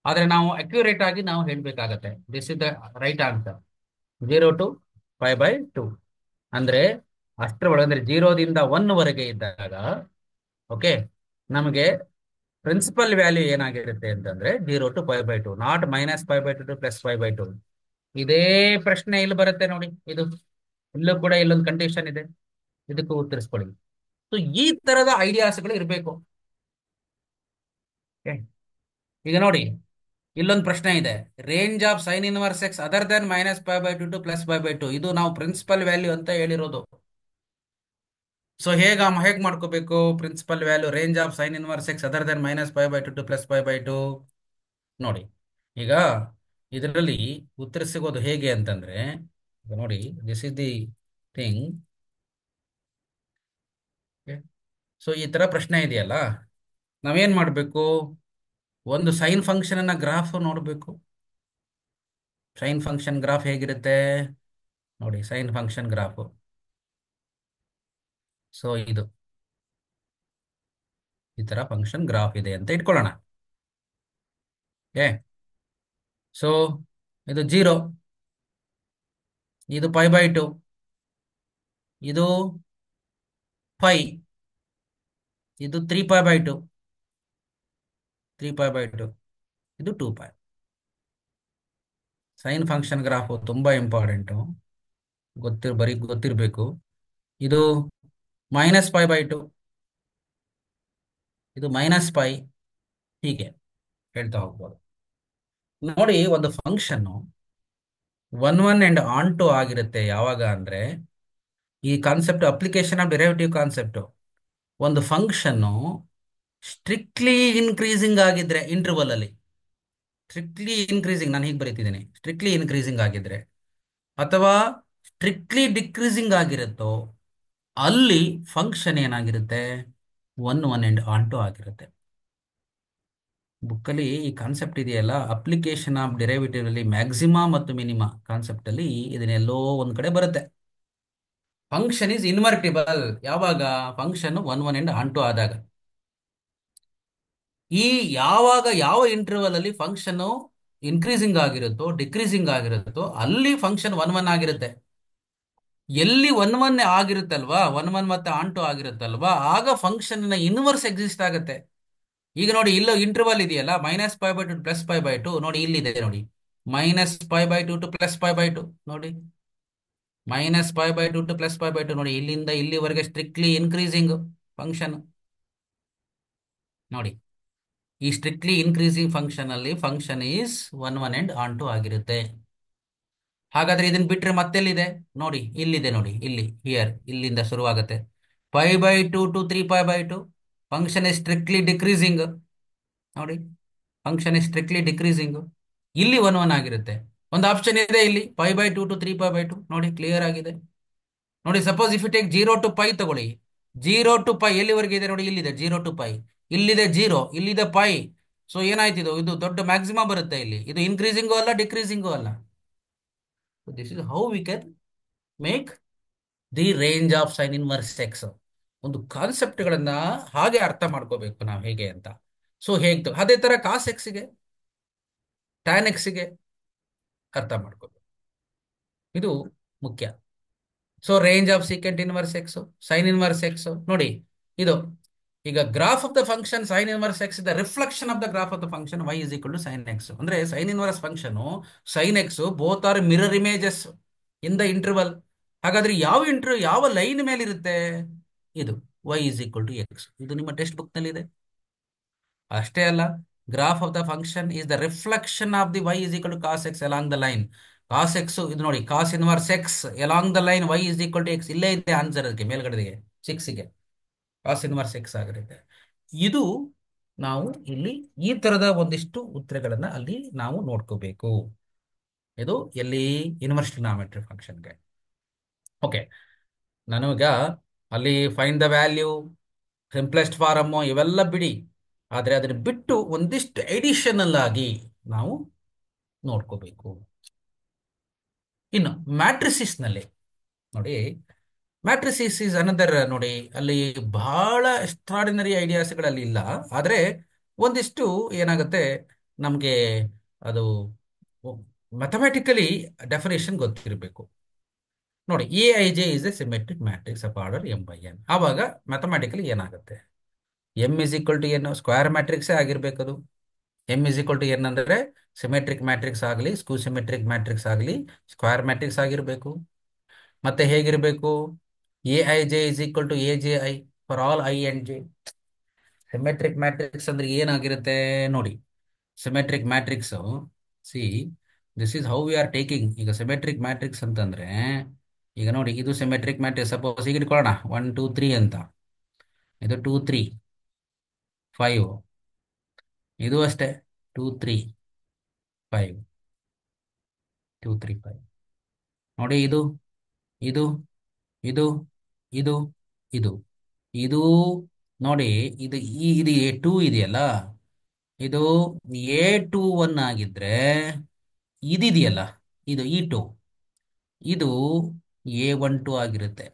ಆದ್ರೆ ನಾವು ಅಕ್ಯುರೇಟ್ ಆಗಿ ನಾವು ಹೇಳ್ಬೇಕಾಗತ್ತೆ. This is the right answer. 0 to π/2 ಅಂದ್ರೆ ಅಷ್ಟರ ಒಳಗೆ, ಅಂದ್ರೆ 0ದಿಂದ 1 ವರೆಗೆ ಇದ್ದಾಗ ಓಕೆ, ನಮಗೆ ಪ್ರಿನ್ಸಿಪಲ್ ವ್ಯಾಲ್ಯೂ ಏನಾಗಿರುತ್ತೆ ಅಂತಂದ್ರೆ 0 to π/2, ನಾಟ್ -π/2 to +π/2. ಇದೇ ಪ್ರಶ್ನೆ ಇಲ್ಲಿ ಬರುತ್ತೆ ನೋಡಿ. ಇದು ಇಲ್ಲೂ ಕೂಡ ಇಲ್ಲೊಂದು ಕಂಡೀಷನ್ ಇದೆ, ಇದಕ್ಕೂ ಉತ್ತರಿಸ್ಕೊಳ್ಳಿ. ಸೊ ಈ ತರದ ಐಡಿಯಾಸ್ಗಳು ಇರಬೇಕು. ಈಗ ನೋಡಿ, ಇಲ್ಲೊಂದು ಪ್ರಶ್ನೆ ಇದೆ, range of sine inverse x other than -π/2 to +π/2. ಇದು ನಾವು ಪ್ರಿನ್ಸಿಪಲ್ ವ್ಯಾಲ್ಯೂ ಅಂತ ಹೇಳಿರೋದು. ಸೊ ಹೇಗ್ ಮಾಡ್ಕೋಬೇಕು? Principal value range of sine inverse x other than -π/2 to +π/2 ನೋಡಿ. ಈಗ ಇದರಲ್ಲಿ ಉತ್ತರ ಸಿಗೋದು ಹೇಗೆ ಅಂತಂದ್ರೆ, ನೋಡಿ, this is the thing. So ಈ ತರ ಪ್ರಶ್ನೆ ಇದೆಯಲ್ಲ, ನಾವೇನ್ ಮಾಡಬೇಕು? ಒಂದು ಸೈನ್ ಫಂಕ್ಷನ್ ಅನ್ನ ಗ್ರಾಫ್ ನೋಡಬೇಕು. ಸೈನ್ ಫಂಕ್ಷನ್ ಗ್ರಾಫ್ ಹೇಗಿರುತ್ತೆ ನೋಡಿ, ಸೈನ್ ಫಂಕ್ಷನ್ ಗ್ರಾಫ್. ಸೊ ಇದು ಈ ತರ ಫಂಕ್ಷನ್ ಗ್ರಾಫ್ ಇದೆ ಅಂತ ಇಟ್ಕೊಳ್ಳೋಣ. ಸೊ ಇದು 0, ಇದು π/2, ಇದು π, ಇದು 3π/2, ಇದು 2π. ಸೈನ್ ಫಂಕ್ಷನ್ ಗ್ರಾಫ್ ತುಂಬಾ ಇಂಪಾರ್ಟೆಂಟು, ಗೊತ್ತಿರಬೇಕು. ಇದು -π/2, ಇದು -π, ಹೀಗೆ ಹೇಳ್ತಾ ಹೋಗ್ಬೋದು ನೋಡಿ. ಒಂದು ಫಂಕ್ಷನ್ 1 ಅಂಡ್ ಆನ್ ಟು ಆಗಿರುತ್ತೆ ಯಾವಾಗ ಅಂದ್ರೆ, ಈ concept application of derivative concept. ಒಂದು ಫಂಕ್ಷನ್ನು ಸ್ಟ್ರಿಕ್ಟ್ಲಿ ಇನ್ಕ್ರೀಸಿಂಗ್ ಆಗಿದ್ರೆ ಇಂಟರ್ವಲ್ ಅಲ್ಲಿ, ಸ್ಟ್ರಿಕ್ಟ್ಲಿ ಇನ್ಕ್ರೀಸಿಂಗ್, ನಾನು ಹೀಗೆ ಬರೀತಿದ್ದೀನಿ, ಸ್ಟ್ರಿಕ್ಟ್ಲಿ ಇನ್ಕ್ರೀಸಿಂಗ್ ಆಗಿದ್ರೆ ಅಥವಾ ಸ್ಟ್ರಿಕ್ಟ್ಲಿ ಡಿಕ್ರೀಸಿಂಗ್ ಆಗಿರುತ್ತೋ ಅಲ್ಲಿ ಫಂಕ್ಷನ್ ಏನಾಗಿರುತ್ತೆ? 1 ಅಂಡ್ ಆನ್ ಟು ಆಗಿರುತ್ತೆ. ಬುಕ್ಕಲ್ಲಿ ಈ ಕಾನ್ಸೆಪ್ಟ್ ಇದೆಯಲ್ಲ, ಅಪ್ಲಿಕೇಶನ್ ಆಫ್ ಡೆರಿವೇಟಿವ್ ಅಲ್ಲಿ ಮ್ಯಾಕ್ಸಿಮಾ ಮತ್ತು ಮಿನಿಮಾ ಕಾನ್ಸೆಪ್ಟ್ ಅಲ್ಲಿ ಇದನ್ನೆಲ್ಲೋ ಒಂದ್ ಕಡೆ ಬರುತ್ತೆ. ಫಂಕ್ಷನ್ ಇಸ್ ಇನ್ವರ್ಟಿಬಲ್ ಯಾವಾಗ? ಫಂಕ್ಷನ್ 1 ಅಂಡ್ ಆನ್ ಟು ಆದಾಗ. ಈ ಯಾವಾಗ ಯಾವ ಇಂಟರ್ವಲ್ ಅಲ್ಲಿ ಫಂಕ್ಷನ್ ಇನ್ಕ್ರೀಸಿಂಗ್ ಆಗಿರುತ್ತೋ ಡಿಕ್ರೀಸಿಂಗ್ ಆಗಿರುತ್ತೋ ಅಲ್ಲಿ ಫಂಕ್ಷನ್ 1 ಆಗಿರುತ್ತೆ. ಎಲ್ಲಿ ಒನ್ ಒನ್ ಆಗಿರುತ್ತಲ್ವಾ, ಒನ್ ಒನ್ ಮತ್ತೆ ಆಂಟು ಆಗಿರುತ್ತಲ್ವಾ, ಆಗ ಫಂಕ್ಷನ್ ಇನ್ವರ್ಸ್ ಎಕ್ಸಿಸ್ಟ್ ಆಗುತ್ತೆ. ಈಗ ನೋಡಿ, ಇಲ್ಲೋ ಇಂಟರ್ವಲ್ ಇದೆಯಲ್ಲ, -π/2 to +π/2, ನೋಡಿ ಇಲ್ಲಿದೆ ನೋಡಿ, -π/2 to +π/2, ನೋಡಿ -π/2 to +π/2, ನೋಡಿ ಇಲ್ಲಿಂದ ಇಲ್ಲಿವರೆಗೆ ಸ್ಟ್ರಿಕ್ಟ್ಲಿ ಇನ್ಕ್ರೀಸಿಂಗ್ ಫಂಕ್ಷನ್. ನೋಡಿ, ಈ ಸ್ಟ್ರಿಕ್ಟ್ಲಿ ಇನ್ಕ್ರೀಸಿಂಗ್ ಫಂಕ್ಷನ್ ಅಲ್ಲಿ function is one one and onto ಆಗಿರುತ್ತೆ. ಹಾಗಾದ್ರೆ ಇದನ್ನ ಬಿಟ್ರೆ ಮತ್ತೆಲ್ಲಿದೆ ನೋಡಿ, ಇಲ್ಲಿದೆ ನೋಡಿ, ಇಲ್ಲಿ ಹಿಯರ್, ಇಲ್ಲಿಂದ ಶುರುವಾಗುತ್ತೆ π/2 to 3π/2, function is strictly decreasing. ನೋಡಿ, ಫಂಕ್ಷನ್ ಇಸ್ ಸ್ಟ್ರಿಕ್ಟ್ಲಿ ಡಿಕ್ರೀಸಿಂಗ್. ಇಲ್ಲಿ ಒನ್ ಒನ್ ಆಗಿರುತ್ತೆ. ಒಂದು ಆಪ್ಷನ್ ಇದೆ ಇಲ್ಲಿ, π/2 to 3π/2, ನೋಡಿ ಕ್ಲಿಯರ್ ಆಗಿದೆ. ನೋಡಿ, suppose if you take 0 to π ತಗೊಳ್ಳಿ, 0 to π ಎಲ್ಲಿವರೆಗೆ ಇದೆ ನೋಡಿ, ಇಲ್ಲಿದೆ 0 to π, ಇಲ್ಲಿದೆ 0, ಇಲ್ಲಿದೆ π. ಸೊ ಏನಾಯ್ತು, ಇದು ದೊಡ್ಡ ಮ್ಯಾಕ್ಸಿಮಮ್ ಬರುತ್ತೆ ಇಲ್ಲಿ. ಇದು ಇನ್ಕ್ರೀಸಿಂಗು ಅಲ್ಲ, ಡಿಕ್ರೀಸಿಂಗು ಅಲ್ಲ. This is how we can make the range of sine inverse X. ಒಂದು ಕಾನ್ಸೆಪ್ಟ್ಗಳನ್ನ ಹಾಗೆ ಅರ್ಥ ಮಾಡ್ಕೋಬೇಕು ನಾವು ಹೇಗೆ ಅಂತ. ಸೊ ಹೇಗೆ ಅದೇ ತರ ಕಾಸ್ ಎಕ್ಸ್ಗೆ, ಟ್ಯಾನ್ ಎಕ್ಸ್ಗೆ ಅರ್ಥ ಮಾಡ್ಕೋಬೇಕು, ಇದು ಮುಖ್ಯ. So range of secant inverse x, sine inverse x, ನೋಡಿ ಇದು. ಈಗ graph of the function sine inverse x the reflection of the graph of the function y is equal to sine x. ಅಂದ್ರೆ sine inverse function sine x both are mirror images in the interval. ಹಾಗಾದ್ರೆ ಯಾವ line ಮೇಲೆ ಇರುತ್ತೆ, ಇದು y is equal to x. ಇದು ನಿಮ್ಮ text book ನಲ್ಲಿ ಇದೆ. ಅಷ್ಟೇ ಅಲ್ಲ, graph of the function is the reflection of the y is equal to cos x along the line. Cos x ಇದು ನೋಡಿ, cos inverse x along the line y is equal to x. ಇಲ್ಲೇ ಇದೆ answer ಅದಕ್ಕೆ, ಮೇಲ್ಗಡೆಗೆ 6ಗೆ ಕಾಸ್ inverse X ಆಗಿರುತ್ತೆ. ಇದು ನಾವು ಇಲ್ಲಿ ಈ ತರದ ಒಂದಿಷ್ಟು ಉತ್ತರಗಳನ್ನ ಅಲ್ಲಿ ನಾವು ನೋಡ್ಕೋಬೇಕು. ಇದು ಎಲ್ಲಿ ಇನ್ವರ್ಸ್ ಟ್ರಿಗೊನೋಮೆಟ್ರಿ ಫಂಕ್ಷನ್ಗೆ. ಓಕೆ, ನಾನೀಗ ಅಲ್ಲಿ find the value, simplest form ಇವೆಲ್ಲ ಬಿಡಿ, ಆದರೆ ಅದನ್ನ ಬಿಟ್ಟು ಒಂದಿಷ್ಟು ಎಡಿಷನಲ್ ಆಗಿ ನಾವು ನೋಡ್ಕೋಬೇಕು. ಇನ್ನು ಮ್ಯಾಟ್ರಿಸಿಸ್ ನಲ್ಲಿ ನೋಡಿ, ಮ್ಯಾಟ್ರಿಸಿಸ್ ಇಸ್ ಅನದರ್. ನೋಡಿ, ಅಲ್ಲಿ ಬಹಳ ಎಕ್ಸ್ಟ್ರಾಡಿನರಿ ಐಡಿಯಾಸ್ಗಳಲ್ಲಿ ಇಲ್ಲ, ಆದರೆ ಒಂದಿಷ್ಟು ಏನಾಗುತ್ತೆ ನಮಗೆ, ಅದು ಮ್ಯಾಥಮೆಟಿಕಲಿ ಡೆಫಿನೇಷನ್ ಗೊತ್ತಿರಬೇಕು. ನೋಡಿ, Aij is a symmetric matrix of order m/n. ಆವಾಗ ಮ್ಯಾಥಮೆಟಿಕಲಿ ಏನಾಗುತ್ತೆ, m is equal to n square ಮ್ಯಾಟ್ರಿಕ್ಸೇ ಆಗಿರ್ಬೇಕು. ಅದು m is equal to n ಅಂದರೆ ಸಿಮೆಟ್ರಿಕ್ ಮ್ಯಾಟ್ರಿಕ್ಸ್ ಆಗಲಿ, ಸ್ಕ್ಯೂ ಸಿಮೆಟ್ರಿಕ್ ಮ್ಯಾಟ್ರಿಕ್ಸ್ ಆಗಲಿ, ಸ್ಕ್ವೇರ್ ಮ್ಯಾಟ್ರಿಕ್ಸ್ ಆಗಿರಬೇಕು. ಮತ್ತೆ ಹೇಗಿರಬೇಕು, Aij is equal to Aji for all i and j. Symmetric matrix ಅಂದ್ರೆ ಏನಾಗಿರುತ್ತೆ ನೋಡಿ, symmetric matrix, see this is how we are taking. ಈಗ ಸಿಮೆಟ್ರಿಕ್ ಮ್ಯಾಟ್ರಿಕ್ಸ್ ಅಂತಂದ್ರೆ, ಈಗ ನೋಡಿ, ಇದು ಸಿಮೆಟ್ರಿಕ್ ಮ್ಯಾಟ್ರಿಕ್ಸ್. ಸಪೋಸ್ ಈಗ ಇಟ್ಕೊಳ್ಳೋಣ 1 2 3 ಅಂತ, ಇದು 2 3 5, ಇದು ಅಷ್ಟೇ 2 3 5 2 3 5. ನೋಡಿ, ಇದು ಇದು ಇದು ಇದು ಇದು ಇದು ನೋಡಿ, ಇದು A2 ಇದೆಯಲ್ಲ, ಇದು A21 ಆಗಿದ್ರೆ ಇದಿದೆಯಲ್ಲ, ಇದು E2, ಇದು A12 ಆಗಿರುತ್ತೆ.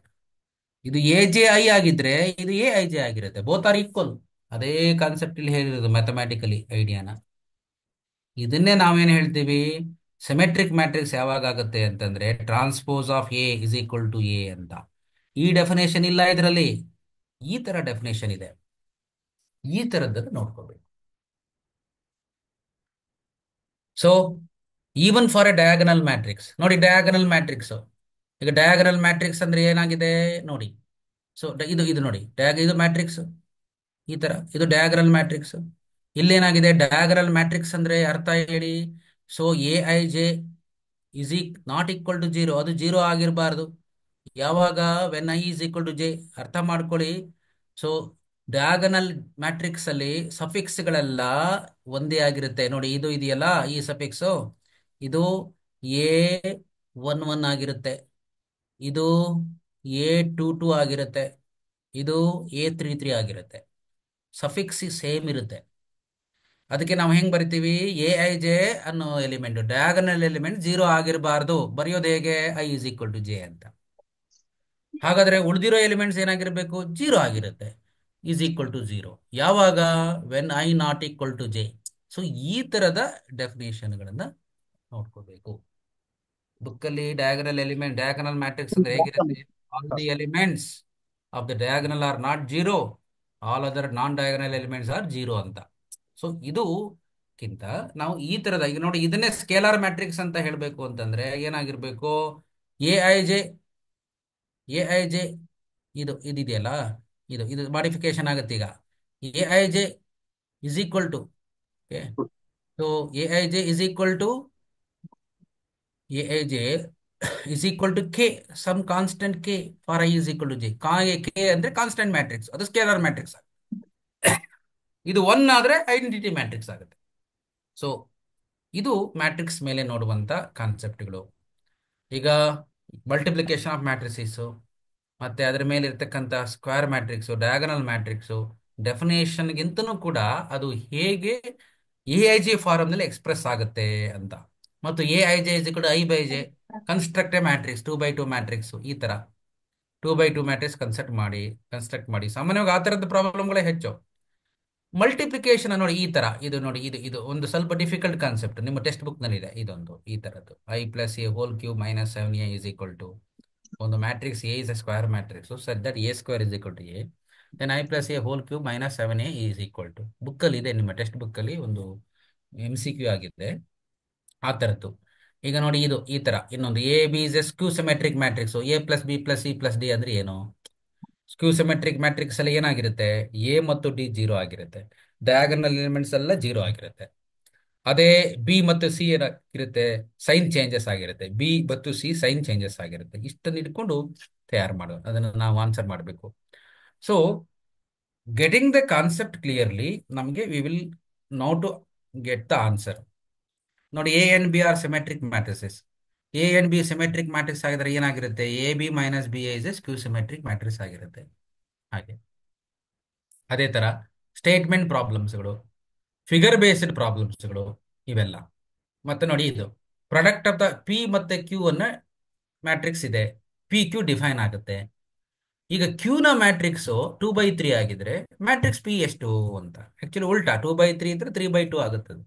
ಇದು Aji ಆಗಿದ್ರೆ ಇದು Aij ಆಗಿರುತ್ತೆ. Both are equal. ಅದೇ ಕಾನ್ಸೆಪ್ಟ್ ಇಲ್ಲಿ ಹೇಳಿರೋದು ಮ್ಯಾಥಮ್ಯಾಟಿಕಲಿ ಐಡಿಯಾನ. ಇದನ್ನೇ ನಾವೇನು ಹೇಳ್ತೀವಿ, ಸಿಮೆಟ್ರಿಕ್ ಮ್ಯಾಟ್ರಿಕ್ಸ್ ಯಾವಾಗ ಆಗುತ್ತೆ ಅಂತಂದ್ರೆ transpose of A is equal to A ಅಂತ. ಈ ಡೆಫಿನೇಷನ್ ಇಲ್ಲ ಇದರಲ್ಲಿ, ಈ ತರ ಡೆಫಿನೇಷನ್ ಇದೆ. ಈ ತರದ್ದನ್ನು ನೋಡ್ಕೋಬೇಕು. So even for A diagonal matrix, ನೋಡಿ ಡಯಾಗನಲ್ ಮ್ಯಾಟ್ರಿಕ್ಸ್, ಈಗ ಡಯಾಗನಲ್ ಮ್ಯಾಟ್ರಿಕ್ಸ್ ಅಂದ್ರೆ ಏನಾಗಿದೆ ನೋಡಿ. ಸೊ ಇದು ನೋಡಿ, ಇದು ಮ್ಯಾಟ್ರಿಕ್ಸ್ ಈ ತರ, ಇದು ಡಯಾಗನಲ್ ಮ್ಯಾಟ್ರಿಕ್ಸ್. ಇಲ್ಲೇನಾಗಿದೆ, ಡಯಾಗನಲ್ ಮ್ಯಾಟ್ರಿಕ್ಸ್ ಅಂದ್ರೆ ಅರ್ಥ ಹೇಳಿ. So Aij is not equal to 0, ಅದು 0 ಆಗಿರಬಾರ್ದು. ಯಾವಾಗ, when i is equal to j. ಅರ್ಥ ಮಾಡ್ಕೊಳ್ಳಿ. ಸೊ ಡಯಾಗನಲ್ ಮ್ಯಾಟ್ರಿಕ್ಸ್ ಅಲ್ಲಿ ಸಫಿಕ್ಸ್ಗಳೆಲ್ಲ ಒಂದೇ ಆಗಿರುತ್ತೆ. ನೋಡಿ, ಇದು ಇದೆಯಲ್ಲ ಈ ಸಫಿಕ್ಸ್, ಇದು A11 ಆಗಿರುತ್ತೆ, ಇದು A22 ಆಗಿರುತ್ತೆ, ಇದು A33 ಆಗಿರುತ್ತೆ. ಸಫಿಕ್ಸ್ ಸೇಮ್ ಇರುತ್ತೆ. ಅದಕ್ಕೆ ನಾವು ಹೆಂಗ್ ಬರಿತೀವಿ, Aij ಅನ್ನೋ ಎಲಿಮೆಂಟ್, ಡಯಾಗನಲ್ ಎಲಿಮೆಂಟ್ 0 ಆಗಿರಬಾರ್ದು. ಬರೆಯೋದು ಹೇಗೆ, i is equal to j ಅಂತ. ಹಾಗಾದ್ರೆ ಉಳಿದಿರೋ ಎಲಿಮೆಂಟ್ಸ್ ಏನಾಗಿರ್ಬೇಕು, 0 ಆಗಿರುತ್ತೆ. ಈಸ್ ಈಕ್ವಲ್ ಟು 0 ಯಾವಾಗ, when i not equal to j. So ಈ ತರದ ಡೆಫಿನೇಷನ್ಗಳನ್ನ ನೋಡ್ಕೋಬೇಕು. ಬುಕ್ಕಲ್ಲಿ ಡಯಾಗನಲ್ ಮ್ಯಾಟ್ರಿಕ್ಸ್ ಅಂದ್ರೆ ಹೇಗಿರುತ್ತೆ? All the elements of the diagonal are not zero, all other non diagonal elements are zero ಅಂತ. ಸೊ ಇದು ಕಿಂತ ನಾವು ಈ ತರದ, ಈಗ ನೋಡಿ ಇದನ್ನೇ ಸ್ಕೇಲಾರ್ ಮ್ಯಾಟ್ರಿಕ್ಸ್ ಅಂತ ಹೇಳಬೇಕು ಅಂತಂದ್ರೆ ಏನಾಗಿರ್ಬೇಕು? ಎ ಐ ಜೆ ಇದೆಯಲ್ಲ, ಇದು ಮಾಡಿಫಿಕೇಶನ್ ಆಗುತ್ತೆ ಈಗ. A i j is equal to, so a i j is equal to a i j is equal to k, some constant k for i is equal to j. K ಅಂದ್ರೆ constant matrix, ಅದು scalar matrix. ಇದು one ಆದ್ರೆ identity matrix ಆಗುತ್ತೆ. So ಇದು matrix ಮೇಲೆ ನೋಡುವಂತ ಕಾನ್ಸೆಪ್ಟ್ಗಳು. ಈಗ multiplication of matrices, ಮತ್ತೆ ಅದರ ಮೇಲೆ ಇರ್ತಕ್ಕಂಥ ಸ್ಕ್ವೇರ್ ಮ್ಯಾಟ್ರಿಕ್ಸು, ಡಯಾಗನಲ್ ಮ್ಯಾಟ್ರಿಕ್ಸು, ಡೆಫಿನೇಷನ್ಗಿಂತನೂ ಕೂಡ ಅದು ಹೇಗೆ ಎ ಐ ಜೆ ಫಾರಮ್ನಲ್ಲಿ ಎಕ್ಸ್ಪ್ರೆಸ್ ಆಗುತ್ತೆ ಅಂತ. ಮತ್ತು ಎ ಐ ಜೆ ಇಸ್ ಕೂಡ I/J construct matrix 2x2 matrix, ಈ ತರ 2x2 ಮ್ಯಾಟ್ರಿಕ್ಸ್ ಕನ್ಸ್ಟ್ರಕ್ಟ್ ಮಾಡಿ. ಸಾಮಾನ್ಯವಾಗಿ ಆ ಥರದ ಪ್ರಾಬ್ಲಮ್ಗಳೇ ಹೆಚ್ಚು. ಮಲ್ಟಿಪ್ಲಿಕೇಶನ್ ನೋಡಿ ಈ ತರ, ಇದು ನೋಡಿ, ಇದು ಒಂದು ಸ್ವಲ್ಪ ಡಿಫಿಕಲ್ಟ್ ಕಾನ್ಸೆಪ್ಟ್, ನಿಮ್ಮ ಟೆಕ್ಸ್ಟ್ ಬುಕ್ ನಲ್ಲಿ ಇದೆ ಇದೊಂದು ಈ ತರದ್ದು. I+A² - 7A is equal to ಒಂದು matrix A is a square matrix set that A² is equal to A, then I+A³ - 7A is equal to. ಬುಕ್ಕಲ್ಲಿ ಇದೆ, ನಿಮ್ಮ ಟೆಕ್ಸ್ಟ್ ಬುಕ್ಕಲ್ಲಿ ಒಂದು MCQ ಆಗಿದೆ ಆ ಥರದ್ದು. ಈಗ ನೋಡಿ ಇದು ಈ ತರ ಇನ್ನೊಂದು A/B is a skew symmetric matrix, A+B+C+D ಅಂದ್ರೆ ಏನು? ಸ್ಕ್ಯೂ ಸಿಮೆಟ್ರಿಕ್ ಮ್ಯಾಟ್ರಿಕ್ಸ್ ಅಲ್ಲಿ ಏನಾಗಿರುತ್ತೆ? ಎ ಮತ್ತು ಡಿ ಜೀರೋ ಆಗಿರುತ್ತೆ, ಡಯಾಗನಲ್ ಎಲಿಮೆಂಟ್ಸ್ ಎಲ್ಲ ಜೀರೋ ಆಗಿರುತ್ತೆ. ಅದೇ ಬಿ ಮತ್ತು ಸಿ ಏನಾಗಿರುತ್ತೆ? ಸೈನ್ ಚೇಂಜಸ್ ಆಗಿರುತ್ತೆ, ಬಿ ಮತ್ತು ಸಿ ಸೈನ್ ಚೇಂಜಸ್ ಆಗಿರುತ್ತೆ. ಇಷ್ಟನ್ನು ಇಟ್ಕೊಂಡು ತಯಾರು ಮಾಡೋದು, ಅದನ್ನು ನಾವು ಆನ್ಸರ್ ಮಾಡಬೇಕು. So getting the concept clearly, ನಮಗೆ we will now to get the answer. ನೋಡಿ A and B are symmetric matrices. A and B symmetric matrix ಆಗಿದ್ರೆ ಏನಾಗಿರುತ್ತೆ? AB - BA is a skew symmetric matrix ಆಗಿರುತ್ತೆ. ಹಾಗೆ ಅದೇ ತರ statement ಪ್ರಾಬ್ಲಮ್ಸ್ಗಳು, figure based ಪ್ರಾಬ್ಲಮ್ಸ್ಗಳು ಇವೆಲ್ಲ. ಮತ್ತೆ ನೋಡಿ ಇದು ಪ್ರಾಡಕ್ಟ್ ಆಫ್ ದ ಪಿ ಮತ್ತೆ ಕ್ಯೂ ಅನ್ನ ಮ್ಯಾಟ್ರಿಕ್ಸ್ ಇದೆ, PQ ಡಿಫೈನ್ ಆಗುತ್ತೆ. ಈಗ ಕ್ಯೂನ ಮ್ಯಾಟ್ರಿಕ್ಸ್ 2/3 ಆಗಿದ್ರೆ ಮ್ಯಾಟ್ರಿಕ್ಸ್ ಪಿ ಎಷ್ಟು ಅಂತ. ಆಕ್ಚುಲಿ ಉಲ್ಟಾ, 2/3 ಇದ್ರೆ 3/2 ಆಗುತ್ತದೆ.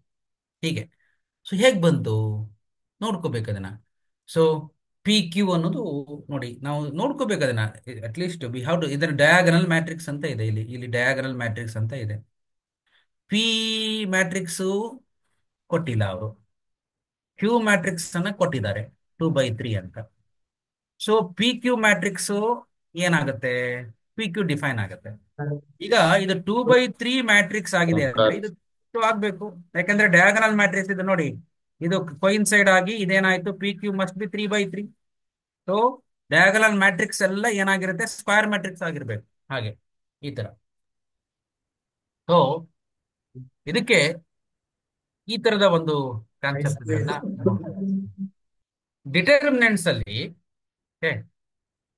ಹೀಗೆ ಸೊ ಹೇಗೆ ಬಂತು ನೋಡ್ಕೋಬೇಕು ಅದನ್ನ. ಸೊ PQ ಅನ್ನೋದು ನೋಡಿ ನಾವು ನೋಡ್ಕೋಬೇಕು ಅದನ್ನ. ಅಟ್ಲೀಸ್ಟ್ ವಿ ಹ್ಯಾವ್ ಟು, ಇದನ್ನ ಡಯಾಗನಲ್ ಮ್ಯಾಟ್ರಿಕ್ಸ್ ಅಂತ ಇದೆ, ಇಲ್ಲಿ ಡಯಾಗನಲ್ ಮ್ಯಾಟ್ರಿಕ್ಸ್ ಅಂತ ಇದೆ. ಪಿ ಮ್ಯಾಟ್ರಿಕ್ಸ್ ಕೊಟ್ಟಿಲ್ಲ ಅವರು, ಕ್ಯೂ ಮ್ಯಾಟ್ರಿಕ್ಸ್ ಅನ್ನ ಕೊಟ್ಟಿದ್ದಾರೆ 2/3 ಅಂತ. ಸೊ PQ ಮ್ಯಾಟ್ರಿಕ್ಸ್ ಏನಾಗುತ್ತೆ? PQ ಡಿಫೈನ್ ಆಗುತ್ತೆ. ಈಗ ಇದು 2/3 ಮ್ಯಾಟ್ರಿಕ್ಸ್ ಆಗಿದೆ ಅಂದ್ರೆ ಇದು ಆಗ್ಬೇಕು, ಯಾಕಂದ್ರೆ ಡಯಾಗನಲ್ ಮ್ಯಾಟ್ರಿಕ್ಸ್ ಇದು ನೋಡಿ, ಇದು ಕೊಯಿನ್ಸೈಡ್ ಆಗಿ ಇದೇನಾಯ್ತು? PQ must be 3/3. So diagonal matrix ಎಲ್ಲ ಏನಾಗಿರುತ್ತೆ? ಸ್ಕ್ವೇರ್ ಮ್ಯಾಟ್ರಿಕ್ಸ್ ಆಗಿರ್ಬೇಕು. ಹಾಗೆ ಈ ತರ. ಸೊ ಇದಕ್ಕೆ ಈ ತರದ ಒಂದು ಕಾನ್ಸೆಪ್ಟ್ ಡಿಟರ್ಮಿನೆಂಟ್ಸ್ ಅಲ್ಲಿ.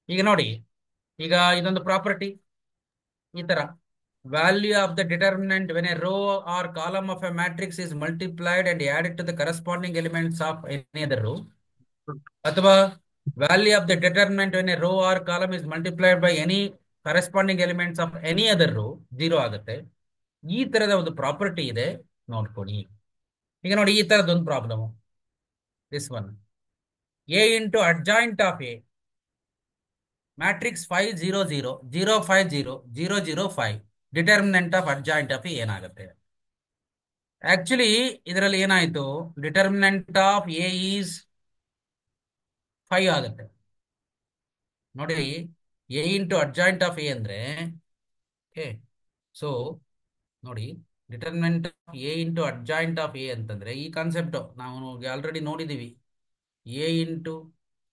ಈಗ ನೋಡಿ, ಈಗ ಇದೊಂದು ಪ್ರಾಪರ್ಟಿ ಈ ತರ, value of the determinant when a row or column of a matrix is multiplied and added to the corresponding elements of any other row, ಅಥವಾ value of the determinant when a row or column is multiplied by any corresponding elements of any other row, zero ಆಗುತ್ತೆ. ಈ ತರದ ಒಂದು property ಇದೆ, ನೋಡ್ಕೊಳ್ಳಿ. ಈಗ ನೋಡಿ ಈ ತರದೊಂದು problem, this one, A into adjoint of A matrix 5 0 0 0 5 0 0 0 5, determinant of adjoint of A ಏನಾಗುತ್ತೆ? ಆಕ್ಚುಲಿ ಇದರಲ್ಲಿ ಏನಾಯ್ತು? ಡಿಟರ್ಮಿನೆಂಟ್ ಆಫ್ A ಈಸ್ 5 ಆಗುತ್ತೆ. ನೋಡಿ A into adjoint of A ಅಂದ್ರೆ, ಸೊ ನೋಡಿ determinant of A into adjoint of A ಅಂತಂದ್ರೆ ಈ concept ನಾವು ಆಲ್ರೆಡಿ ನೋಡಿದೀವಿ. A into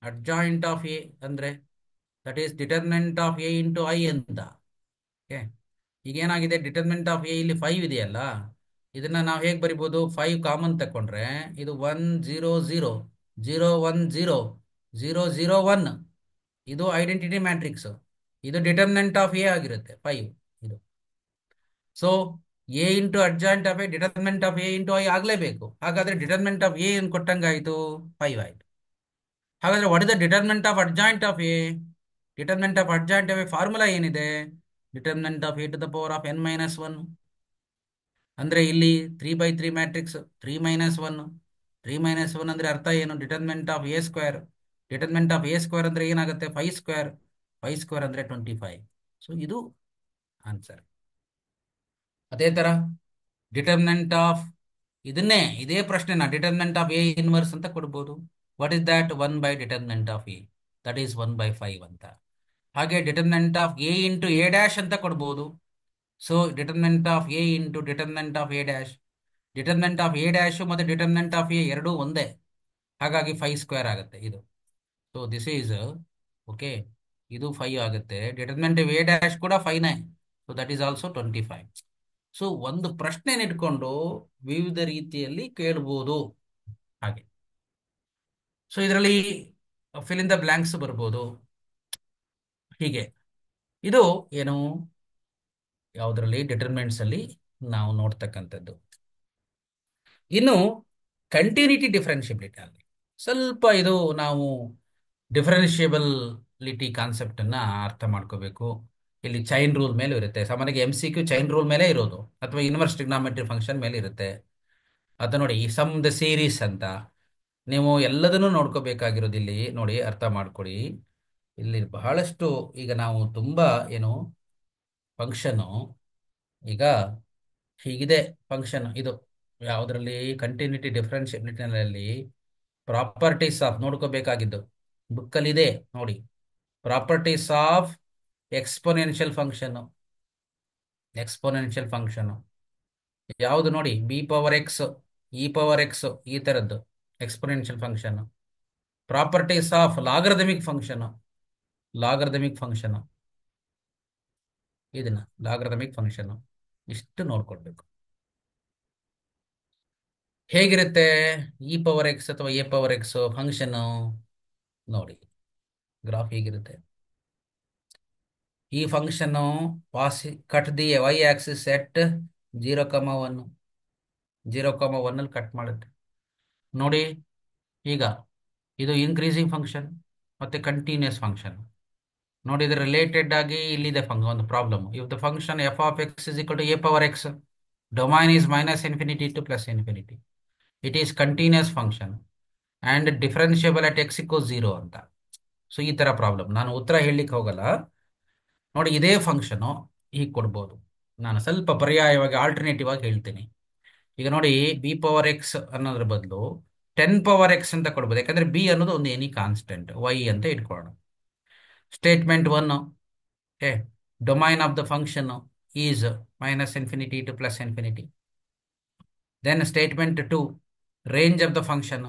adjoint of A ಅಂದ್ರೆ that is determinant of A into I ಅಂತ. ಈಗ ಏನಾಗಿದೆ? ಡಿಟರ್ಮಿನೆಂಟ್ ಆಫ್ A ಇಲ್ಲಿ 5 ಇದೆಯಲ್ಲ, ಇದನ್ನ ನಾವು ಹೇಗೆ ಬರಿಬಹುದು? 5 ಕಾಮನ್ ತಕೊಂಡ್ರೆ ಇದು 1 0 0 0 1 0 0 0 1, ಇದು ಐಡೆಂಟಿಟಿ ಮ್ಯಾಟ್ರಿಕ್ಸ್, ಇದು ಡಿಟರ್ಮಿನೆಂಟ್ ಆಫ್ A ಆಗಿರುತ್ತೆ 5 ಇದು. So A into adjoint of A determinant of A into I ಆಗಲೇಬೇಕು. ಹಾಗಾದ್ರೆ ಡಿಟರ್ಮಿನೆಂಟ್ ಆಫ್ A ಏನು ಕೊಟ್ಟಂಗಾಯ್ತು? 5 ಆಯ್ತು. ಹಾಗಾದ್ರೆ what is the determinant of adjoint of A? Determinant of adjoint of A formula ಏನಿದೆ? Determinant of A to the power of n - 1. ಅಂದ್ರೆ ಇಲ್ಲಿ 3/3 matrix 3 - 1 3 - 1 ಅಂದರೆ ಅರ್ಥ ಏನು? Determinant of a square. Determinant of a square ಅಂದರೆ ಏನಾಗುತ್ತೆ? 5 square. 5 square ಅಂದರೆ 25. So ಇದು ಆನ್ಸರ್. ಅದೇ ಥರ ಡಿಟರ್ಮಿನೆಂಟ್ ಆಫ್ ಇದೇ ಪ್ರಶ್ನೆನ ಡಿಟರ್ಮಿನೆಂಟ್ ಆಫ್ ಎ ಇನ್ವರ್ಸ್ ಅಂತ ಕೊಡ್ಬೋದು. What is that? 1/ಡಿಟರ್ಮಿನೆಂಟ್ ಆಫ್ ಎ, ದಟ್ ಈಸ್ 1/5 ಅಂತ. ಹಾಗೆ determinant of A into A dash ಅಂತ ಕೊಡ್ಬೋದು. So determinant of A into determinant of A dash. Determinant of A dash ಮತ್ತು ಡಿಟರ್ಮಿನೆಂಟ್ ಆಫ್ ಎ ಎರಡೂ ಒಂದೇ, ಹಾಗಾಗಿ 5 ಸ್ಕ್ವೇರ್ ಆಗುತ್ತೆ ಇದು. So this is okay. ಇದು 5 ಆಗುತ್ತೆ. ಡಿಟರ್ಮಿನೆಂಟ್ ಆಫ್ ಎ ಡ್ಯಾಶ್ ಕೂಡ 5ನೇ. So that is also 25. So ಒಂದು ಪ್ರಶ್ನೆನ ಇಟ್ಕೊಂಡು ವಿವಿಧ ರೀತಿಯಲ್ಲಿ ಕೇಳ್ಬೋದು ಹಾಗೆ. ಸೊ ಇದರಲ್ಲಿ ಫಿಲ್ ಇನ್ ದ ಬ್ಲಾಂಕ್ಸ್ ಬರ್ಬೋದು ಹೀಗೆ. ಇದು ಏನು, ಯಾವುದರಲ್ಲಿ? ಡಿಟರ್ಮಿನೆಂಟ್ಸ್ ಅಲ್ಲಿ ನಾವು ನೋಡ್ತಕ್ಕಂಥದ್ದು. ಇನ್ನು ಕಂಟಿನ್ಯೂಟಿ ಡಿಫರೆನ್ಷಿಯಬಿಲಿಟಿ ಅಲ್ಲಿ ಸ್ವಲ್ಪ ಇದು ನಾವು ಡಿಫರೆನ್ಷಿಯಬಿಲಿಟಿ ಕಾನ್ಸೆಪ್ಟ್ ಅನ್ನ ಅರ್ಥ ಮಾಡ್ಕೋಬೇಕು. ಇಲ್ಲಿ ಚೈನ್ ರೂಲ್ ಮೇಲೆ ಇರುತ್ತೆ. ಸಾಮಾನ್ಯವಾಗಿ MCQ ಚೈನ್ ರೂಲ್ ಮೇಲೆ ಇರೋದು, ಅಥವಾ ಇನ್ವರ್ಸ್ ಟ್ರಿಗ್ನಾಮೆಟ್ರಿ ಫಂಕ್ಷನ್ ಮೇಲೆ ಇರುತ್ತೆ. ಅಥವಾ ನೋಡಿ ಈ ಸಮ್ ದ ಸೀರೀಸ್ ಅಂತ ನೀವು ಎಲ್ಲದನ್ನೂ ನೋಡ್ಕೋಬೇಕಾಗಿರೋದು. ಇಲ್ಲಿ ನೋಡಿ ಅರ್ಥ ಮಾಡ್ಕೊಳ್ಳಿ. ಇಲ್ಲಿ ಬಹಳಷ್ಟು ಈಗ ನಾವು ತುಂಬಾ ಏನು ಫಂಕ್ಷನು ಈಗ ಹೀಗಿದೆ. ಫಂಕ್ಷನ್ ಇದು ಯಾವುದರಲ್ಲಿ? ಕಂಟಿನ್ಯೂಟಿ ಡಿಫರೆನ್ಷಿಯಬಿಲಿಟಿನಲ್ಲಿ ಪ್ರಾಪರ್ಟೀಸ್ ಆಫ್ ನೋಡ್ಕೋಬೇಕಾಗಿದ್ದು ಬುಕ್ಕಲ್ಲಿದೆ ನೋಡಿ. Properties of exponential function. Exponential function ಯಾವುದು ನೋಡಿ? B⁴X, E⁴X ಈ ಥರದ್ದು exponential function. Properties of logarithmic function. Logarithmic function ಇದನ್ನ ಲಾಗರಿಥಮಿಕ್ ಫಂಕ್ಷನ್ ಇಷ್ಟು ನೋಡ್ಕೊಳ್ಬೇಕು. ಹೇಗಿರುತ್ತೆ E⁴X ಅಥವಾ A⁴X ಫಂಕ್ಷನ್? ನೋಡಿ ಗ್ರಾಫ್ ಹೇಗಿರುತ್ತೆ. ಈ function cut the y axis at 0,1. 0,1 ಅಲ್ಲಿ ಕಟ್ ಮಾಡುತ್ತೆ ನೋಡಿ. ಈಗ ಇದು ಇನ್ಕ್ರೀಸಿಂಗ್ ಫಂಕ್ಷನ್ ಮತ್ತೆ ಕಂಟಿನ್ಯೂಸ್ ಫಂಕ್ಷನ್ ನೋಡಿ. ಇದು ರಿಲೇಟೆಡ್ ಆಗಿ ಇಲ್ಲಿದೆ ಒಂದು problem. If the function f(x) is equal to A⁴X, domain is -∞ to +∞. It is continuous function and differentiable at x equals 0 ಅಂತ. ಸೊ ಈ ತರ ಪ್ರಾಬ್ಲಮ್. ನಾನು ಉತ್ತರ ಹೇಳಲಿಕ್ಕೆ ಹೋಗಲ್ಲ ನೋಡಿ. ಇದೇ ಫಂಕ್ಷನು ಹೀಗೆ ಕೊಡ್ಬೋದು. ನಾನು ಸ್ವಲ್ಪ ಪರ್ಯಾಯವಾಗಿ ಆಲ್ಟರ್ನೇಟಿವ್ ಆಗಿ ಹೇಳ್ತೀನಿ. ಈಗ ನೋಡಿ B⁴X ಅನ್ನೋದ್ರ ಬದಲು 10⁴X ಅಂತ ಕೊಡ್ಬೋದು. ಯಾಕಂದ್ರೆ B ಅನ್ನೋದು ಒಂದು ಎನಿ ಕಾನ್ಸ್ಟೆಂಟ್ y ಅಂತ ಇಟ್ಕೊಳ್ಳೋಣ. Statement 1 domain of the function is -∞ to +∞. Then statement 2 range of the function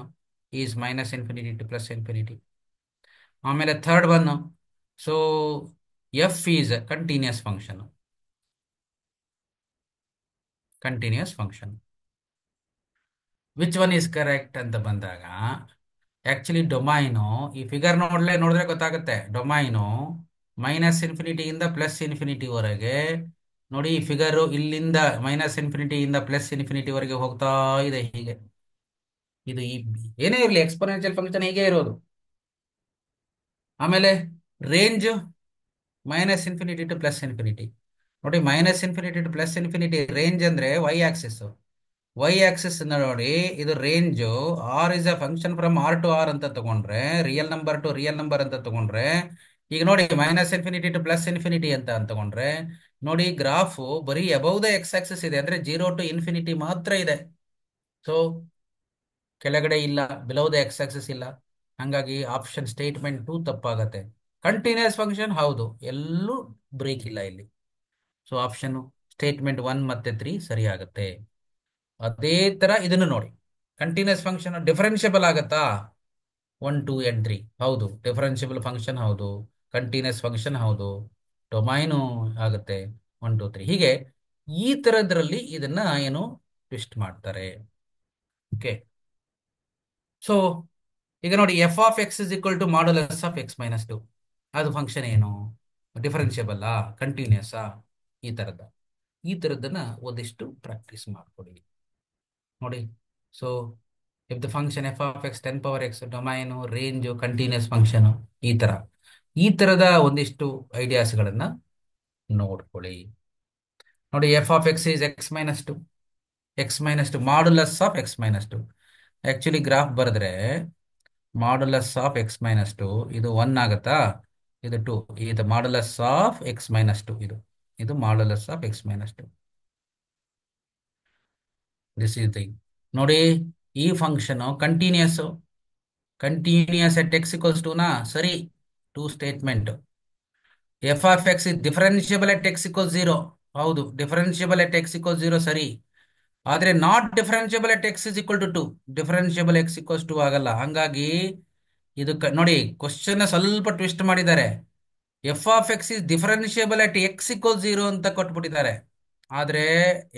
is -∞ to +∞. ಆಮೇಲೆ third one, so f is continuous function. Continuous function. Which one is correct ಅಂತ ಬಂದಾಗ actually domain ಈ figure ನೋಡಿದ್ರೆ ಗೊತ್ತಾಗುತ್ತೆ. Domain -∞ ಇಂದ +∞ ವರೆಗೆ ನೋಡಿ. ಈ ಫಿಗರು ಇಲ್ಲಿಂದ -∞ ಇಂದ +∞ ವರೆಗೆ ಹೋಗ್ತಾ ಇದೆ ಹೀಗೆ. ಇದು ಏನೇ ಇರಲಿ ಎಕ್ಸ್ಪೋನೆನ್ಷಿಯಲ್ ಫಂಕ್ಷನ್ ಹೀಗೆ ಇರೋದು. ಆಮೇಲೆ ರೇಂಜ್ -∞ to +∞. ನೋಡಿ -∞ to +∞ ರೇಂಜ್ ಅಂದ್ರೆ y ಆಕ್ಸಿಸ್. y ಆಕ್ಸಿಸ್ ನೋಡಿ ಇದು range r is a function from r to r ಅಂತ ತಗೊಂಡ್ರೆ, real number two real number ಅಂತ ತಗೊಂಡ್ರೆ, ಈಗ ನೋಡಿ -∞ to +∞ ಅಂತ ತಗೊಂಡ್ರೆ ನೋಡಿ ಗ್ರಾಫ್ ಬರೀ ಅಬೌವ್ ದ x ಆಕ್ಸಿಸ್ ಇದೆ. ಅಂದ್ರೆ 0 to ∞ ಮಾತ್ರ ಇದೆ. ಸೊ ಕೆಳಗಡೆ ಇಲ್ಲ, ಬಿಲೋ ದ x ಆಕ್ಸಿಸ್ ಇಲ್ಲ. ಹಂಗಾಗಿ ಆಪ್ಷನ್ ಸ್ಟೇಟ್ಮೆಂಟ್ 2 ತಪ್ಪಾಗತ್ತೆ. ಕಂಟಿನ್ಯೂಸ್ ಫಂಕ್ಷನ್ ಹೌದು, ಎಲ್ಲೂ ಬ್ರೇಕ್ ಇಲ್ಲ ಇಲ್ಲಿ. ಸೊ ಆಪ್ಷನ್ ಸ್ಟೇಟ್ಮೆಂಟ್ 1 ಮತ್ತೆ 3 ಸರಿ ಆಗುತ್ತೆ. ಅದೇ ತರ ಇದನ್ನು ನೋಡಿ. ಕಂಟಿನ್ಯೂಸ್ ಫಂಕ್ಷನ್ ಡಿಫರೆನ್ಷಿಯಬಲ್ ಆಗತ್ತಾ? 1, 2 and 3 ಹೌದು. ಡಿಫರೆನ್ಷಿಯಬಲ್ ಫಂಕ್ಷನ್ ಹೌದು. ಕಂಟಿನ್ಯೂಸ್ ಫಂಕ್ಷನ್ ಹೌದು. ಡೊಮೈನು ಆಗುತ್ತೆ 1, 2, 3 ಹೀಗೆ. ಈ ತರದ್ರಲ್ಲಿ ಇದನ್ನ ಏನು ಟ್ವಿಸ್ಟ್ ಮಾಡ್ತಾರೆ. ಓಕೆ. ಸೊ ಈಗ ನೋಡಿ f(x) is equal to modulus of x - 2. ಅದು ಫಂಕ್ಷನ್ ಏನು? ಡಿಫರೆನ್ಷಿಯಬಲ್ ಕಂಟಿನ್ಯೂಸ್ ಈ ತರದನ್ನ ಒಂದಿಷ್ಟು ಪ್ರಾಕ್ಟೀಸ್ ಮಾಡ್ಕೊಡಿ ನೋಡಿ. So if the function f(x) 10⁴x, domain, range, continuous function ಈ ತರದ ಒಂದಿಷ್ಟು ಐಡಿಯಾಸ್ಗಳನ್ನ ನೋಡ್ಕೊಳ್ಳಿ ನೋಡಿ. f(x) is x - 2. x - 2 modulus of x - 2. Actually graph ಬರೆದ್ರೆ modulus of x minus two ಇದು 1 ಆಗತ್ತಾ, ಇದು 2, ಇದು modulus of x minus two, ಇದು modulus of x minus two. This is thing. ನೋಡಿ, ಈ function continuous at x equals two ನಾ, ಸರಿ. Two statement. F of x is differentiable at x equal 0. ಹೌದು, ಡಿಫರೆನ್ಷಿಯಬಲ್ ಎಟ್ ಎಕ್ಸ್ ಇಕ್ವಲ್ 0 ಸರಿ. ಆದ್ರೆ not differentiable at X is equal to 2. Differentiable x equals 2 ಆಗಲ್ಲ. ಹಂಗಾಗಿ ಇದು ನೋಡಿ, ಕ್ವಶನ್ ಸ್ವಲ್ಪ ಟ್ವಿಸ್ಟ್ ಮಾಡಿದ್ದಾರೆ. F of x is differentiable at x equal 0 ಅಂತ ಕೊಟ್ಬಿಟ್ಟಿದ್ದಾರೆ. ಆದ್ರೆ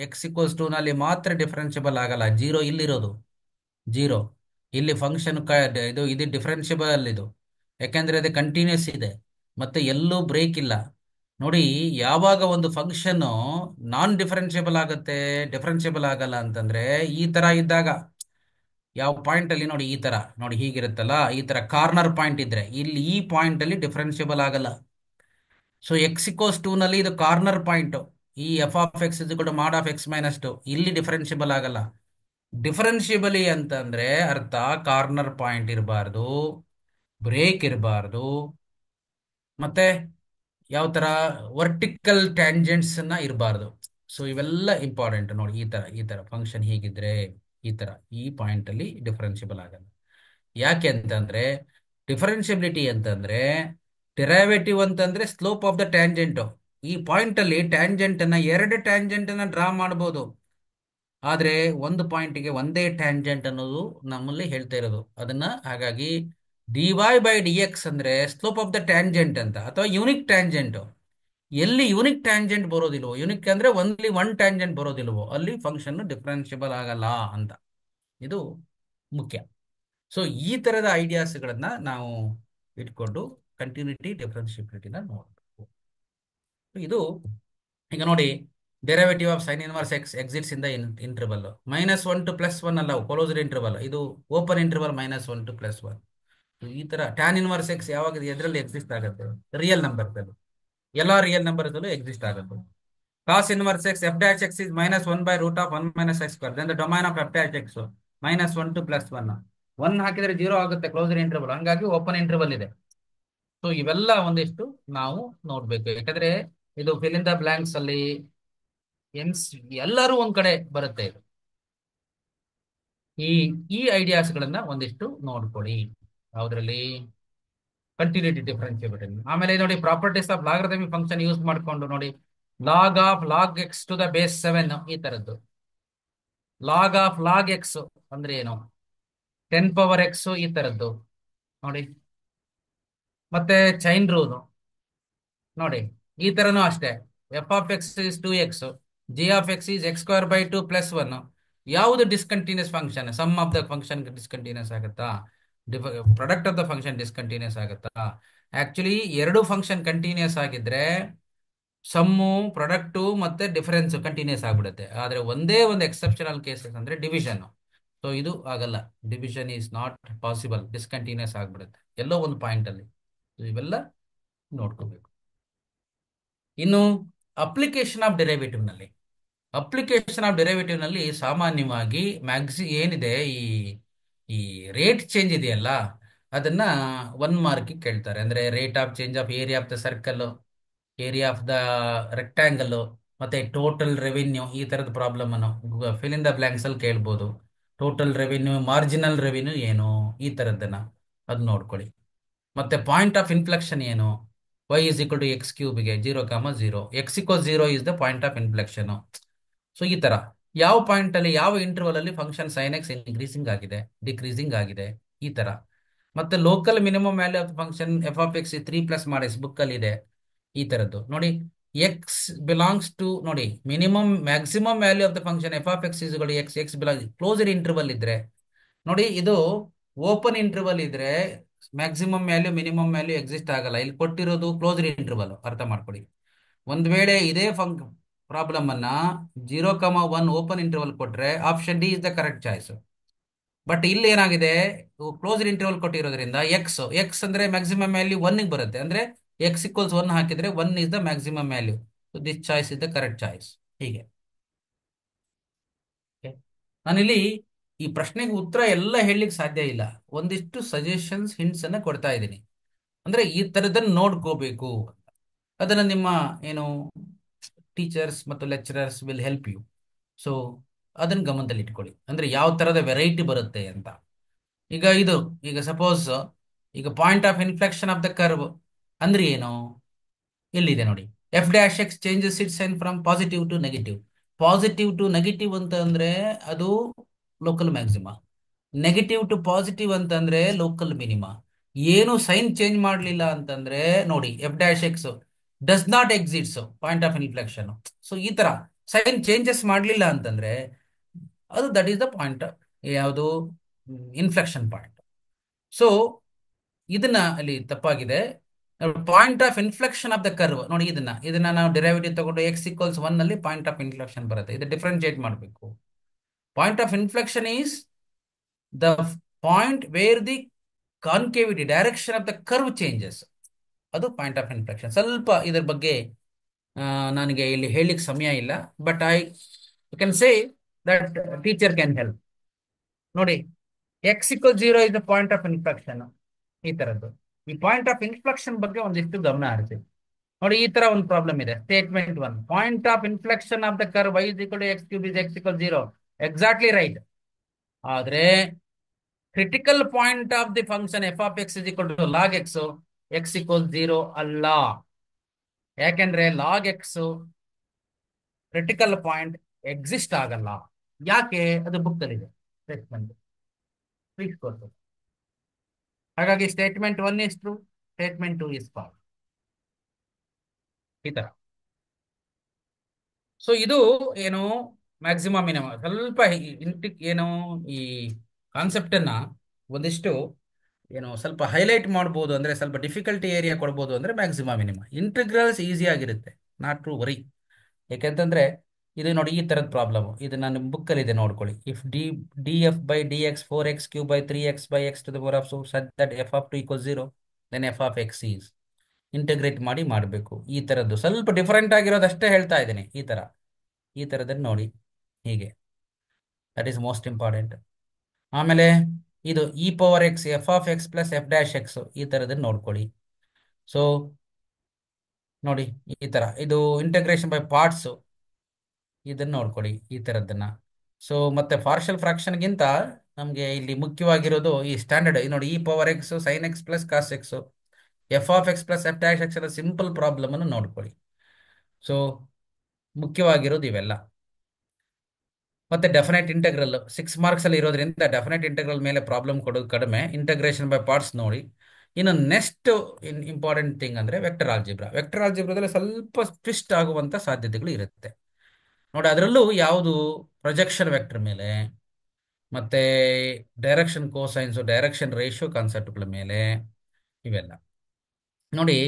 ಎಕ್ಸ್ ಇಕ್ವಲ್ಸ್ 2 ನಲ್ಲಿ ಮಾತ್ರ ಡಿಫರೆನ್ಷಿಯಬಲ್ ಆಗಲ್ಲ. 0 ಇಲ್ಲಿರೋದು 0. ಇಲ್ಲಿ ಫಂಕ್ಷನ್ ಇದು ಡಿಫರೆನ್ಷಿಯಬಲ್ ಇದು, ಯಾಕೆಂದ್ರೆ ಅದು ಕಂಟಿನ್ಯೂಸ್ ಇದೆ ಮತ್ತೆ ಎಲ್ಲೂ ಬ್ರೇಕ್ ಇಲ್ಲ. ನೋಡಿ, ಯಾವಾಗ ಒಂದು ಫಂಕ್ಷನ್ ನಾನ್ ಡಿಫರೆನ್ಷಿಯಬಲ್ ಆಗುತ್ತೆ, ಡಿಫರೆನ್ಷಿಯಬಲ್ ಆಗಲ್ಲ ಅಂತಂದ್ರೆ ಈ ತರ ಇದ್ದಾಗ. ಯಾವ ಪಾಯಿಂಟ್ ಅಲ್ಲಿ ನೋಡಿ, ಈ ತರ ನೋಡಿ, ಹೀಗಿರುತ್ತಲ್ಲ, ಈ ತರ ಕಾರ್ನರ್ ಪಾಯಿಂಟ್ ಇದ್ರೆ ಇಲ್ಲಿ ಈ ಪಾಯಿಂಟ್ ಅಲ್ಲಿ ಡಿಫರೆನ್ಷಿಯಬಲ್ ಆಗಲ್ಲ. ಸೊ ಎಕ್ಸ್ ಇಕ್ವಲ್ಸ್ 2 ನಲ್ಲಿ ಇದು ಕಾರ್ನರ್ ಪಾಯಿಂಟ್. ಈ ಎಫ್ ಆಫ್ ಎಕ್ಸ್ ಮಾಡ್ ಆಫ್ ಎಕ್ಸ್ ಮೈನಸ್ 2 ಇಲ್ಲಿ ಡಿಫರೆನ್ಷಿಯಬಲ್ ಆಗಲ್ಲ. ಡಿಫರೆನ್ಷಿಯಬಲಿ ಅಂತಂದ್ರೆ ಅರ್ಥ ಕಾರ್ನರ್ ಪಾಯಿಂಟ್ ಇರಬಾರ್ದು, ಬ್ರೇಕ್ ಇರಬಾರ್ದು, ಮತ್ತೆ ಯಾವ ತರ ವರ್ಟಿಕಲ್ ಟ್ಯಾಂಜೆಂಟ್ಸ್ ಇರಬಾರ್ದು. ಸೊ ಇವೆಲ್ಲ ಇಂಪಾರ್ಟೆಂಟ್. ನೋಡಿ, ಈ ತರ ಫಂಕ್ಷನ್ ಹೀಗಿದ್ರೆ ಈ ಪಾಯಿಂಟ್ ಅಲ್ಲಿ ಡಿಫರೆನ್ಷಿಯಬಲ್ ಆಗಲ್ಲ. ಯಾಕೆ ಅಂತಂದ್ರೆ ಡಿಫರೆನ್ಷಿಯಬಿಲಿಟಿ ಅಂತಂದ್ರೆ ಡೆರೈವೇಟಿವ್ ಅಂತಂದ್ರೆ ಸ್ಲೋಪ್ ಆಫ್ ದ ಟ್ಯಾಂಜೆಂಟ್. ಈ ಪಾಯಿಂಟ್ ಅಲ್ಲಿ ಟ್ಯಾಂಜೆಂಟ್ ಅನ್ನ 2 ಟ್ಯಾಂಜೆಂಟ್ ಅನ್ನ ಡ್ರಾ ಮಾಡಬಹುದು. ಆದ್ರೆ ಒಂದು ಪಾಯಿಂಟ್ಗೆ ಒಂದೇ ಟ್ಯಾಂಜೆಂಟ್ ಅನ್ನೋದು ನಮ್ಮಲ್ಲಿ ಹೇಳ್ತಾ ಇರೋದು ಅದನ್ನ. ಹಾಗಾಗಿ dy ಬೈ ಡಿ ಎಕ್ಸ್ ಅಂದ್ರೆ ಸ್ಲೋಪ್ ಆಫ್ ದ ಟ್ಯಾಂಜೆಂಟ್ ಅಂತ, ಅಥವಾ ಯೂನಿಕ್ ಟ್ಯಾಂಜೆಂಟ್. ಎಲ್ಲಿ ಯೂನಿಕ್ ಟ್ಯಾಂಜೆಂಟ್ ಬರೋದಿಲ್ವೋ, ಯೂನಿಕ್ ಅಂದ್ರೆ ಒನ್ಲಿ ಒನ್ ಟ್ಯಾಂಜೆಂಟ್ ಬರೋದಿಲ್ವೋ, ಅಲ್ಲಿ ಫಂಕ್ಷನ್ ಡಿಫರೆನ್ಷಿಯಬಲ್ ಆಗಲ್ಲ ಅಂತ. ಇದು ಮುಖ್ಯ. ಸೊ ಈ ತರದ ಐಡಿಯಾಸ್ಗಳನ್ನ ನಾವು ಇಟ್ಕೊಂಡು ಕಂಟಿನ್ಯೂಟಿ ಡಿಫರೆನ್ಷಿಯಬಿಲಿಟಿನ ನೋಡಬೇಕು. ಇದು ಈಗ ನೋಡಿ, derivative of sine inverse x exists in the interval -1 to +1 ಅಲ್ಲ, ಕ್ಲೋಸ್ಡ್ ಇಂಟರ್ವಲ್. ಇದು ಓಪನ್ ಇಂಟರ್ವಲ್ -1 to +1. ಈ ತರ ಟ್ಯಾನ್ ಇನ್ವರ್ಸ್ ಎಕ್ಸ್ ಯಾವಾಗ ಎದ್ರಲ್ಲಿ ಎಕ್ಸಿಸ್ಟ್ ಆಗುತ್ತೆ, ರಿಯಲ್ ನಂಬರ್ಸ್ ಅಲ್ಲಿ, ಎಲ್ಲಾ ರಿಯಲ್ ನಂಬರ್ಸ್ ಅಲ್ಲೂ ಎಕ್ಸಿಸ್ಟ್ ಆಗುತ್ತೆ. Cos inverse x f dash x is -1/√(1 - x²). Then the domain of f dash x -1 to +1. 1 ಹಾಕಿದ್ರೆ 0 ಆಗುತ್ತೆ ಕ್ಲೋಸ್ಡ್ ಇಂಟರ್ವಲ್, ಹಂಗಾಗಿ ಓಪನ್ ಇಂಟರ್ವಲ್ ಇದೆ. ಸೊ ಇವೆಲ್ಲ ಒಂದಿಷ್ಟು ನಾವು ನೋಡ್ಬೇಕು, ಯಾಕಂದ್ರೆ ಇದು ಫಿಲ್ ಇನ್ ದ ಬ್ಲಾಂಕ್ಸ್ ಅಲ್ಲಿ ಎಲ್ಲರೂ ಒಂದ್ ಕಡೆ ಬರುತ್ತೆ. ಇದು ಈ ಐಡಿಯಾಸ್ಗಳನ್ನ ಒಂದಿಷ್ಟು ನೋಡ್ಕೊಳ್ಳಿ. ಯಾವ್ದ್ರಲ್ಲಿ? Continuity differentiability. ಆಮೇಲೆ ನೋಡಿ, properties of logarithmic function use ಮಾಡ್ಕೊಂಡು ನೋಡಿ, log of log x to the base 7 ಈ ತರದ್ದು. ಲಾಗ್ ಆಫ್ ಲಾಗ್ ಎಕ್ಸ್ ಅಂದ್ರೆ ಏನು, 10 ಪವರ್ x ಈ ತರದ್ದು ನೋಡಿ. ಮತ್ತೆ ಚೈನ್ ರೂಲ್ ನೋಡಿ, ಈ ತರನು ಅಷ್ಟೇ. F of x is 2x, g of x is x² 2 + 1. ಯಾವುದು discontinuous function? Sum of the function discontinuous ಆಗುತ್ತಾ? Product of the function discontinuous ಆಗುತ್ತಾ? ಆಕ್ಚುಲಿ ಎರಡು ಫಂಕ್ಷನ್ ಕಂಟಿನ್ಯೂಸ್ ಆಗಿದ್ರೆ ಸಮ್ಮು, ಪ್ರಾಡಕ್ಟು ಮತ್ತೆ ಡಿಫರೆನ್ಸ್ ಕಂಟಿನ್ಯೂಸ್ ಆಗ್ಬಿಡುತ್ತೆ. ಆದ್ರೆ ಒಂದೇ ಒಂದು ಎಕ್ಸೆಪ್ಷನಲ್ ಕೇಸಸ್ ಅಂದ್ರೆ ಡಿವಿಷನ್. ಸೊ ಇದು ಆಗಲ್ಲ, division is not possible, discontinuous ಆಗ್ಬಿಡುತ್ತೆ ಎಲ್ಲೋ ಒಂದು ಪಾಯಿಂಟ್ ಅಲ್ಲಿ. ಇವೆಲ್ಲ ನೋಡ್ಕೋಬೇಕು. ಇನ್ನು ಅಪ್ಲಿಕೇಶನ್ ಆಫ್ ಡೆರಿವೇಟಿವ್ ನಲ್ಲಿ ಸಾಮಾನ್ಯವಾಗಿ ಏನಿದೆ, ಈ ರೇಟ್ ಚೇಂಜ್ ಇದೆಯಲ್ಲ, ಅದನ್ನ 1 ಮಾರ್ಕ್ ಕೇಳ್ತಾರೆ. ಅಂದ್ರೆ rate of change of area of the circle, area of the rectangle, ಮತ್ತೆ ಟೋಟಲ್ ರೆವಿನ್ಯೂ. ಈ ತರದ ಪ್ರಾಬ್ಲಮ್ ಅನ್ನು ಫಿಲ್ ಇನ್ ದ ಬ್ಲಾಂಕ್ಸ್ ಅಲ್ಲಿ ಕೇಳ್ಬೋದು. ಟೋಟಲ್ ರೆವಿನ್ಯೂ, ಮಾರ್ಜಿನಲ್ ರೆವಿನ್ಯೂ ಏನು, ಈ ತರದ್ದನ್ನ ಅದು ನೋಡ್ಕೊಳ್ಳಿ. ಮತ್ತೆ ಪಾಯಿಂಟ್ ಆಫ್ ಇನ್ಫ್ಲೆಕ್ಷನ್ ಏನು, y = x³ ಗೆ 0, 0 x = 0 is the point of inflection. So ಈ ತರ ಯಾವ ಪಾಯಿಂಟ್ ಅಲ್ಲಿ, ಯಾವ ಇಂಟರ್ವಲ್ ಅಲ್ಲಿ ಫಂಕ್ಷನ್ sin x ಇನ್ಕ್ರೀಸಿಂಗ್ ಆಗಿದೆ, ಡಿಕ್ರೀಸಿಂಗ್ ಆಗಿದೆ, ಈ ತರ. ಮತ್ತೆ local minimum value of function f of X 3 + ಮಾಡಿ ಬುಕ್ ಅಲ್ಲಿ ಇದೆ, ಈ ತರದ್ದು ನೋಡಿ. ಎಕ್ಸ್ ಬಿಲಾಂಗ್ಸ್ ಟು ನೋಡಿ, maximum value of the function f of X x belong closed interval ಇದ್ರೆ ನೋಡಿ, ಇದು ಓಪನ್ ಇಂಟರ್ವಲ್ ಇದ್ರೆ maximum value minimum value exist ಆಗಲ್ಲ. ಇಲ್ಲಿ ಕೊಟ್ಟಿರೋದು ಕ್ಲೋಸ್ಡ್ ಇಂಟರ್ವಲ್, ಅರ್ಥ ಮಾಡ್ಕೊಳ್ಳಿ. ಒಂದ್ ವೇಳೆ ಇದೇ ಪ್ರಾಬ್ಲಮ್ ಅನ್ನ 0, 1 ಓಪನ್ ಇಂಟರ್ವಲ್ ಕೊಟ್ರೆ option D is the correct choice. But ಇಲ್ಲಿ ಏನಾಗಿದೆ, ಕ್ಲೋಸ್ಡ್ ಇಂಟರ್ವಲ್ ಕೊಟ್ಟಿರೋದ್ರಿಂದ ಎಕ್ಸ್ ಅಂದ್ರೆ ಮ್ಯಾಕ್ಸಿಮಮ್ ವ್ಯಾಲ್ಯೂ 1 ಗೆ ಬರುತ್ತೆ. ಅಂದ್ರೆ x = 1 ಹಾಕಿದ್ರೆ 1 is the maximum value. This choice is the correct choice. ಹೀಗೆ ನಾನಿಲ್ಲಿ ಈ ಪ್ರಶ್ನೆಗೆ ಉತ್ತರ ಎಲ್ಲ ಹೇಳಲಿಕ್ಕೆ ಸಾಧ್ಯ ಇಲ್ಲ. ಒಂದಿಷ್ಟು ಸಜೆಷನ್ಸ್, ಹಿಂಟ್ಸ್ ಅನ್ನ ಕೊಡ್ತಾ ಇದ್ದೀನಿ. ಅಂದ್ರೆ ಈ ತರದನ್ನ ನೋಡ್ಕೋಬೇಕು. ಅದನ್ನ ನಿಮ್ಮ ಏನು ಟೀಚರ್ಸ್ ಮತ್ತು lecturers will help you. So ಅದನ್ನ ಗಮನದಲ್ಲಿ ಇಟ್ಕೊಳ್ಳಿ, ಅಂದ್ರೆ ಯಾವ ತರದ ವೆರೈಟಿ ಬರುತ್ತೆ ಅಂತ. ಈಗ ಇದು, ಈಗ ಸಪೋಸ್ ಈಗ point of inflection of the curve ಅಂದ್ರೆ ಏನು? ಎಲ್ಲಿದೆ ನೋಡಿ, f dash x changes it sign from positive to negative. Positive to negative ಅಂತ ಅಂದ್ರೆ ಅದು local maxima, negative to positive ಅಂತಂದ್ರೆ ಲೋಕಲ್ ಮಿನಿಮಾ. ಏನು ಸೈನ್ ಚೇಂಜ್ ಮಾಡಲಿಲ್ಲ ಅಂತಂದ್ರೆ ನೋಡಿ, f dash x does not exists point of inflection. So ಈ ತರ ಸೈನ್ ಚೇಂಜಸ್ ಮಾಡಲಿಲ್ಲ ಅಂತಂದ್ರೆ ಅದು ದಟ್ ಈಸ್ ದ ಪಾಯಿಂಟ್, ಯಾವುದು ಇನ್ಫ್ಲೆಕ್ಷನ್ ಪಾಯಿಂಟ್. ಸೊ ಇದನ್ನ ಅಲ್ಲಿ ತಪ್ಪಾಗಿದೆ. Point of inflection of the curve ನೋಡಿ, ಇದನ್ನ ನಾವು ಡಿರೈವೇಟಿವ್ ತಗೊಂಡು ಎಕ್ಸ್ ಈಕ್ವಲ್ಸ್ 1 ನಲ್ಲಿ ಪಾಯಿಂಟ್ ಆಫ್ ಇನ್ಫ್ಲೆಕ್ಷನ್ ಬರುತ್ತೆ. ಇದು ಡಿಫ್ರೆನ್ಶಿಯೇಟ್ ಮಾಡಬೇಕು. Point of inflection is the point where the concavity direction of the curve changes. ಅದು ಪಾಯಿಂಟ್ ಆಫ್ ಇನ್ಫ್ಲೆಕ್ಷನ್. ಸ್ವಲ್ಪ ಇದ್ರ ಬಗ್ಗೆ ನನಗೆ ಇಲ್ಲಿ ಹೇಳಲಿಕ್ಕೆ ಸಮಯ ಇಲ್ಲ, but I can say that teacher can help. ನೋಡಿ, x equal 0 is the point of inflection. ಈ ತರದ್ದು ಈ ಪಾಯಿಂಟ್ ಆಫ್ ಇನ್ಫ್ಲೆಕ್ಷನ್ ಬಗ್ಗೆ ಒಂದಿಷ್ಟು ಗಮನ ಹರಿಸಿ. ನೋಡಿ, ಈ ತರ ಒಂದು ಪ್ರಾಬ್ಲಮ್ ಇದೆ. Statement 1, point of inflection of the curve y is equal to x cube is x equal 0. Exactly right. ಆದ್ರೆ critical point of the function f of x is equal to log x, x equal 0 ಅಲ್ಲ. ಯಾಕೆಂದ್ರೆ log x critical point exist ಆಗಲ್ಲ. ಯಾಕೆ? ಅದು book ಅಲ್ಲಿದೆ statement. ಹಾಗಾಗಿ statement 1 is true, statement 2 is false. ಈ ತರ. ಸೊ ಇದು ಏನು ಮ್ಯಾಕ್ಸಿಮಮ್ ಮಿನಿಮಮ್. ಸ್ವಲ್ಪ ಏನು ಈ ಕಾನ್ಸೆಪ್ಟ್ ಅನ್ನ ಒಂದಿಷ್ಟು ಏನು ಸ್ವಲ್ಪ ಹೈಲೈಟ್ ಮಾಡ್ಬೋದು, ಅಂದ್ರೆ ಸ್ವಲ್ಪ ಡಿಫಿಕಲ್ಟಿ ಏರಿಯಾ ಕೊಡ್ಬೋದು. ಅಂದ್ರೆ ಮ್ಯಾಕ್ಸಿಮಮ್ ಮಿನಿಮಮ್ ಇಂಟಿಗ್ರಲ್ಸ್ ಈಸಿ ಆಗಿರುತ್ತೆ, ನಾಟ್ ಟು ವರಿ. ಯಾಕೆಂತಂದ್ರೆ ಇದು ನೋಡಿ, ಈ ತರದ ಪ್ರಾಬ್ಲಮ್ ಇದು ನನ್ನ ಬುಕ್ಕಲ್ಲಿ ಇದೆ, ನೋಡ್ಕೊಳ್ಳಿ. If d f by d x 4x cube by 3x by x to the power of such that f of 2 equal 0, then f of x is. Integrate ಮಾಡಿ ಮಾಡಬೇಕು. ಈ ತರದ್ದು ಸ್ವಲ್ಪ ಡಿಫರೆಂಟ್ ಆಗಿರೋದಷ್ಟೇ ಹೇಳ್ತಾ ಇದ್ದೀನಿ. ಈ ತರದನ್ನು ನೋಡಿ, ಹೀಗೆ. That is most important. ಆಮೇಲೆ ಇದು E power X f of x plus f dash X, ಈ ತರದನ್ನು ನೋಡ್ಕೊಳ್ಳಿ. ಸೊ ನೋಡಿ, ಈ ತರ ಇದು ಇಂಟಗ್ರೇಷನ್ ಬೈ ಪಾರ್ಟ್ಸ್, ಇದನ್ನ ನೋಡ್ಕೊಳ್ಳಿ ಈ ತರದನ್ನ. ಸೊ ಮತ್ತೆ ಪಾರ್ಷಲ್ ಫ್ರಾಕ್ಷನ್ಗಿಂತ ನಮಗೆ ಇಲ್ಲಿ ಮುಖ್ಯವಾಗಿರೋದು ಈ ಸ್ಟ್ಯಾಂಡರ್ಡ್. ನೋಡಿ, e power x sine x plus cos x, f of x plus f dash x ಎಲ್ಲ ಸಿಂಪಲ್ ಪ್ರಾಬ್ಲಮ್ ಅನ್ನು ನೋಡ್ಕೊಳ್ಳಿ. ಸೊ ಮುಖ್ಯವಾಗಿರೋದು ಇವೆಲ್ಲ. ಮತ್ತೆ ಡೆಫಿನೆಟ್ ಇಂಟೆಗ್ರಲ್ 6 ಮಾರ್ಕ್ಸ್ ಅಲ್ಲಿ ಇರೋದ್ರಿಂದ ಡೆಫಿನೆಟ್ ಇಂಟೆಗ್ರಲ್ ಮೇಲೆ ಪ್ರಾಬ್ಲಮ್ ಕೊಡೋದು ಕಡಿಮೆ. ಇಂಟಗ್ರೇಷನ್ ಬೈ ಪಾರ್ಟ್ಸ್ ನೋಡಿ. ಇನ್ನು ನೆಕ್ಸ್ಟ್ ಇಂಪಾರ್ಟೆಂಟ್ ಥಿಂಗ್ ಅಂದ್ರೆ ವೆಕ್ಟರ್ ಆಲ್ಜಿಬ್ರಾ. ವೆಕ್ಟರ್ ಆಲ್ಜಿಬ್ರಾದಲ್ಲಿ ಸ್ವಲ್ಪ ಟ್ವಿಸ್ಟ್ ಆಗುವಂತ ಸಾಧ್ಯತೆಗಳು ಇರುತ್ತೆ ನೋಡಿ. ಅದರಲ್ಲೂ ಯಾವುದು ಪ್ರೊಜೆಕ್ಷನ್ ವೆಕ್ಟರ್ ಮೇಲೆ, ಮತ್ತೆ ಡೈರೆಕ್ಷನ್ ಕೋಸೈನ್ಸ್, ಡೈರೆಕ್ಷನ್ ರೇಷಿಯೋ ಕಾನ್ಸೆಪ್ಟ್ಗಳ ಮೇಲೆ, ಇವೆಲ್ಲ ನೋಡಿ.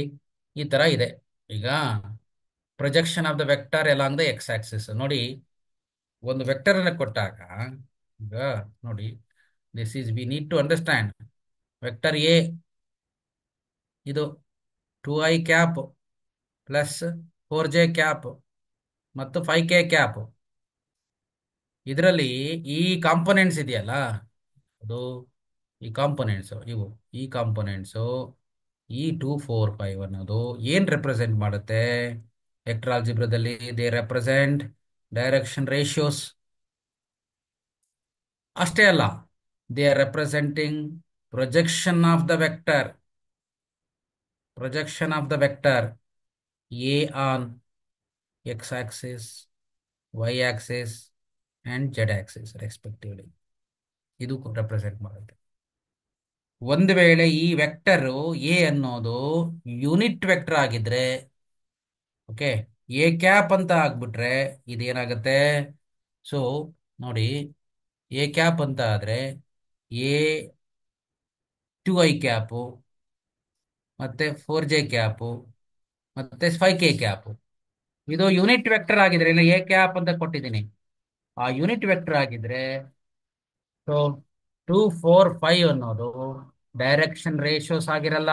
ಈ ತರ ಇದೆ. ಈಗ projection of the vector along the x axis ನೋಡಿ. ಒಂದು ವೆಕ್ಟರ್ ಅನ್ನು ಕೊಟ್ಟಾಗ ಈಗ ನೋಡಿ, this is we need to understand. Vector a ಇದು 2i cap plus 4j cap ಮತ್ತು 5k ಕ್ಯಾಪ್. ಇದರಲ್ಲಿ ಈ ಕಾಂಪೊನೆಂಟ್ಸ್ ಇದೆಯಲ್ಲ, ಅದು ಈ ಕಾಂಪೊನೆಂಟ್ಸ್ ಇವು, ಈ ಕಾಂಪೊನೆಂಟ್ಸು ಈ 2 4 5 ಅನ್ನೋದು ಏನ್ ರೆಪ್ರೆಸೆಂಟ್ ಮಾಡುತ್ತೆ ವೆಕ್ಟರ್ ಆಲ್ಜಿಬ್ರಾದಲ್ಲಿ? They represent direction ratios. ಅಷ್ಟೇ ಅಲ್ಲ, they are representing projection of the vector, projection of the vector a on x axis, y axis and z axis respectively. ಇದು ರೆಪ್ರೆಸೆಂಟ್ ಮಾಡುತ್ತೆ. ಒಂದು ವೇಳೆ ಈ ವೆಕ್ಟರ್ ಎ ಅನ್ನೋದು ಯೂನಿಟ್ ವೆಕ್ಟರ್ ಆಗಿದ್ರೆ, ಓಕೆ, ಎ ಕ್ಯಾಪ್ ಅಂತ ಆಗ್ಬಿಟ್ರೆ ಇದೇನಾಗುತ್ತೆ? ಸೊ ನೋಡಿ, ಎ ಕ್ಯಾಪ್ ಅಂತ ಆದ್ರೆ ಎ 2i ಕ್ಯಾಪು ಮತ್ತೆ 4j ಕ್ಯಾಪು ಮತ್ತೆ 5k ಕ್ಯಾಪು. ಇದು ಯೂನಿಟ್ ವೆಕ್ಟರ್ ಆಗಿದ್ರೆ, ಇಲ್ಲ ಎ ಕ್ಯಾಪ್ ಅಂತ ಕೊಟ್ಟಿದ್ದೀನಿ, ಆ ಯೂನಿಟ್ ವೆಕ್ಟರ್ ಆಗಿದ್ರೆ ಸೊ 2 4 5 ಅನ್ನೋದು ಡೈರೆಕ್ಷನ್ ರೇಷಿಯೋಸ್ ಆಗಿರಲ್ಲ,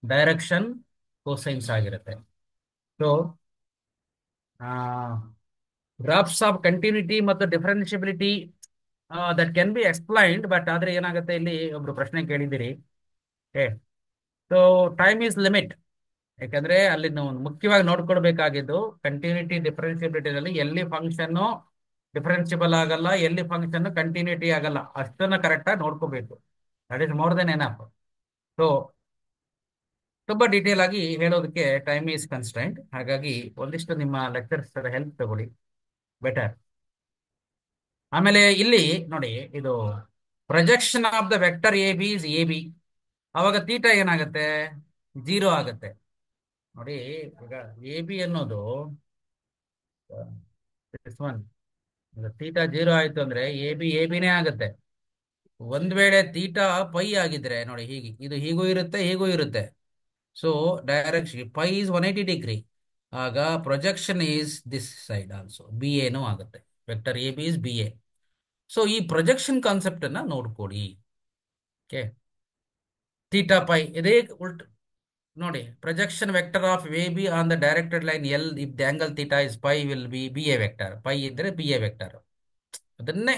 ಡೈರೆಕ್ಷನ್ ಕೋಸೈನ್ಸ್ ಆಗಿರುತ್ತೆ. ಸೊ ಗ್ರಾಫ್ಸ್ ಆಫ್ ಕಂಟಿನ್ಯೂಟಿ ಮತ್ತು differentiability that can B explained, but ಆದ್ರೆ ಏನಾಗುತ್ತೆ, ಇಲ್ಲಿ ಒಬ್ರು ಪ್ರಶ್ನೆ ಕೇಳಿದ್ದೀರಿ. Okay, so time is limit. ಯಾಕಂದ್ರೆ ಅಲ್ಲಿ ನಾವು ಮುಖ್ಯವಾಗಿ ನೋಡ್ಕೊಳ್ಬೇಕಾಗಿದ್ದು ಕಂಟಿನ್ಯೂಟಿ ಡಿಫರೆನ್ಸಿಬಿಲಿಟಿನಲ್ಲಿ ಎಲ್ಲಿ ಫಂಕ್ಷನ್ ಡಿಫರೆನ್ಸಿಬಲ್ ಆಗಲ್ಲ, ಎಲ್ಲಿ ಫಂಕ್ಷನ್ ಕಂಟಿನ್ಯೂಟಿ ಆಗಲ್ಲ, ಅಷ್ಟನ್ನ ಕರೆಕ್ಟಾಗಿ ನೋಡ್ಕೋಬೇಕು. That is more than enough. So ತುಂಬಾ ಡೀಟೇಲ್ ಆಗಿ ಹೇಳೋದಕ್ಕೆ ಟೈಮ್ ಈಸ್ ಕನ್ಸ್ಟೆಂಟ್. ಹಾಗಾಗಿ ಒಂದಿಷ್ಟು ನಿಮ್ಮ ಲೆಕ್ಚರ್ಸ್ ಹೆಲ್ಪ್ ತಗೊಳ್ಳಿ, ಬೆಟರ್. ಆಮೇಲೆ ಇಲ್ಲಿ ನೋಡಿ, ಇದು projection of the vector A B is A B. ಅವಾಗ ತೀಟಾ ಏನಾಗುತ್ತೆ? 0 ಆಗುತ್ತೆ. ನೋಡಿ, ಈಗ ಎ ಬಿ ಅನ್ನೋದು ತೀಟಾ 0 ಆಯ್ತು ಅಂದ್ರೆ ಎ ಬಿನೇ ಆಗುತ್ತೆ. ಒಂದ್ ವೇಳೆ ತೀಟಾ ಪೈ ಆಗಿದ್ರೆ ನೋಡಿ, ಹೀಗೆ ಇದು ಹೀಗೂ ಇರುತ್ತೆ, ಹೀಗೂ ಇರುತ್ತೆ. So direction pi is 180 degree. ಆಗ projection is this side also, b ಎನೂ ಆಗುತ್ತೆ. Vector A B is B A. So ಈ ಪ್ರೊಜೆಕ್ಷನ್ ಕಾನ್ಸೆಪ್ಟ್ ಅನ್ನ ನೋಡ್ಕೊಡಿ. ಓಕೆ, ಥೀಟಾ ಪೈ ಇದೇ ಉಲ್ಟ್ ನೋಡಿ. Projection vector of A B on the directed line l if the angle theta is pi will be A vector. Pi ಇದ್ರೆ B A vector. ಅದನ್ನೇ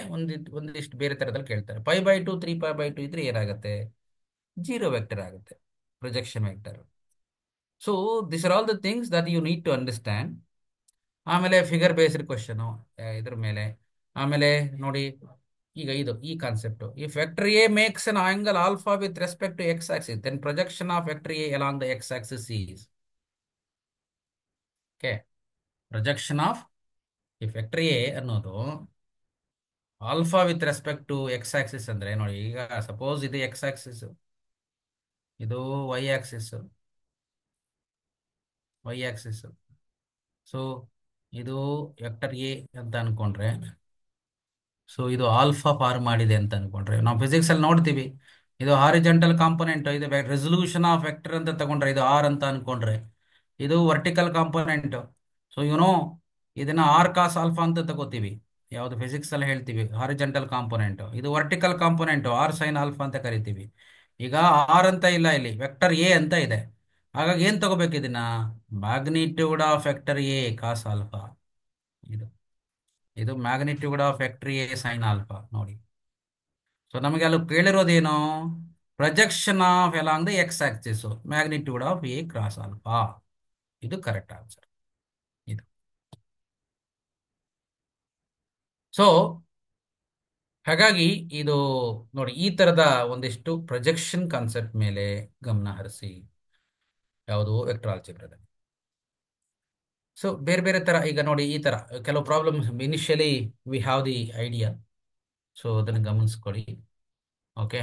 ಒಂದಿಷ್ಟು ಬೇರೆ ತರದಲ್ಲಿ ಕೇಳ್ತಾರೆ. π/2 3π/2 ಇದ್ರೆ ಏನಾಗುತ್ತೆ? 0 ವೆಕ್ಟರ್ ಆಗುತ್ತೆ, projection vector. So this are all the things that you need to understand. ಆಮೇಲೆ ಫಿಗರ್ ಬೇಸ್ಡ್ ಕ್ವಶನ್ ಇದ್ರ ಮೇಲೆ. ಆಮೇಲೆ ನೋಡಿ, ಈಗ ಇದು ಈ concept, if vector a makes an angle alpha with respect to x axis then projection of vector a along the x axis is. Okay, projection of if vector a ಅನ್ನೋದು alpha with respect to x axis ಅಂದ್ರೆ ನೋಡಿ, ಈಗ suppose ಇದು X Axis, ಇದು Y Axis, so ಇದು vector A ಅಂತ ಅನ್ಕೊಂಡ್ರೆ, so ಇದು ಆಲ್ಫಾ ಫಾರ್ಮ್ ಮಾಡಿದೆ ಅಂತ ಅನ್ಕೊಂಡ್ರೆ, ನಾವು ಫಿಸಿಕ್ಸ್ ಅಲ್ಲಿ ನೋಡ್ತೀವಿ, ಇದು ಹಾರಿಜೆಂಟಲ್ ಕಾಂಪೊನೆಂಟ್, ಇದು ರೆಸೊಲ್ಯೂಷನ್ ಆಫ್ ವೆಕ್ಟರ್ ಅಂತ ತಗೊಂಡ್ರೆ ಇದು ಆರ್ ಅಂತ ಅನ್ಕೊಂಡ್ರೆ, ಇದು ವರ್ಟಿಕಲ್ ಕಾಂಪೊನೆಂಟ್. ಸೊ ಇದನ್ನ ಆರ್ ಕಾಸ್ ಆಲ್ಫಾ ಅಂತ ತಗೋತೀವಿ. ಯಾವುದು ಫಿಸಿಕ್ಸ್ ಅಲ್ಲಿ ಹೇಳ್ತೀವಿ ಹಾರಿಜೆಂಟಲ್ ಕಾಂಪೊನೆಂಟ್. ಇದು vertical component, r sine alpha ಅಂತ ಕರಿತೀವಿ. ಈಗ ಆರ್ ಅಂತ ಇಲ್ಲ, ಇಲ್ಲಿ ವೆಕ್ಟರ್ ಎ ಅಂತ ಇದೆ. ಹಾಗಾಗಿ ಏನ್ ತಗೋಬೇಕು ಇದನ್ನ? Magnitude of vector a cos alpha. ಇದು ಇದು magnitude of vector a sine alpha. ನೋಡಿ, ಸೊ ನಮಗೆ ಅಲ್ಲಿ ಕೇಳಿರೋದೇನು? Projection of along the x axis, magnitude of a cross alpha. ಇದು ಕರೆಕ್ಟ್ ಆನ್ಸರ್. ಇದು ಸೊ ಹಾಗಾಗಿ ಇದು ನೋಡಿ, ಈ ತರದ ಒಂದಿಷ್ಟು ಪ್ರೊಜೆಕ್ಷನ್ ಕಾನ್ಸೆಪ್ಟ್ ಮೇಲೆ ಗಮನ ಹರಿಸಿ, ಯಾವುದು ವೆಕ್ಟರ್ ಆಲ್ಜಿಬ್ರಾದಲ್ಲಿ. ಸೊ ಬೇರೆ ಬೇರೆ ತರ, ಈಗ ನೋಡಿ ಈ ತರ ಕೆಲವು problems initially we have the idea, so ಅದನ್ನು ಗಮನಿಸ್ಕೊಳ್ಳಿ. ಓಕೆ,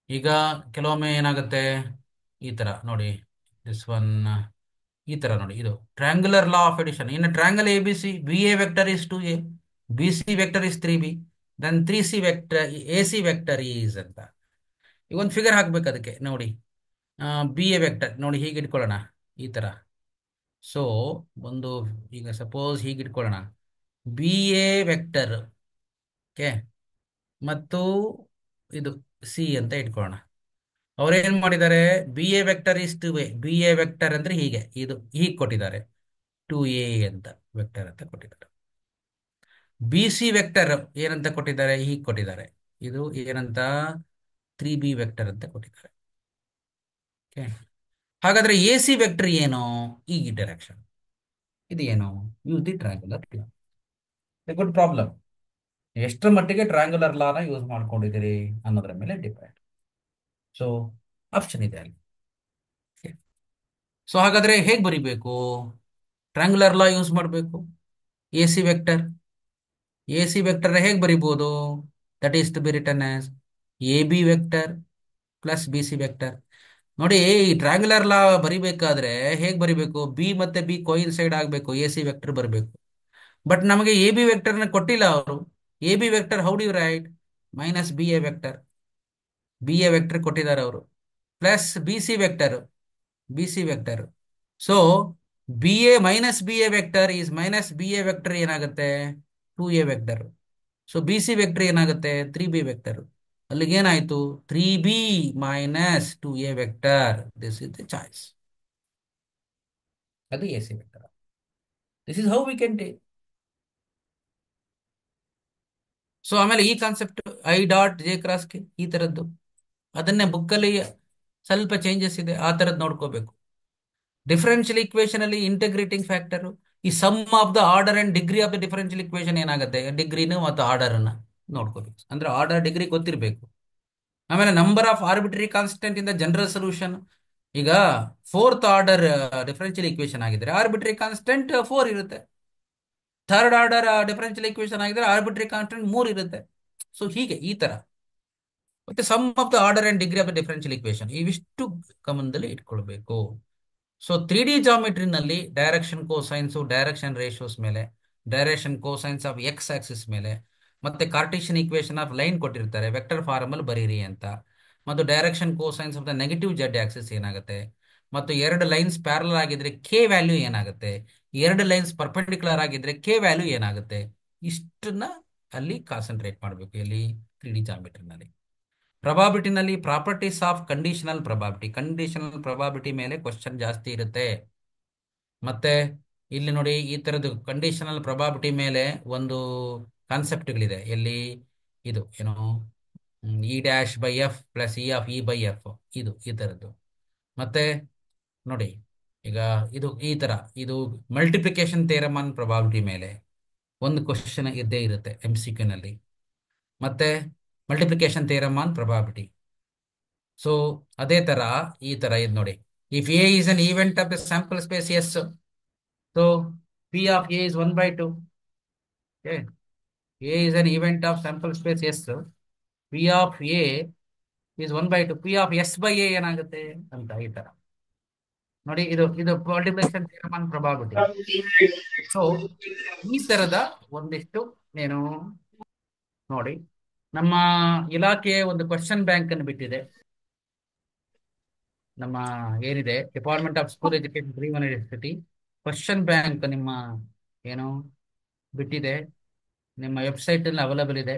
ಈಗ ಕೆಲವೊಮ್ಮೆ ಏನಾಗುತ್ತೆ, ಈ ತರ ನೋಡಿ, ದಿಸ್ ಒನ್ ಈ ತರ ನೋಡಿ, ಇದು triangular law of addition. In triangle A B C, B A vector is 2a, B C vector is 3b, then 3c vector A C vector is ಅಂತ. ಈಗ ಒಂದು ಫಿಗರ್ ಹಾಕ್ಬೇಕು ಅದಕ್ಕೆ. ನೋಡಿ, ಬಿ ಎ ವೆಕ್ಟರ್ ನೋಡಿ, ಹೀಗೆ ಇಟ್ಕೊಳ್ಳೋಣ ಈ ತರ. ಸೊ ಒಂದು ಈಗ ಸಪೋಸ್ ಹೀಗೆ ಇಟ್ಕೊಳ್ಳೋಣ, ಬಿ ಎ ವೆಕ್ಟರ್, ಓಕೆ, ಮತ್ತು ಇದು ಸಿ ಅಂತ ಇಟ್ಕೊಳ್ಳೋಣ. ಅವ್ರೇನ್ ಮಾಡಿದ್ದಾರೆ? B A vector is 2a, B A vector ಅಂದ್ರೆ ಹೀಗೆ, ಇದು ಹೀಗೆ ಕೊಟ್ಟಿದ್ದಾರೆ, 2a ಅಂತ ವೆಕ್ಟರ್ ಅಂತ ಕೊಟ್ಟಿದ್ದಾರೆ. ಬಿ ಸಿ ವೆಕ್ಟರ್ ಏನಂತ ಕೊಟ್ಟಿದ್ದಾರೆ? ಹೀಗೆ ಕೊಟ್ಟಿದ್ದಾರೆ, ಇದು ಏನಂತ? 3b ವೆಕ್ಟರ್ ಅಂತ ಕೊಟ್ಟಿದ್ದಾರೆ. ಓಕೆ, ಹಾಗಾದ್ರೆ ಎ ಸಿ ವೆಕ್ಟರ್ ಏನು? ಈ ಡೈರೆಕ್ಷನ್. ಇದು ಏನು? Use the triangular law. Good problem. ಎಷ್ಟರ ಮಟ್ಟಿಗೆ ಟ್ರ್ಯಾಂಗುಲರ್ ಲಾನ ಯೂಸ್ ಮಾಡ್ಕೊಂಡಿದ್ದೀರಿ ಅನ್ನೋದ್ರ ಮೇಲೆ ಡಿಪೆಂಡ್. ಸೊ ಆಪ್ಷನ್ ಇದೆ ಅಲ್ಲಿ. ಸೊ ಹಾಗಾದ್ರೆ ಹೇಗೆ ಬರಿಬೇಕು? ಟ್ರ್ಯಾಂಗುಲರ್ ಲಾ ಯೂಸ್ ಮಾಡಬೇಕು. ಎ ಸಿ ವೆಕ್ಟರ್ ಹೇಗೆ ಬರಿಬಹುದು? That is to be written as A B vector plus B C vector. ನೋಡಿ, ಈ ಟ್ರ್ಯಾಂಗುಲರ್ ಲಾ ಬರಿಬೇಕಾದ್ರೆ ಹೇಗೆ ಬರಿಬೇಕು? ಬಿ ಮತ್ತೆ ಬಿ ಕೋಯಿನ್ಸೈಡ್ ಆಗಬೇಕು, ಎ ಸಿ ವೆಕ್ಟರ್ ಬರಬೇಕು. ಬಟ್ ನಮಗೆ ಎ ಬಿ ವೆಕ್ಟರ್ನ ಕೊಟ್ಟಿಲ್ಲ ಅವರು. A B vector how do you write? Minus B A vector. B A vector ಕೊಟ್ಟಿದ್ದಾರೆ ಅವರು, plus B C vector. So B A minus B A vector is minus B A vector ಏನಾಗುತ್ತೆ? 2a vector. So B C vector ಏನಾಗುತ್ತೆ? 3b vector. ಅಲ್ಲಿಗೆ ಏನಾಯ್ತು? 3b minus 2a vector. This is the choice. ಅದು A C vector. This is how we can take. So ಆಮೇಲೆ ಈ concept i dot j ಕ್ರಾಸ್ಗೆ ಈ ತರದ್ದು ಅದನ್ನೇ ಬುಕ್ಕಲ್ಲಿ ಸ್ವಲ್ಪ ಚೇಂಜಸ್ ಇದೆ, ಆ ತರದ್ದು ನೋಡ್ಕೋಬೇಕು. ಡಿಫರೆನ್ಷಿಯಲ್ ಇಕ್ವೇಶನ್ ಅಲ್ಲಿ ಇಂಟಿಗ್ರೇಟಿಂಗ್ ಫ್ಯಾಕ್ಟರ್ ಈ sum of the order and degree of the differential equation ಏನಾಗುತ್ತೆ, ಡಿಗ್ರಿನ ಮತ್ತು ಆರ್ಡರ್ ಅನ್ನ ನೋಡ್ಕೋಬೇಕು. ಅಂದ್ರೆ ಆರ್ಡರ್ ಡಿಗ್ರಿ ಗೊತ್ತಿರಬೇಕು. ಆಮೇಲೆ number of arbitrary constant in the general solution. ಈಗ ಫೋರ್ತ್ ಆರ್ಡರ್ ಡಿಫರೆನ್ಷಿಯಲ್ ಇಕ್ವೇಶನ್ ಆಗಿದ್ರೆ ಆರ್ಬಿಟ್ರರಿ ಕಾನ್ಸ್ಟೆಂಟ್ 4 ಇರುತ್ತೆ. ಥರ್ಡ್ ಆರ್ಡರ್ ಡಿಫರೆನ್ಷಿಯಲ್ ಇಕ್ವೇಶನ್ ಆಗಿದ್ರೆ ಆರ್ಬಿಟ್ರರಿ ಕಾನ್ಸ್ಟೆಂಟ್ 3 ಇರುತ್ತೆ. ಸೊ ಹೀಗೆ ಈ ತರ ಮತ್ತೆ sum of the order and degree of the differential equation ಇವಿಷ್ಟು ಗಮನದಲ್ಲಿ ಇಟ್ಕೊಳ್ಬೇಕು. ಸೊ 3D ಜಾಮಿಟ್ರಿನಲ್ಲಿ ಡೈರೆಕ್ಷನ್ ಕೋಸೈನ್ಸ್, ಡೈರೆಕ್ಷನ್ ರೇಷಿಯೋಸ್ ಮೇಲೆ, direction cosines of x axis ಮೇಲೆ, ಮತ್ತೆ ಕಾರ್ಟೇಶಿಯನ್ ಇಕ್ವೇಶನ್ ಆಫ್ ಲೈನ್ ಕೊಟ್ಟಿರ್ತಾರೆ, ವೆಕ್ಟರ್ ಫಾರ್ಮ್ ಅಲ್ಲಿ ಬರೀರಿ ಅಂತ, ಮತ್ತು direction cosines of the negative z axis ಏನಾಗುತ್ತೆ, ಮತ್ತು ಎರಡು ಲೈನ್ಸ್ ಪ್ಯಾರಲಲ್ ಆಗಿದ್ರೆ ಕೆ ವ್ಯಾಲ್ಯೂ ಏನಾಗುತ್ತೆ, ಎರಡು ಲೈನ್ಸ್ ಪರ್ಪೆಂಡಿಕ್ಯುಲರ್ ಆಗಿದ್ರೆ ಕೆ ವ್ಯಾಲ್ಯೂ ಏನಾಗುತ್ತೆ, ಇಷ್ಟನ್ನ ಅಲ್ಲಿ ಕಾನ್ಸಂಟ್ರೇಟ್ ಮಾಡಬೇಕು ಎಲ್ಲಿ 3D ಜಾಮಿಟ್ರಿನಲ್ಲಿ. ಪ್ರೊಬಾಬಿಲಿಟಿನಲ್ಲಿ properties of conditional probability, conditional probability ಮೇಲೆ ಕ್ವಶನ್ ಜಾಸ್ತಿ ಇರುತ್ತೆ. ಮತ್ತೆ ಇಲ್ಲಿ ನೋಡಿ ಈ ತರದ್ದು ಕಂಡೀಷನಲ್ ಪ್ರೊಬಾಬಿಲಿಟಿ ಮೇಲೆ ಒಂದು ಕಾನ್ಸೆಪ್ಟ್ಗಳಿದೆ ಎಲ್ಲಿ, ಇದು ಏನು E dash by F plus E of E by F, ಇದು ಈ ತರದ್ದು. ಮತ್ತೆ ನೋಡಿ ಈಗ ಇದು ಈ ತರ, ಇದು ಮಲ್ಟಿಪ್ಲಿಕೇಶನ್ ಥಿಯರಮ್ ಆನ್ ಪ್ರೊಬಾಬಿಲಿಟಿ ಮೇಲೆ ಒಂದು ಕ್ವಶನ್ ಇದ್ದೇ ಇರುತ್ತೆ MCQ ನಲ್ಲಿ. ಮತ್ತೆ multiplication theorem on probability. So ಅದೇ ತರ ಈ ತರ ಇದು ನೋಡಿ, if A is an event of the sample space S, so P of A is 1/2. A is an event of sample space S, P of A is 1/2, P of S by A ಏನಾಗುತ್ತೆ ಅಂತ ಈ ತರ ನೋಡಿ. ಇದು ಇದು multiplication theorem on probability. So ಈ ತರದ ಒಂದಿಷ್ಟು ಏನು ನೋಡಿ, ನಮ್ಮ ಇಲಾಖೆ ಒಂದು ಕ್ವಶನ್ ಬ್ಯಾಂಕ್ ಅನ್ನು ಬಿಟ್ಟಿದೆ. ನಮ್ಮ ಏನಿದೆ department of school education university question bank ನಿಮ್ಮ ಏನು ಬಿಟ್ಟಿದೆ, ನಿಮ್ಮ ವೆಬ್ಸೈಟ್ ಅಲ್ಲಿ ಅವೈಲಬಲ್ ಇದೆ.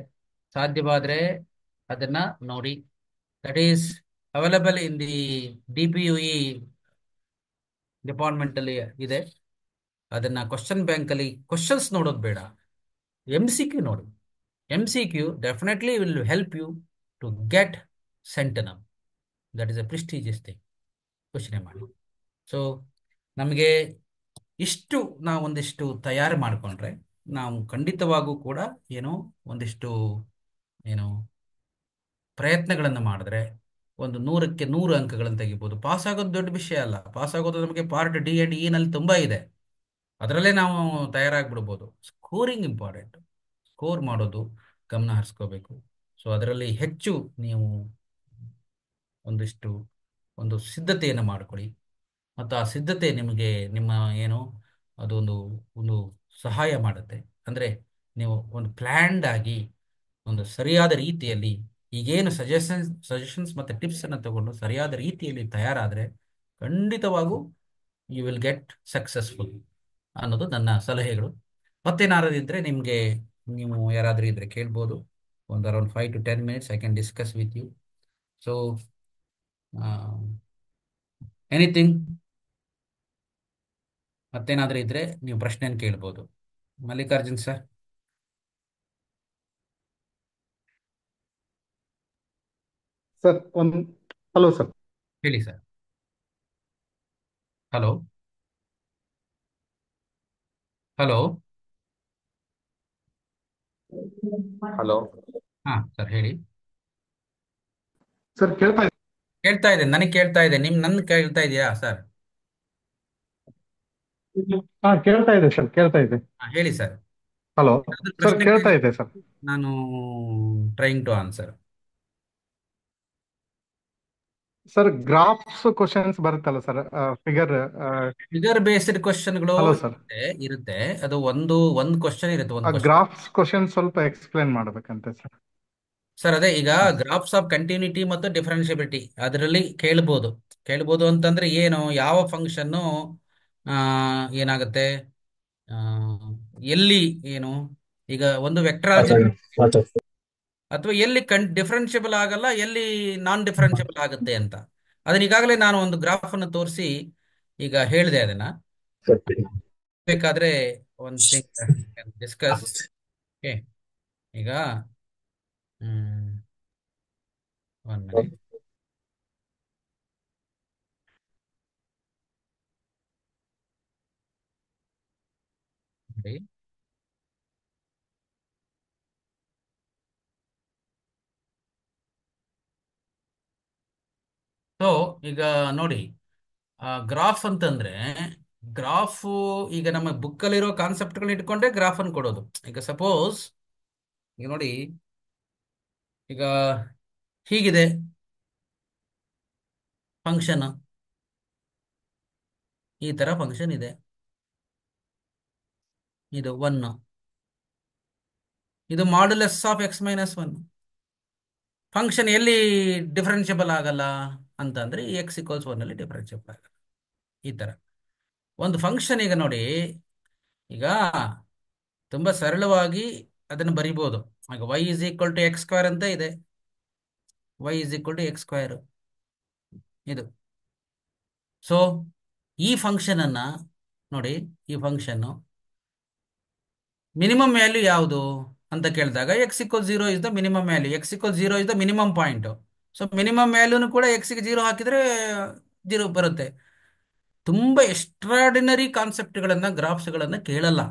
ಸಾಧ್ಯವಾದ್ರೆ ಅದನ್ನ ನೋಡಿ. That is available in the DPUE department ಅಲ್ಲಿ ಇದೆ. ಅದನ್ನ ಕ್ವಶನ್ ಬ್ಯಾಂಕ್ ಅಲ್ಲಿ ಕ್ವಶನ್ಸ್ ನೋಡೋದು ಬೇಡ, MCQ ನೋಡಿ. MCQ definitely will help you to get centum. That is a prestigious thing. ಯೋಚನೆ ಮಾಡಿ. ಸೊ ನಮಗೆ ಇಷ್ಟು ನಾವು ಒಂದಿಷ್ಟು ತಯಾರು ಮಾಡಿಕೊಂಡ್ರೆ ನಾವು ಖಂಡಿತವಾಗೂ ಕೂಡ ಏನೋ ಒಂದಿಷ್ಟು ಏನು ಪ್ರಯತ್ನಗಳನ್ನು ಮಾಡಿದ್ರೆ ಒಂದು 100ಕ್ಕೆ 100 ಅಂಕಗಳನ್ನು ತೆಗಿಬೋದು. ಪಾಸ್ ಆಗೋದು ದೊಡ್ಡ ವಿಷಯ ಅಲ್ಲ. ಪಾಸ್ ಆಗೋದು ನಮಗೆ ಪಾರ್ಟ್ ಡಿ ಅಂಡ್ ಇ ನಲ್ಲಿ ತುಂಬಾ ಇದೆ, ಅದರಲ್ಲೇ ನಾವು ತಯಾರಾಗ್ಬಿಡ್ಬೋದು. ಸ್ಕೋರಿಂಗ್ ಇಂಪಾರ್ಟೆಂಟ್, ಸ್ಕೋರ್ ಮಾಡೋದು ಗಮನ ಹರಿಸ್ಕೋಬೇಕು. ಸೊ ಅದರಲ್ಲಿ ಹೆಚ್ಚು ನೀವು ಒಂದಿಷ್ಟು ಒಂದು ಸಿದ್ಧತೆಯನ್ನು ಮಾಡ್ಕೊಳ್ಳಿ, ಮತ್ತು ಆ ಸಿದ್ಧತೆ ನಿಮಗೆ ನಿಮ್ಮ ಏನು ಅದೊಂದು ಒಂದು ಸಹಾಯ ಮಾಡುತ್ತೆ. ಅಂದರೆ ನೀವು ಒಂದು ಪ್ಲ್ಯಾಂಡ್ ಆಗಿ ಒಂದು ಸರಿಯಾದ ರೀತಿಯಲ್ಲಿ ಈಗೇನು ಸಜೆಷನ್ಸ್ ಮತ್ತು ಟಿಪ್ಸನ್ನು ತಗೊಂಡು ಸರಿಯಾದ ರೀತಿಯಲ್ಲಿ ತಯಾರಾದರೆ ಖಂಡಿತವಾಗೂ ಯು ವಿಲ್ ಗೆಟ್ ಸಕ್ಸಸ್ಫುಲ್ ಅನ್ನೋದು ನನ್ನ ಸಲಹೆಗಳು. ಮತ್ತೇನಾದ್ರು ಇದ್ದರೆ ನಿಮಗೆ ನೀವು ಯಾರಾದರೂ ಇದ್ದರೆ ಕೇಳ್ಬೋದು. ಒಂದು around 5 to 10 minutes I can discuss with you. So anything ಮತ್ತೇನಾದರೂ ಇದ್ರೆ ನೀವು ಪ್ರಶ್ನೆಯನ್ನು ಕೇಳ್ಬೋದು. Mallikarjun sir. Sir hello sir. ಹೇಳಿ ಸರ್. ಹಲೋ ಹಲೋ ಹಲೋ ಹಾಂ ಸರ್ ಹೇಳಿ. ಸರ್ ಕೇಳ್ತಾ ಇದೆ? ಕೇಳ್ತಾ ಇದೆ, ನನಗೆ ಕೇಳ್ತಾ ಇದೆ. ನನ್ನ ಕೇಳ್ತಾ ಇದೆಯಾ ಸರ್? ಹಾ ಕೇಳ್ತಾ ಇದೆ ಸರ್, ಕೇಳ್ತಾ ಇದೆ. ಹಾಂ ಹೇಳಿ ಸರ್. ಹಲೋ ಏನಾದ್ರು ಸರ್, ಪ್ರಶ್ನೆ ಕೇಳ್ತಾ ಕೇಳಿ, ಇದೆ ಸರ್. ನಾನು trying to answer. Sir graphs questions ಬರುತ್ತಲ್ಲ ಸರ್, ಫಿಗರ್ ಫಿಗರ್ ಬೇಸ್ಡ್ ಕ್ವಶನ್ಗಳು ಹಲೋ ಸರ್, ಇರುತ್ತೆ. ಅದು ಒಂದು ಕ್ವಶನ್ ಇರುತ್ತೆ, ಒಂದು ಕ್ವಶನ್. ಗ್ರಾಫ್ಸ್ ಕ್ವಶನ್ ಸ್ವಲ್ಪ ಎಕ್ಸ್ಪ್ಲೇನ್ ಮಾಡ್ಬೇಕಂತೆ ಸರ್. ಸರ್ ಅದೇ ಈಗ ಗ್ರಾಫ್ಸ್ ಆಫ್ ಕಂಟಿನ್ಯೂಟಿ ಮತ್ತು ಡಿಫರೆನ್ಷಿಯಬಿಲಿಟಿ ಅದರಲ್ಲಿ ಕೇಳ್ಬೋದು ಅಂತಂದ್ರೆ ಏನು, ಯಾವ ಫಂಕ್ಷನ್ನು ಏನಾಗುತ್ತೆ, ಆ, ಎಲ್ಲಿ ಏನು, ಈಗ ಒಂದು ವೆಕ್ಟರ್ ಅಥವಾ ಎಲ್ಲಿ ಡಿಫರೆನ್ಷಿಯಬಲ್ ಆಗಲ್ಲ, ಎಲ್ಲಿ ನಾನ್ ಡಿಫರೆನ್ಷಿಯಬಲ್ ಆಗುತ್ತೆ ಅಂತ. ಅದನ್ನ ಈಗಾಗಲೇ ನಾನು ಒಂದು ಗ್ರಾಫ್ ಅನ್ನು ತೋರಿಸಿ ಈಗ ಹೇಳಿದೆ. ಅದನ್ನ ಬೇಕಾದ್ರೆ ಒಂದು ಡಿಸ್ಕಸ್. ಓಕೆ, ಈಗ ಹ್ಮ್ 1 minute ನೋಡಿ. ಸೊ ಈಗ ನೋಡಿ, ಗ್ರಾಫ್ ಅಂತಂದ್ರೆ ಗ್ರಾಫು ಈಗ ನಮ್ಮ ಬುಕ್ಕಲ್ಲಿರೋ ಕಾನ್ಸೆಪ್ಟ್ಗಳನ್ನ ಇಟ್ಕೊಂಡ್ರೆ ಗ್ರಾಫ್ ಅನ್ನು ಕೊಡೋದು. ಈಗ ಸಪೋಸ್ ಈಗ ನೋಡಿ, ಈಗ ಹೀಗಿದೆ ಫಂಕ್ಷನ್, ಈ ತರ ಫಂಕ್ಷನ್ ಇದೆ, ಇದು 1, ಇದು ಮಾಡ್ಯುಲಸ್ ಆಫ್ x - 1. ಫಂಕ್ಷನ್ ಎಲ್ಲಿ ಡಿಫರೆನ್ಷಿಯಬಲ್ ಆಗಲ್ಲ ಅಂತಂದ್ರೆ x = 1 ಅಲ್ಲಿ ಡಿಫರೆನ್ಷಿಯಬಲ್ ಆಗಲ್ಲ. ಈ ತರ ಒಂದು ಫಂಕ್ಷನ್ ಈಗ ನೋಡಿ, ಈಗ ತುಂಬಾ ಸರಳವಾಗಿ ಅದನ್ನು ಬರಿಬಹುದು. ಈಗ y = x² ಅಂತ ಇದೆ, y = x², ಇದು. ಸೊ ಈ ಫಂಕ್ಷನ್ ಅನ್ನ ನೋಡಿ, ಈ ಫಂಕ್ಷನ್ ಮಿನಿಮಮ್ ವ್ಯಾಲ್ಯೂ ಯಾವುದು ಅಂತ ಕೇಳಿದಾಗ x = 0 is the minimum value, x = 0 is the minimum point. So minimum ವ್ಯಾಲ್ಯೂನು ಕೂಡ x ಗೆ 0 ಹಾಕಿದ್ರೆ 0 ಬರುತ್ತೆ. ತುಂಬಾ ಎಕ್ಸ್ಟ್ರಾರ್ಡಿನರಿ ಕಾನ್ಸೆಪ್ಟ್ಗಳನ್ನ, ಗ್ರಾಫ್ಸ್ಗಳನ್ನ ಕೇಳಲ್ಲ.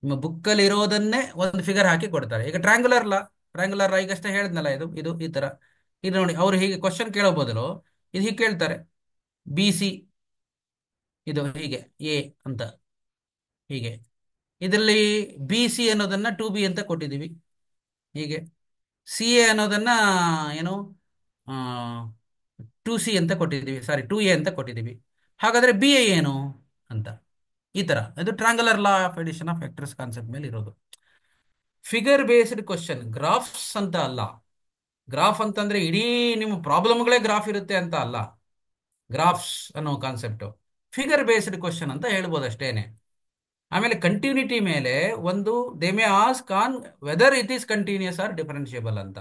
ನಿಮ್ಮ ಬುಕ್ಕಲ್ಲಿ ಇರೋದನ್ನೇ ಒಂದು ಫಿಗರ್ ಹಾಕಿ ಕೊಡ್ತಾರೆ. ಈಗ ಟ್ರ್ಯಾಂಗುಲರ್ ಈಗಷ್ಟೇ ಹೇಳಿದ್ನಲ್ಲ, ಇದು ಇದು ಈ ತರ. ಇದು ನೋಡಿ, ಅವ್ರು ಹೀಗೆ ಕ್ವಶನ್ ಕೇಳೋ ಬದಲು ಇದು ಹೀಗೆ ಕೇಳ್ತಾರೆ, BC ಇದು ಹೀಗೆ ಎ ಅಂತ, ಹೀಗೆ. ಇದರಲ್ಲಿ BC ಅನ್ನೋದನ್ನ 2B ಅಂತ ಕೊಟ್ಟಿದ್ದೀವಿ, ಹೀಗೆ. CA ಅನ್ನೋದನ್ನ ಏನು 2C ಅಂತ ಕೊಟ್ಟಿದ್ದೀವಿ, ಸಾರಿ 2A ಅಂತ ಕೊಟ್ಟಿದ್ದೀವಿ. ಹಾಗಾದ್ರೆ BA ಏನು ಅಂತ, ಈ ತರ. ಇದು triangular law of addition of vectors concept ಮೇಲೆ ಇರೋದು. ಫಿಗರ್ ಬೇಸ್ಡ್ ಕ್ವಶನ್, ಗ್ರಾಫ್ಸ್ ಅಂತ ಅಲ್ಲ. ಗ್ರಾಫ್ ಅಂತಂದ್ರೆ ಇಡೀ ನಿಮ್ಮ ಪ್ರಾಬ್ಲಮ್ಗಳೇ ಗ್ರಾಫ್ ಇರುತ್ತೆ ಅಂತ ಅಲ್ಲ. ಗ್ರಾಫ್ಸ್ ಅನ್ನೋ ಕಾನ್ಸೆಪ್ಟ್ ಫಿಗರ್ ಬೇಸ್ಡ್ ಕ್ವಶನ್ ಅಂತ ಹೇಳ್ಬೋದು ಅಷ್ಟೇನೆ. ಆಮೇಲೆ ಕಂಟಿನ್ಯೂಟಿ ಮೇಲೆ ಒಂದು they may ask on whether it is continuous or differentiable ಅಂತ.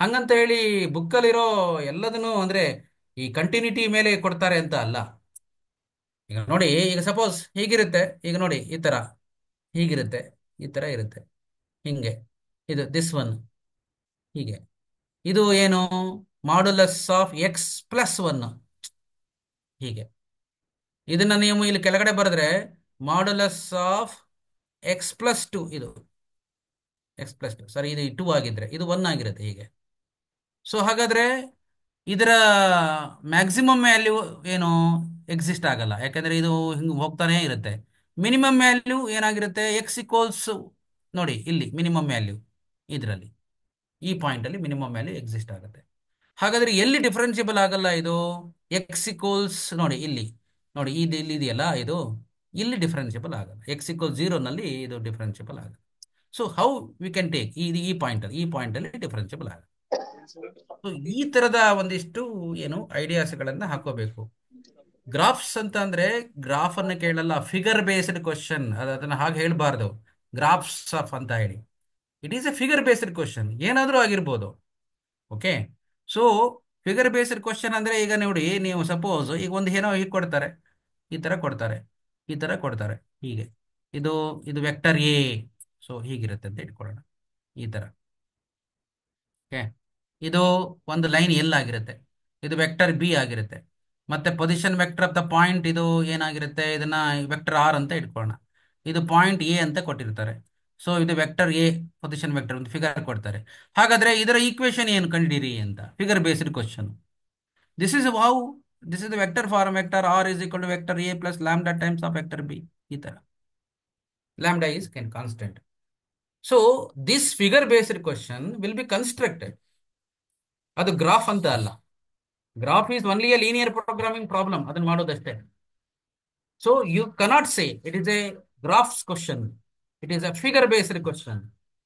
ಹಂಗಂತ ಹೇಳಿ ಬುಕ್ಕಲ್ಲಿರೋ ಎಲ್ಲದನ್ನು ಅಂದ್ರೆ ಈ ಕಂಟಿನ್ಯೂಟಿ ಮೇಲೆ ಕೊಡ್ತಾರೆ ಅಂತ ಅಲ್ಲ. ಈಗ ನೋಡಿ, ಈಗ ಸಪೋಸ್ ಹೀಗಿರುತ್ತೆ, ಈಗ ನೋಡಿ ಈ ತರ ಹೀಗಿರುತ್ತೆ, ಈ ತರ ಇರುತ್ತೆ, ಹಿಂಗೆ. ಇದು ದಿಸ್ ಒನ್ ಹೀಗೆ. ಇದು ಏನು ಮಾಡ್ಯುಲಸ್ ಆಫ್ x+1 ಹೀಗೆ. ಇದನ್ನ ನೀವು ಇಲ್ಲಿ ಕೆಳಗಡೆ ಬರೆದ್ರೆ ಮಾಡ್ಯುಲಸ್ ಆಫ್ x+2, ಇದು x+2, ಸರಿ, ಇದು 2 ಆಗಿದ್ರೆ ಇದು 1 ಆಗಿರುತ್ತೆ ಹೀಗೆ. ಸೊ ಹಾಗಾದ್ರೆ ಇದರ ಮ್ಯಾಕ್ಸಿಮಮ್ ವ್ಯಾಲ್ಯೂ ಏನು ಎಕ್ಸಿಸ್ಟ್ ಆಗಲ್ಲ, ಯಾಕಂದ್ರೆ ಇದು ಹಿಂಗೆ ಹೋಗ್ತಾನೆ ಇರುತ್ತೆ. ಮಿನಿಮಮ್ ವ್ಯಾಲ್ಯೂ ಏನಾಗಿರುತ್ತೆ, x ನೋಡಿ ಇಲ್ಲಿ ಮಿನಿಮಮ್ ವ್ಯಾಲ್ಯೂ ಇದರಲ್ಲಿ ಈ ಪಾಯಿಂಟ್ ಅಲ್ಲಿ ಮಿನಿಮಮ್ ವ್ಯಾಲ್ಯೂ ಎಕ್ಸಿಸ್ಟ್ ಆಗುತ್ತೆ. ಹಾಗಾದ್ರೆ ಎಲ್ಲಿ ಡಿಫರೆನ್ಷಿಯಬಲ್ ಆಗಲ್ಲ ಇದು, ನೋಡಿ ಇಲ್ಲಿ ನೋಡಿ, ಇದು ಇಲ್ಲಿ ಇದೆಯಲ್ಲ, ಇದು ಇಲ್ಲಿ ಡಿಫರೆನ್ಷಿಯಬಲ್ ಆಗಲ್ಲ. x = 0 ನಲ್ಲಿ ಇದು ಡಿಫರೆನ್ಷಿಯಬಲ್ ಆಗಲ್ಲ. So how we can take ಈ ಪಾಯಿಂಟ್ ಅಲ್ಲಿ ಡಿಫರೆನ್ಷಿಯಬಲ್ ಆಗಲ್ಲ. ಸೊ ಈ ತರದ ಒಂದಿಷ್ಟು ಏನು ಐಡಿಯಾಸ್ಗಳನ್ನ ಹಾಕೋಬೇಕು. ಗ್ರಾಫ್ಸ್ ಅಂತ ಅಂದ್ರೆ ಗ್ರಾಫ್ ಅನ್ನು ಕೇಳಲ್ಲ, ಫಿಗರ್ ಬೇಸ್ಡ್ ಕ್ವಶನ್. ಅದನ್ನ ಹಾಗೆ ಹೇಳ್ಬಾರ್ದು, ಗ್ರಾಫ್ಸ್ ಆಫ್ ಅಂತ ಹೇಳಿ. It is A figure based question, ಏನಾದ್ರೂ ಆಗಿರ್ಬೋದು. Okay, so figure based question ಅಂದ್ರೆ ಈಗ ನೋಡಿ, ನೀವು ಸಪೋಸ್ ಈಗ ಒಂದು ಏನೋ ಹೀಗೆ ಕೊಡ್ತಾರೆ, ಈ ತರ ಕೊಡ್ತಾರೆ, ಈ ತರ ಕೊಡ್ತಾರೆ, ಹೀಗೆ. ಇದು ಇದು ವೆಕ್ಟರ್ ಎ, ಸೊ ಹೀಗಿರುತ್ತೆ ಅಂತ ಇಟ್ಕೊಳ್ಳೋಣ, ಈ ತರ. ಓಕೆ, ಇದು ಒಂದು ಲೈನ್ ಎಲ್ ಆಗಿರುತ್ತೆ, ಇದು ವೆಕ್ಟರ್ ಬಿ ಆಗಿರುತ್ತೆ. ಮತ್ತೆ position vector of the point ಇದು ಏನಾಗಿರುತ್ತೆ, ಇದನ್ನ ವೆಕ್ಟರ್ ಆರ್ ಅಂತ ಇಟ್ಕೊಳ್ಳೋಣ. ಇದು ಪಾಯಿಂಟ್ ಎ ಅಂತ ಕೊಟ್ಟಿರ್ತಾರೆ. ಸೊ ಇದು ವೆಕ್ಟರ್ ಎ ಪೊಸಿಷನ್ ವೆಕ್ಟರ್ ಒಂದು ಫಿಗರ್ ಕೊಡ್ತಾರೆ. ಹಾಗಾದ್ರೆ ಇದರ ಈಕ್ವೇಶನ್ ಏನು ಕಂಡಿರಿ ಅಂತ, figure based question. This is how this is the vector form, vector r is equal to vector a plus lambda times of vector b, ಈ ತರ. Lambda is constant. So this figure based question will be constructed. ಅದು graph ಅಂತ ಅಲ್ಲ. Graph is only a linear programming problem, ಅದನ್ನ ಮಾಡೋದಷ್ಟೇ. So you cannot say it is A graphs question, it is A figure based question.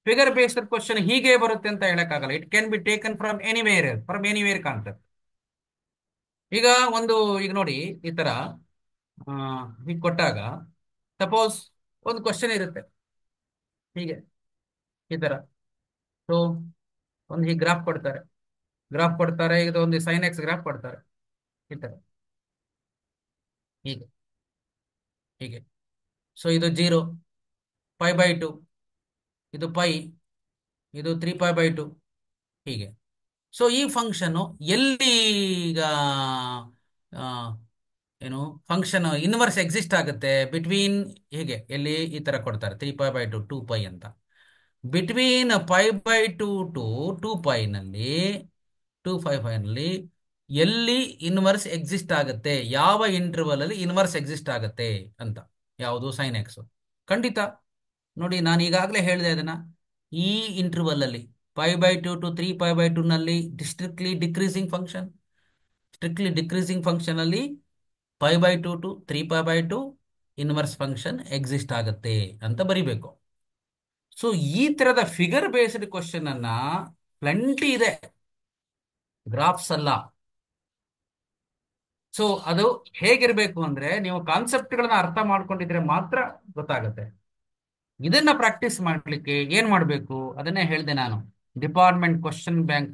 Figure based question ಹೀಗೆ ಬರುತ್ತೆ ಅಂತ ಹೇಳಕ್ಕಾಗಲ್ಲ. It can be taken from anywhere concept. ಈಗ ಈಗ ನೋಡಿ, ಈ ತರ ಹೀಗೆ ಕೊಟ್ಟಾಗ ಸಪೋಸ್ ಒಂದು ಕ್ವಶನ್ ಇರುತ್ತೆ ಹೀಗೆ, ಈ ತರ. ಸೊ ಒಂದು ಹೀಗೆ ಗ್ರಾಫ್ ಕೊಡ್ತಾರೆ, ಇದು ಒಂದು sin x ಗ್ರಾಫ್ ಕೊಡ್ತಾರೆ, ಈ ತರ ಹೀಗೆ ಹೀಗೆ. ಸೊ ಇದು 0, π/2, ಇದು π, ಇದು 3π/2, ಹೀಗೆ. ಸೊ ಈ ಫಂಕ್ಷನ್ ಎಲ್ಲಿ ಈಗ ಆ, ಏನು ಫಂಕ್ಷನ್ ಇನ್ವರ್ಸ್ ಎಕ್ಸಿಸ್ಟ್ ಆಗುತ್ತೆ ಬಿಟ್ವೀನ್, ಹೀಗೆ ಎಲ್ಲಿ ಈ ತರ ಕೊಡ್ತಾರೆ 3π/2 2π ಅಂತ. ಬಿಟ್ವೀನ್ π/2 ಟು 2π ನಲ್ಲಿ 2π ನಲ್ಲಿ ಎಲ್ಲಿ ಇನ್ವರ್ಸ್ ಎಕ್ಸಿಸ್ಟ್ ಆಗುತ್ತೆ, ಯಾವ ಇಂಟರ್ವಲ್ ಅಲ್ಲಿ ಇನ್ವರ್ಸ್ ಎಕ್ಸಿಸ್ಟ್ ಆಗುತ್ತೆ ಅಂತ. ಯಾವುದು? Sine x. ಖಂಡಿತ. ನೋಡಿ, ನಾನು ಈಗಾಗಲೇ ಹೇಳಿದೆ ಅದನ್ನ. ಈ ಇಂಟರ್ವಲ್ ಅಲ್ಲಿ π/2 ಟು 3π/2 ನಲ್ಲಿ strictly decreasing function, strictly decreasing function ಅಲ್ಲಿ π/2 ಟು 3π/2 ಇನ್ವರ್ಸ್ ಫಂಕ್ಷನ್ ಎಕ್ಸಿಸ್ಟ್ ಆಗುತ್ತೆ ಅಂತ ಬರಿಬೇಕು. ಸೊ ಈ ತರದ ಫಿಗರ್ ಬೇಸ್ಡ್ ಕ್ವಶನ್ ಅನ್ನ ಪ್ಲೆಂಟಿ ಇದೆ, ಗ್ರಾಫ್ಸ್ ಅಲ್ಲ. ಸೊ ಅದು ಹೇಗಿರ್ಬೇಕು ಅಂದ್ರೆ, ನೀವು ಕಾನ್ಸೆಪ್ಟ್ಗಳನ್ನ ಅರ್ಥ ಮಾಡ್ಕೊಂಡಿದ್ರೆ ಮಾತ್ರ ಗೊತ್ತಾಗುತ್ತೆ. ಇದನ್ನ ಪ್ರಾಕ್ಟೀಸ್ ಮಾಡ್ಲಿಕ್ಕೆ ಏನ್ ಮಾಡಬೇಕು ಅದನ್ನೇ ಹೇಳಿದೆ ನಾನು. ಡಿಪಾರ್ಟ್ಮೆಂಟ್ ಕ್ವಶನ್ ಬ್ಯಾಂಕ್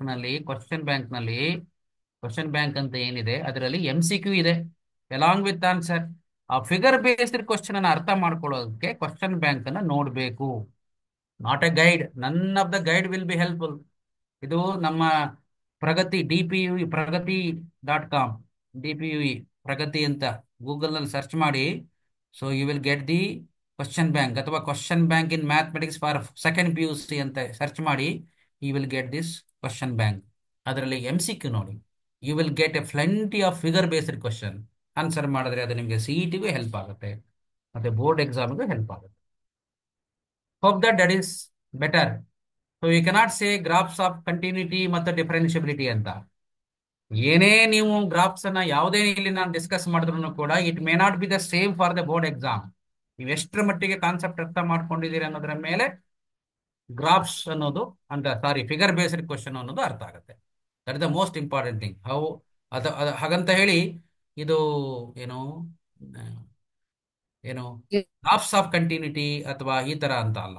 ಅಂತ ಏನಿದೆ ಅದರಲ್ಲಿ MCQ ಇದೆ ಅಲಾಂಗ್ ವಿತ್ ಆನ್ಸರ್. ಆ ಫಿಗರ್ ಬೇಸ್ಡ್ ಕ್ವಶನ್ ಅನ್ನ ಅರ್ಥ ಮಾಡ್ಕೊಳ್ಳೋದಕ್ಕೆ ಕ್ವಶನ್ ಬ್ಯಾಂಕ್ ಅನ್ನ ನೋಡಬೇಕು. Not A guide. None of the guide will be helpful. ಇದು ನಮ್ಮ ಪ್ರಗತಿ DPUE ಪ್ರಗತಿ.com, DPUE ಪ್ರಗತಿ ಅಂತ ಗೂಗಲ್ ನಲ್ಲಿ ಸರ್ಚ್ ಮಾಡಿ. So you will get the question bank, ಅಥವಾ question bank in mathematics for second PUC ಅಂತ ಸರ್ಚ್ ಮಾಡಿ. You will get this question bank. ಅದರಲ್ಲಿ MCQ ನೋಡಿ. You will get a plenty of figure based question. Answer ಮಾಡಿದ್ರೆ ಅದು ನಿಮಗೆ CET-ಗೂ help ಆಗುತ್ತೆ, ಮತ್ತೆ ಬೋರ್ಡ್ ಎಕ್ಸಾಮ್ಗೂ ಹೆಲ್ಪ್ ಆಗುತ್ತೆ. Hope that is better. So you cannot say graphs of continuity ಮತ್ತು ಡಿಫರೆನ್ಷಿಯಬಿಲಿಟಿ ಅಂತ. ಏನೇ ನೀವು ಗ್ರಾಫ್ಸ್ ಅನ್ನ ಯಾವುದೇ ಇಲ್ಲಿ ನಾನು ಡಿಸ್ಕಸ್ ಮಾಡಿದ್ರು ಕೂಡ it may not B the same for the board exam. ನೀವು ಎಷ್ಟರ ಮಟ್ಟಿಗೆ ಕಾನ್ಸೆಪ್ಟ್ ಅರ್ಥ ಮಾಡ್ಕೊಂಡಿದ್ದೀರಿ ಅನ್ನೋದ್ರ ಮೇಲೆ ಗ್ರಾಫ್ಸ್ ಅನ್ನೋದು ಅಂತ, ಸಾರಿ, ಫಿಗರ್ ಬೇಸ್ಡ್ ಕ್ವಶನ್ ಅನ್ನೋದು ಅರ್ಥ ಆಗುತ್ತೆ. That is the most important thing. ಹಾಗಂತ ಹೇಳಿ ಇದು ಏನು ಆ, ಏನು ಗ್ರಾಫ್ಸ್ ಆಫ್ ಕಂಟಿನ್ಯೂಟಿ ಅಥವಾ ಈ ತರ ಅಂತ ಅಲ್ಲ.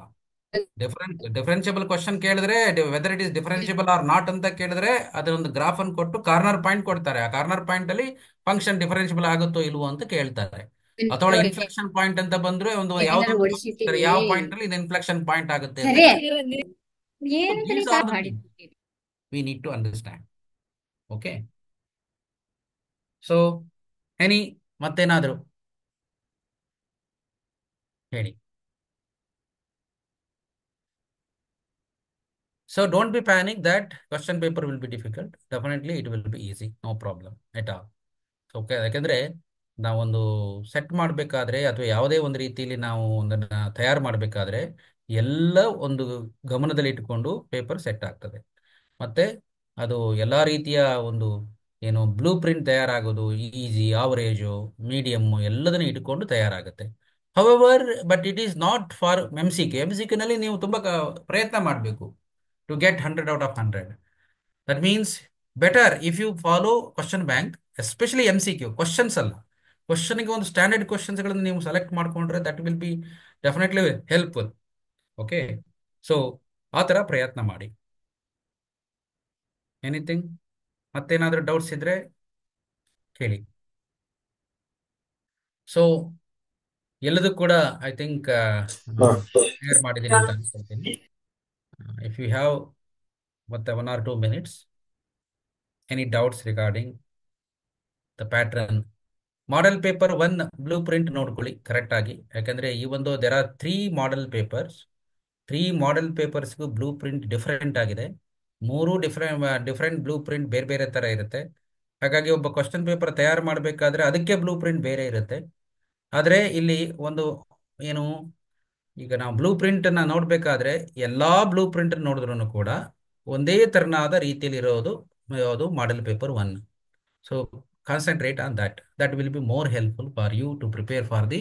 ಡಿಫರೆನ್ಷಿಯಬಲ್ ಕ್ವಶನ್ ಕೇಳಿದ್ರೆ, whether it is differentiable or not ಅಂತ ಕೇಳಿದ್ರೆ ಅದೊಂದು ಗ್ರಾಫ್ ಅನ್ನು ಕೊಟ್ಟು ಕಾರ್ನರ್ ಪಾಯಿಂಟ್ ಕೊಡ್ತಾರೆ. ಆ ಕಾರ್ನರ್ ಪಾಯಿಂಟ್ ಅಲ್ಲಿ ಫಂಕ್ಷನ್ ಡಿಫರೆನ್ಷಿಯಬಲ್ ಆಗುತ್ತೋ ಇಲ್ವೋ ಅಂತ ಕೇಳ್ತಾರೆ. ಅಥವಾ ಇನ್ಫ್ಲೆಕ್ಷನ್ ಪಾಯಿಂಟ್ ಅಂತ ಬಂದ್ರೆ ಒಂದು ಯಾವ್ದೋ ಯಾವ ಪಾಯಿಂಟ್ ಅಲ್ಲಿ ಇದು ಇನ್ಫ್ಲೆಕ್ಷನ್ ಪಾಯಿಂಟ್ ಆಗುತ್ತೆ ಅಂತ. These are the things we need to understand. Okay. So ಮತ್ತೇನಾದ್ರು ಹೇಳಿ. So don't be panic that question paper will be difficult. Definitely it will be easy. No problem at all. Okay, ಯಾಕಂದ್ರೆ ನಾವೊಂದು set ಮಾಡಬೇಕಾದ್ರೆ ಅಥವಾ ಯಾವುದೇ ಒಂದು ರೀತಿಯಲ್ಲಿ ನಾವು ಒಂದನ್ನ ತಯಾರು ಮಾಡಬೇಕಾದ್ರೆ ಎಲ್ಲ ಒಂದು ಗಮನದಲ್ಲಿ ಇಟ್ಟುಕೊಂಡು ಪೇಪರ್ ಸೆಟ್ ಆಗ್ತದೆ. ಮತ್ತೆ ಅದು ಎಲ್ಲ ರೀತಿಯ ಒಂದು ಏನು ಬ್ಲೂ ಪ್ರಿಂಟ್ ತಯಾರಾಗೋದು ಈಸಿ, ಆವರೇಜು, ಮೀಡಿಯಮ್ಮು ಎಲ್ಲದನ್ನು ಇಟ್ಕೊಂಡು ತಯಾರಾಗುತ್ತೆ. However but it is not for MCQ ನಲ್ಲಿ ನೀವು ತುಂಬ ಪ್ರಯತ್ನ ಮಾಡಬೇಕು to get 100 out of 100. That means better if you follow question bank, especially MCQ questions ಅಲ್ಲ, ಕ್ವಶನ್ಗೆ ಒಂದು ಸ್ಟ್ಯಾಂಡರ್ಡ್ ಕ್ವಶನ್ಸ್ಗಳನ್ನು ನೀವು ಸೆಲೆಕ್ಟ್ ಮಾಡ್ಕೊಂಡ್ರೆ that will be definitely helpful. Okay, so ಆ ಥರ ಪ್ರಯತ್ನ ಮಾಡಿ. ಎನಿಥಿಂಗ್ ಮತ್ತೇನಾದರೂ ಡೌಟ್ಸ್ ಇದ್ರೆ ಕೇಳಿ. ಸೊ ಎಲ್ಲದೂ ಕೂಡ ಐ ಥಿಂಕ್ ಕ್ಲಿಯರ್ ಮಾಡಿದ್ದೀನಿ ಅಂತ ಅನ್ಕೊಳ್ತೀನಿ. ಇಫ್ ಯು ಹ್ಯಾವ್ ಮತ್ತೆ 1 or 2 minutes, any doubts regarding the pattern, model paper 1 blue print ನೋಡ್ಕೊಳ್ಳಿ ಕರೆಕ್ಟ್ ಆಗಿ. ಯಾಕಂದ್ರೆ ಈ ಒಂದು there are 3 model papers. 3 model ಪೇಪರ್ಸ್ಗೂ ಬ್ಲೂ ಪ್ರಿಂಟ್ ಡಿಫರೆಂಟ್ ಆಗಿದೆ. 3 ಡಿಫರೆಂಟ್ ಬ್ಲೂ ಪ್ರಿಂಟ್ ಬೇರೆ ಬೇರೆ ತರ ಇರುತ್ತೆ. ಹಾಗಾಗಿ ಒಬ್ಬ ಕ್ವಶನ್ ಪೇಪರ್ ತಯಾರು ಮಾಡಬೇಕಾದ್ರೆ ಅದಕ್ಕೆ ಬ್ಲೂ ಪ್ರಿಂಟ್ ಬೇರೆ ಇರುತ್ತೆ. ಆದರೆ ಇಲ್ಲಿ ಒಂದು ಏನು, ಈಗ ನಾವು ಬ್ಲೂ ಪ್ರಿಂಟ್ ಅನ್ನ ನೋಡ್ಬೇಕಾದ್ರೆ ಎಲ್ಲಾ ಬ್ಲೂ ಪ್ರಿಂಟ್ ನೋಡಿದ್ರು ಕೂಡ ಒಂದೇ ತರನಾದ ರೀತಿಯಲ್ಲಿ ಇರೋದು ಯಾವುದು? Model paper 1. So concentrate on that. That will be more helpful for you to prepare for the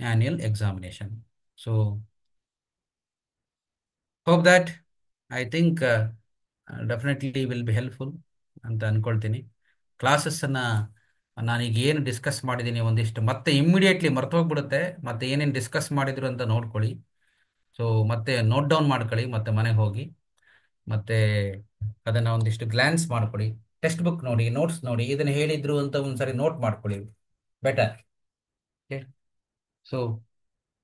annual examination. So hope that I think definitely will be helpful ಅಂತ ಅನ್ಕೊಳ್ತೀನಿ. ಕ್ಲಾಸಸ್ಸನ್ನು ನಾನೀಗ ಏನು ಡಿಸ್ಕಸ್ ಮಾಡಿದ್ದೀನಿ ಒಂದಿಷ್ಟು ಮತ್ತೆ ಇಮ್ಮಿಡಿಯೇಟ್ಲಿ ಮರ್ತೋಗ್ಬಿಡುತ್ತೆ. ಮತ್ತೆ ಏನೇನು ಡಿಸ್ಕಸ್ ಮಾಡಿದ್ರು ಅಂತ ನೋಡ್ಕೊಳ್ಳಿ. ಸೊ ಮತ್ತೆ ನೋಟ್ ಡೌನ್ ಮಾಡ್ಕೊಳ್ಳಿ, ಮತ್ತೆ ಮನೆಗೆ ಹೋಗಿ ಮತ್ತೆ ಅದನ್ನು ಒಂದಿಷ್ಟು ಗ್ಲಾನ್ಸ್ ಮಾಡ್ಕೊಳ್ಳಿ. ಟೆಕ್ಸ್ಟ್ ಬುಕ್ ನೋಡಿ, ನೋಟ್ಸ್ ನೋಡಿ, ಇದನ್ನು ಹೇಳಿದ್ರು ಅಂತ ಒಂದ್ಸರಿ ನೋಟ್ ಮಾಡ್ಕೊಳ್ಳಿ, better. Okay, so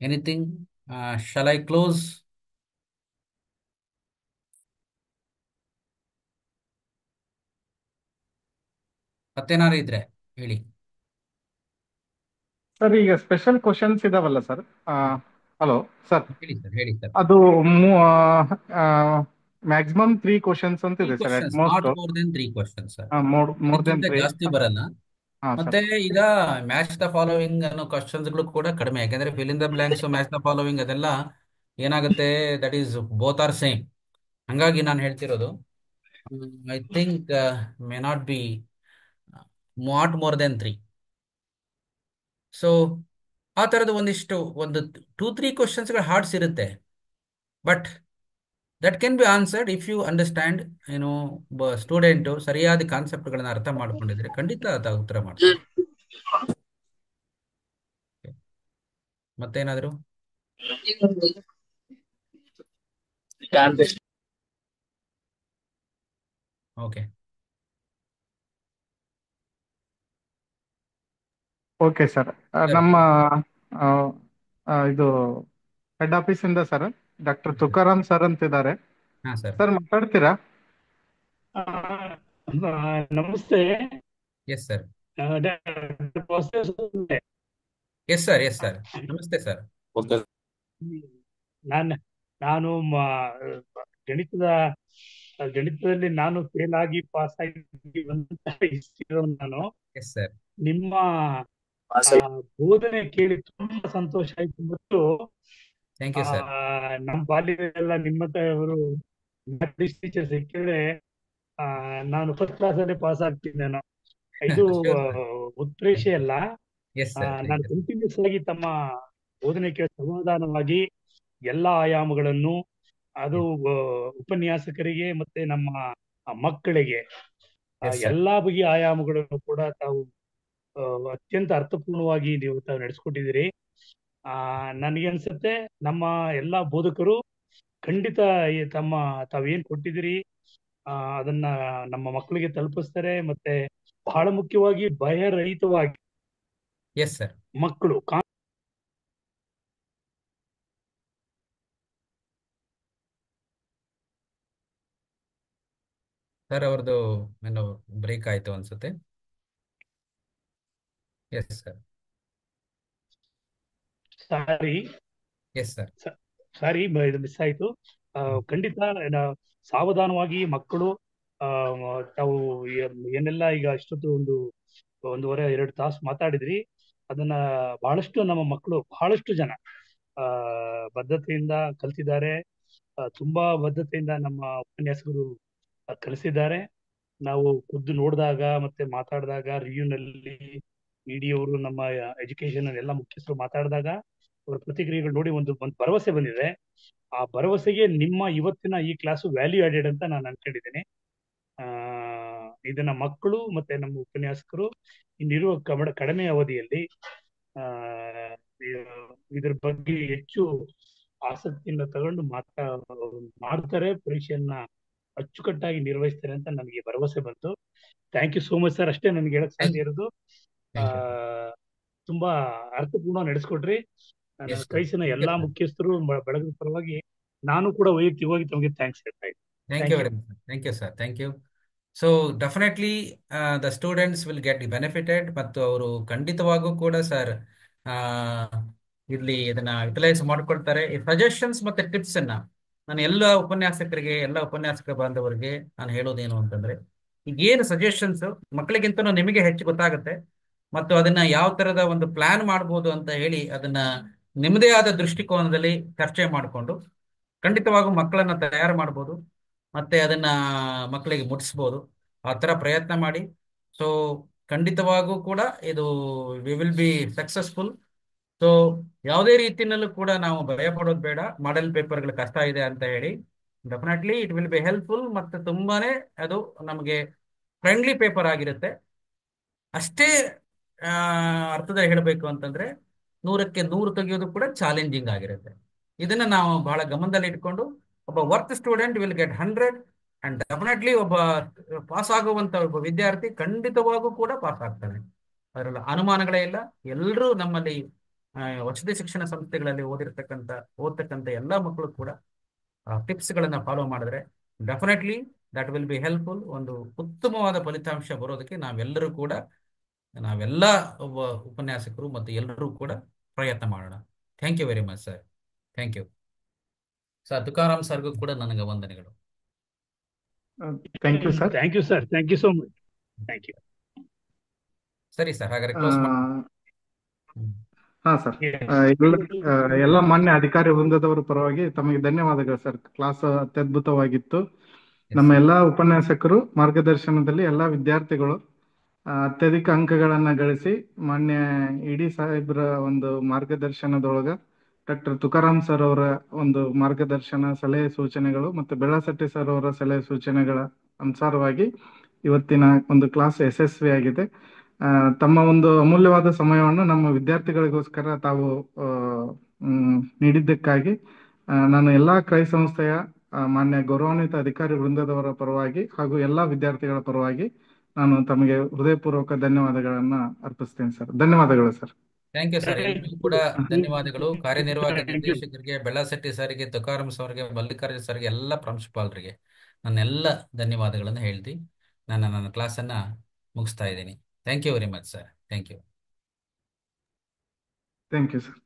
anything, shall I close? ಮತ್ತೇನಾದ್ರು ಇದ್ರೆ ಹೇಳಿ. ಸರ್ ಈಗ ಸ್ಪೆಷಲ್ ಕ್ವಶನ್ಸ್ ಇದಾವಲ್ಲ ಸರ್. Hello sir. ಹೇಳಿ ಸರ್, ಹೇಳಿ ಸರ್. ಅದು ಮ್ಯಾಕ್ಸಿಮಮ್ 3 ಕ್ವಶನ್ಸ್ ಅಂತ ತ್ರೀ ಇದೆ sir, at questions, most. Not more than 3 questions sir. More than ಅದಕ್ಕಿಂತ 3. ಜಾಸ್ತಿ ಬರಲ್ಲ. ಹಾ ಮತ್ತೆ ಸರ್. ಈಗ ಮ್ಯಾಚ್ ದ ಫಾಲೋವಿಂಗ್ ಅನ್ನೋ ಕ್ವಶನ್ಸ್ಗಳು ಕೂಡ ಕಡಿಮೆ, ಯಾಕೆಂದ್ರೆ fill in the blanks, match the following ಅದೆಲ್ಲ ಏನಾಗುತ್ತೆ, that is both are same. ಹಂಗಾಗಿ ನಾನು ಹೇಳ್ತಿರೋದು, I think may not be more than 3. So ಆ ಥರದ ಒಂದು 2-3 ಕ್ವಶನ್ಸ್ಗಳು ಹಾರ್ಡ್ಸ್ ಇರುತ್ತೆ. But that can be answered if you understand. ಏನು, ಸ್ಟೂಡೆಂಟು ಸರಿಯಾದ ಕಾನ್ಸೆಪ್ಟ್ಗಳನ್ನ ಅರ್ಥ ಮಾಡ್ಕೊಂಡಿದ್ರೆ ಖಂಡಿತ ಆತ ಉತ್ತರ ಮಾಡ್ತಾರೆ. ಮತ್ತೇನಾದ್ರು? ಓಕೆ. Okay sir. ಸರ್. ನಮ್ಮ ಆ, ಇದು ಹೆಡ್ ಆಫೀಸ್ ಇಂದ ಸರ್, ಡಾಕ್ಟರ್ ತುಕಾರಾಮ್ ಸರ್ ಅಂತಿದ್ದಾರೆ. ಹಾಂ ಸರ್. ಸರ್ ಮಾತಾಡ್ತೀರಾ? ಆ, ನಮಸ್ತೆ. Yes sir. Doctor Vasudev sir. Yes sir, yes sir. ನಮಸ್ತೆ ಸರ್. ಓಕೆ. ನಾನು ಗಣಿತದ ಗಣಿತದಲ್ಲಿ ನಾನು ಫೇಲ್ ಆಗಿ ಪಾಸ್ ಆಗಿ ಬಂದಂತಹ ಇರೋನು ನಾನು. Yes sir. ನಿಮ್ಮ ಬೋಧನೆ ಕೇಳಿ ತುಂಬಾ ಸಂತೋಷ ಆಯ್ತು. ಮತ್ತು ಥ್ಯಾಂಕ್ ಯು ಸರ್. ನಮ್ಮ ಬಾಲ್ಯದಲ್ಲೆಲ್ಲ ನಿಮ್ಮಂತವರು ಟೀಚರ್ ಸಿಕ್ಕಿದ್ರೆ ನಾನು ಫಸ್ಟ್ ಕ್ಲಾಸ್ ಅಲ್ಲೇ ಪಾಸ್ ಆಗ್ತೀನಿ ನಾನು. ಇದು ಉತ್ಪ್ರೇಕ್ಷೆ ಅಲ್ಲ. Yes sir. ನಾನು ಕಂಟಿನ್ಯೂಸ್ ಆಗಿ ತಮ್ಮ ಬೋಧನೆ ಕೇಳಿ ಸಮಾಧಾನವಾಗಿ ಎಲ್ಲಾ ಆಯಾಮಗಳನ್ನು, ಅದು ಉಪನ್ಯಾಸಕರಿಗೆ ಮತ್ತೆ ನಮ್ಮ ಮಕ್ಕಳಿಗೆ ಎಸ್ ಸರ್. ಎಲ್ಲಾ ಬಗೆಯ ಆಯಾಮಗಳನ್ನು ಕೂಡ ತಾವು ಅತ್ಯಂತ ಅರ್ಥಪೂರ್ಣವಾಗಿ ನೀವು ತಾವು ನಡೆಸ್ಕೊಟ್ಟಿದ್ದೀರಿ. ನನಗೆ ಅನ್ಸುತ್ತೆ ನಮ್ಮ ಎಲ್ಲಾ ಬೋಧಕರು ಖಂಡಿತ ತಾವೇನ್ ಕೊಟ್ಟಿದ್ದೀರಿ ಅದನ್ನ ನಮ್ಮ ಮಕ್ಕಳಿಗೆ ತಲುಪಿಸ್ತಾರೆ. ಮತ್ತೆ ಬಹಳ ಮುಖ್ಯವಾಗಿ ಭಯರಹಿತವಾಗಿ ಎಸ್ ಸರ್. ಮಕ್ಕಳು ಸರ್ ಅವ್ರದ್ದು ಏನೋ ಬ್ರೇಕ್ ಆಯ್ತು ಅನ್ಸುತ್ತೆ. Yes sir. Sorry yes sir. Sorry ಇದು ಮಿಸ್ ಆಯ್ತು. ಖಂಡಿತ ಸಾವಧಾನವಾಗಿ ಮಕ್ಕಳು ತಾವು ಏನೆಲ್ಲ ಈಗ ಇಷ್ಟೊತ್ತು 1.5-2 ತಾಸು ಮಾತಾಡಿದ್ರಿ, ಅದನ್ನ ಬಹಳಷ್ಟು ನಮ್ಮ ಮಕ್ಕಳು ಬಹಳಷ್ಟು ಜನ ಬದ್ಧತೆಯಿಂದ ಕಲಿತಿದ್ದಾರೆ. ತುಂಬಾ ಬದ್ಧತೆಯಿಂದ ನಮ್ಮ ಉಪನ್ಯಾಸಕರು ಕಲಿಸಿದ್ದಾರೆ. ನಾವು ಖುದ್ದು ನೋಡಿದಾಗ ಮತ್ತೆ ಮಾತಾಡಿದಾಗ ರಿವ್ಯೂನಲ್ಲಿ ಇಡಿಯವರು ನಮ್ಮ ಎಜುಕೇಶನ್ ಎಲ್ಲ ಮುಖ್ಯಸ್ಥರು ಮಾತಾಡಿದಾಗ ಅವರ ಪ್ರತಿಕ್ರಿಯೆಗಳು ನೋಡಿ ಒಂದು ಭರವಸೆ ಬಂದಿದೆ. ಆ ಭರವಸೆಗೆ ನಿಮ್ಮ ಇವತ್ತಿನ ಈ ಕ್ಲಾಸು ವ್ಯಾಲ್ಯೂ ಆಡೆಡ್ ಅಂತ ನಾನು ಅನ್ಕೊಂಡಿದ್ದೀನಿ. ಇದನ್ನ ಮಕ್ಕಳು ಮತ್ತೆ ನಮ್ಮ ಉಪನ್ಯಾಸಕರು ಇನ್ನಿರುವ ಕಡಿಮೆ ಅವಧಿಯಲ್ಲಿ ಇದ್ರ ಬಗ್ಗೆ ಹೆಚ್ಚು ಆಸಕ್ತಿಯಿಂದ ತಗೊಂಡು ಮಾಡ್ತಾರೆ, ಪರೀಕ್ಷೆಯನ್ನ ಅಚ್ಚುಕಟ್ಟಾಗಿ ನಿರ್ವಹಿಸ್ತಾರೆ ಅಂತ ನನಗೆ ಭರವಸೆ ಬಂತು. Thank you so much sir. ಅಷ್ಟೇ ನನಗೆ ಹೇಳಕ್ ಸಾಧ್ಯ ಇರೋದು. ತುಂಬಾ ಅರ್ಥಪೂರ್ಣ ನಡೆಸ್ಕೊಟ್ರಿ. ನನ್ನ ಕೈಸಿನ ಎಲ್ಲಾ ಮುಖ್ಯಸ್ಥರು ಬೆಳಗಿನ ಪರವಾಗಿ ನಾನು ಕೂಡ ವೈಯಕ್ತಿಕವಾಗಿ ತಮಗೆ ಥ್ಯಾಂಕ್ಸ್ ಹೇಳ್ತಾ ಇದ್ದೀನಿ. Thank you very much. Thank you sir. Thank you. So definitely the students will get benefited, ಮತ್ತು ಅವರು ಖಂಡಿತವಾಗೂ ಕೂಡ ಸರ್ ಇಲ್ಲಿ ಇದನ್ನ ಯುಟಿಲೈಸ್ ಮಾಡ್ಕೊಳ್ತಾರೆ. ಈ ಸಜೆಷನ್ಸ್ ಮತ್ತೆ ಟಿಪ್ಸ್ ಅನ್ನ ನಾನು ಎಲ್ಲ ಉಪನ್ಯಾಸಕ ಬಾಂಧವರಿಗೆ ನಾನು ಹೇಳೋದೇನು ಅಂತಂದ್ರೆ, ಈಗ ಏನು ಸಜೆಷನ್ಸ್ ಮಕ್ಕಳಿಗಿಂತ ನಿಮಗೆ ಹೆಚ್ಚು ಗೊತ್ತಾಗುತ್ತೆ, ಮತ್ತು ಅದನ್ನ ಯಾವ ತರದ ಒಂದು ಪ್ಲಾನ್ ಮಾಡ್ಬೋದು ಅಂತ ಹೇಳಿ ಅದನ್ನ ನಿಮ್ಮದೇ ಆದ ದೃಷ್ಟಿಕೋನದಲ್ಲಿ ಚರ್ಚೆ ಮಾಡಿಕೊಂಡು ಖಂಡಿತವಾಗೂ ಮಕ್ಕಳನ್ನ ತಯಾರು ಮಾಡ್ಬೋದು, ಮತ್ತೆ ಅದನ್ನ ಮಕ್ಕಳಿಗೆ ಮುಟ್ಟಿಸ್ಬೋದು. ಆ ಥರ ಪ್ರಯತ್ನ ಮಾಡಿ. ಸೊ ಖಂಡಿತವಾಗೂ ಕೂಡ ಇದು we will be successful. So ಯಾವುದೇ ರೀತಿಯಲ್ಲೂ ಕೂಡ ನಾವು ಭಯ ಪಡೋದು ಬೇಡ. ಮಾಡೆಲ್ ಪೇಪರ್ಗಳು ಕಷ್ಟ ಇದೆ ಅಂತ ಹೇಳಿ, definitely it will be helpful, ಮತ್ತು ತುಂಬಾನೇ ಅದು ನಮಗೆ ಫ್ರೆಂಡ್ಲಿ ಪೇಪರ್ ಆಗಿರುತ್ತೆ. ಅಷ್ಟೇ ಅರ್ಥದಲ್ಲಿ ಹೇಳಬೇಕು ಅಂತಂದ್ರೆ 100ಕ್ಕೆ 100 ತೆಗೆಯೋದು ಕೂಡ ಚಾಲೆಂಜಿಂಗ್ ಆಗಿರುತ್ತೆ. ಇದನ್ನ ನಾವು ಬಹಳ ಗಮನದಲ್ಲಿ ಇಟ್ಕೊಂಡು ಒಬ್ಬ worth student will get 100, and definitely ಒಬ್ಬ ಪಾಸ್ ಆಗುವಂತ ಒಬ್ಬ ವಿದ್ಯಾರ್ಥಿ ಖಂಡಿತವಾಗೂ ಕೂಡ ಪಾಸ್ ಆಗ್ತಾನೆ, ಅದರಲ್ಲಿ ಅನುಮಾನಗಳೇ ಇಲ್ಲ. ಎಲ್ಲರೂ ನಮ್ಮಲ್ಲಿ ವಸತಿ ಶಿಕ್ಷಣ ಸಂಸ್ಥೆಗಳಲ್ಲಿ ಓದ್ತಕ್ಕಂಥ ಎಲ್ಲ ಮಕ್ಕಳು ಕೂಡ ಟಿಪ್ಸ್ಗಳನ್ನ ಫಾಲೋ ಮಾಡಿದ್ರೆ definitely that will be helpful. ಒಂದು ಉತ್ತಮವಾದ ಫಲಿತಾಂಶ ಬರೋದಕ್ಕೆ ನಾವೆಲ್ಲ ಒಬ್ಬ ಉಪನ್ಯಾಸಕರು ಮತ್ತು ಎಲ್ಲರೂ ಕೂಡ ಪ್ರಯತ್ನ ಮಾಡೋಣ. Thank you very much sir. Thank you sir. Tukaram ಸರ್ಗೂ ಕೂಡ ನನಗೆ ವಂದನೆಗಳು. Thank you sir. Thank you sir. Thank you so much. Thank you. ಸರಿ ಸರ್, ಹಾಗಾದ್ರೆ ಕ್ಲೋಸ್ ಮಾಡಿ. ಹಾ ಸರ್. ಎಲ್ಲ ಮಾನ್ಯ ಅಧಿಕಾರಿ ವೃಂದದವರ ಪರವಾಗಿ ತಮಗೆ ಧನ್ಯವಾದಗಳು ಸರ್. ಕ್ಲಾಸ್ ಅತ್ಯದ್ಭುತವಾಗಿತ್ತು. ನಮ್ಮ ಎಲ್ಲಾ ಉಪನ್ಯಾಸಕರು ಮಾರ್ಗದರ್ಶನದಲ್ಲಿ ಎಲ್ಲಾ ವಿದ್ಯಾರ್ಥಿಗಳು ಅತ್ಯಧಿಕ ಅಂಕಗಳನ್ನ ಗಳಿಸಿ ಮಾನ್ಯ ಇಡಿ ಸಾಹೇಬ್ರ ಒಂದು ಮಾರ್ಗದರ್ಶನದೊಳಗ ಡಾಕ್ಟರ್ ತುಕಾರಾಮ್ ಸರ್ ಅವರ ಒಂದು ಮಾರ್ಗದರ್ಶನ, ಸಲಹೆ ಸೂಚನೆಗಳು ಮತ್ತು ಬೆಳ್ಳಾಸಟ್ಟಿ ಸರ್ ಅವರ ಸಲಹೆ ಸೂಚನೆಗಳ ಅನುಸಾರವಾಗಿ ಇವತ್ತಿನ ಒಂದು ಕ್ಲಾಸ್ ಯಶಸ್ವಿಯಾಗಿದೆ. ತಮ್ಮ ಒಂದು ಅಮೂಲ್ಯವಾದ ಸಮಯವನ್ನು ನಮ್ಮ ವಿದ್ಯಾರ್ಥಿಗಳಿಗೋಸ್ಕರ ತಾವು ನೀಡಿದ್ದಕ್ಕಾಗಿ ನಾನು ಎಲ್ಲಾ ಕ್ರೈ ಸಂಸ್ಥೆಯ ಮಾನ್ಯ ಗೌರವಾನ್ವಿತ ಅಧಿಕಾರಿ ವೃಂದದವರ ಪರವಾಗಿ ಹಾಗೂ ಎಲ್ಲಾ ವಿದ್ಯಾರ್ಥಿಗಳ ಪರವಾಗಿ ನಾನು ತಮಗೆ ಹೃದಯಪೂರ್ವಕ ಧನ್ಯವಾದಗಳನ್ನ ಅರ್ಪಿಸ್ತೇನೆ ಸರ್. ಧನ್ಯವಾದಗಳು ಸರ್. Thank you sir. ಎಲ್ರಿಗೂ ಕೂಡ ಧನ್ಯವಾದಗಳು. ಕಾರ್ಯನಿರ್ವಾಹಕ ನಿರ್ದೇಶಕರಿಗೆ, ಬೆಳ್ಳಾಸೆಟ್ಟಿ ಸರ್ಗೆ, ತುಕಾರಾಮ್ ಸರ್ಗೆ, ಮಲ್ಲಿಕಾರ್ಜುನ ಸರ್ಗೆ, ಎಲ್ಲ ಪ್ರಾಂಶುಪಾಲರಿಗೆ ನನ್ನೆಲ್ಲ ಧನ್ಯವಾದಗಳನ್ನು ಹೇಳ್ತಿ ನಾನು ನನ್ನ ಕ್ಲಾಸನ್ನು ಮುಗಿಸ್ತಾ ಇದ್ದೀನಿ. Thank you very much sir. Thank you. Thank you sir.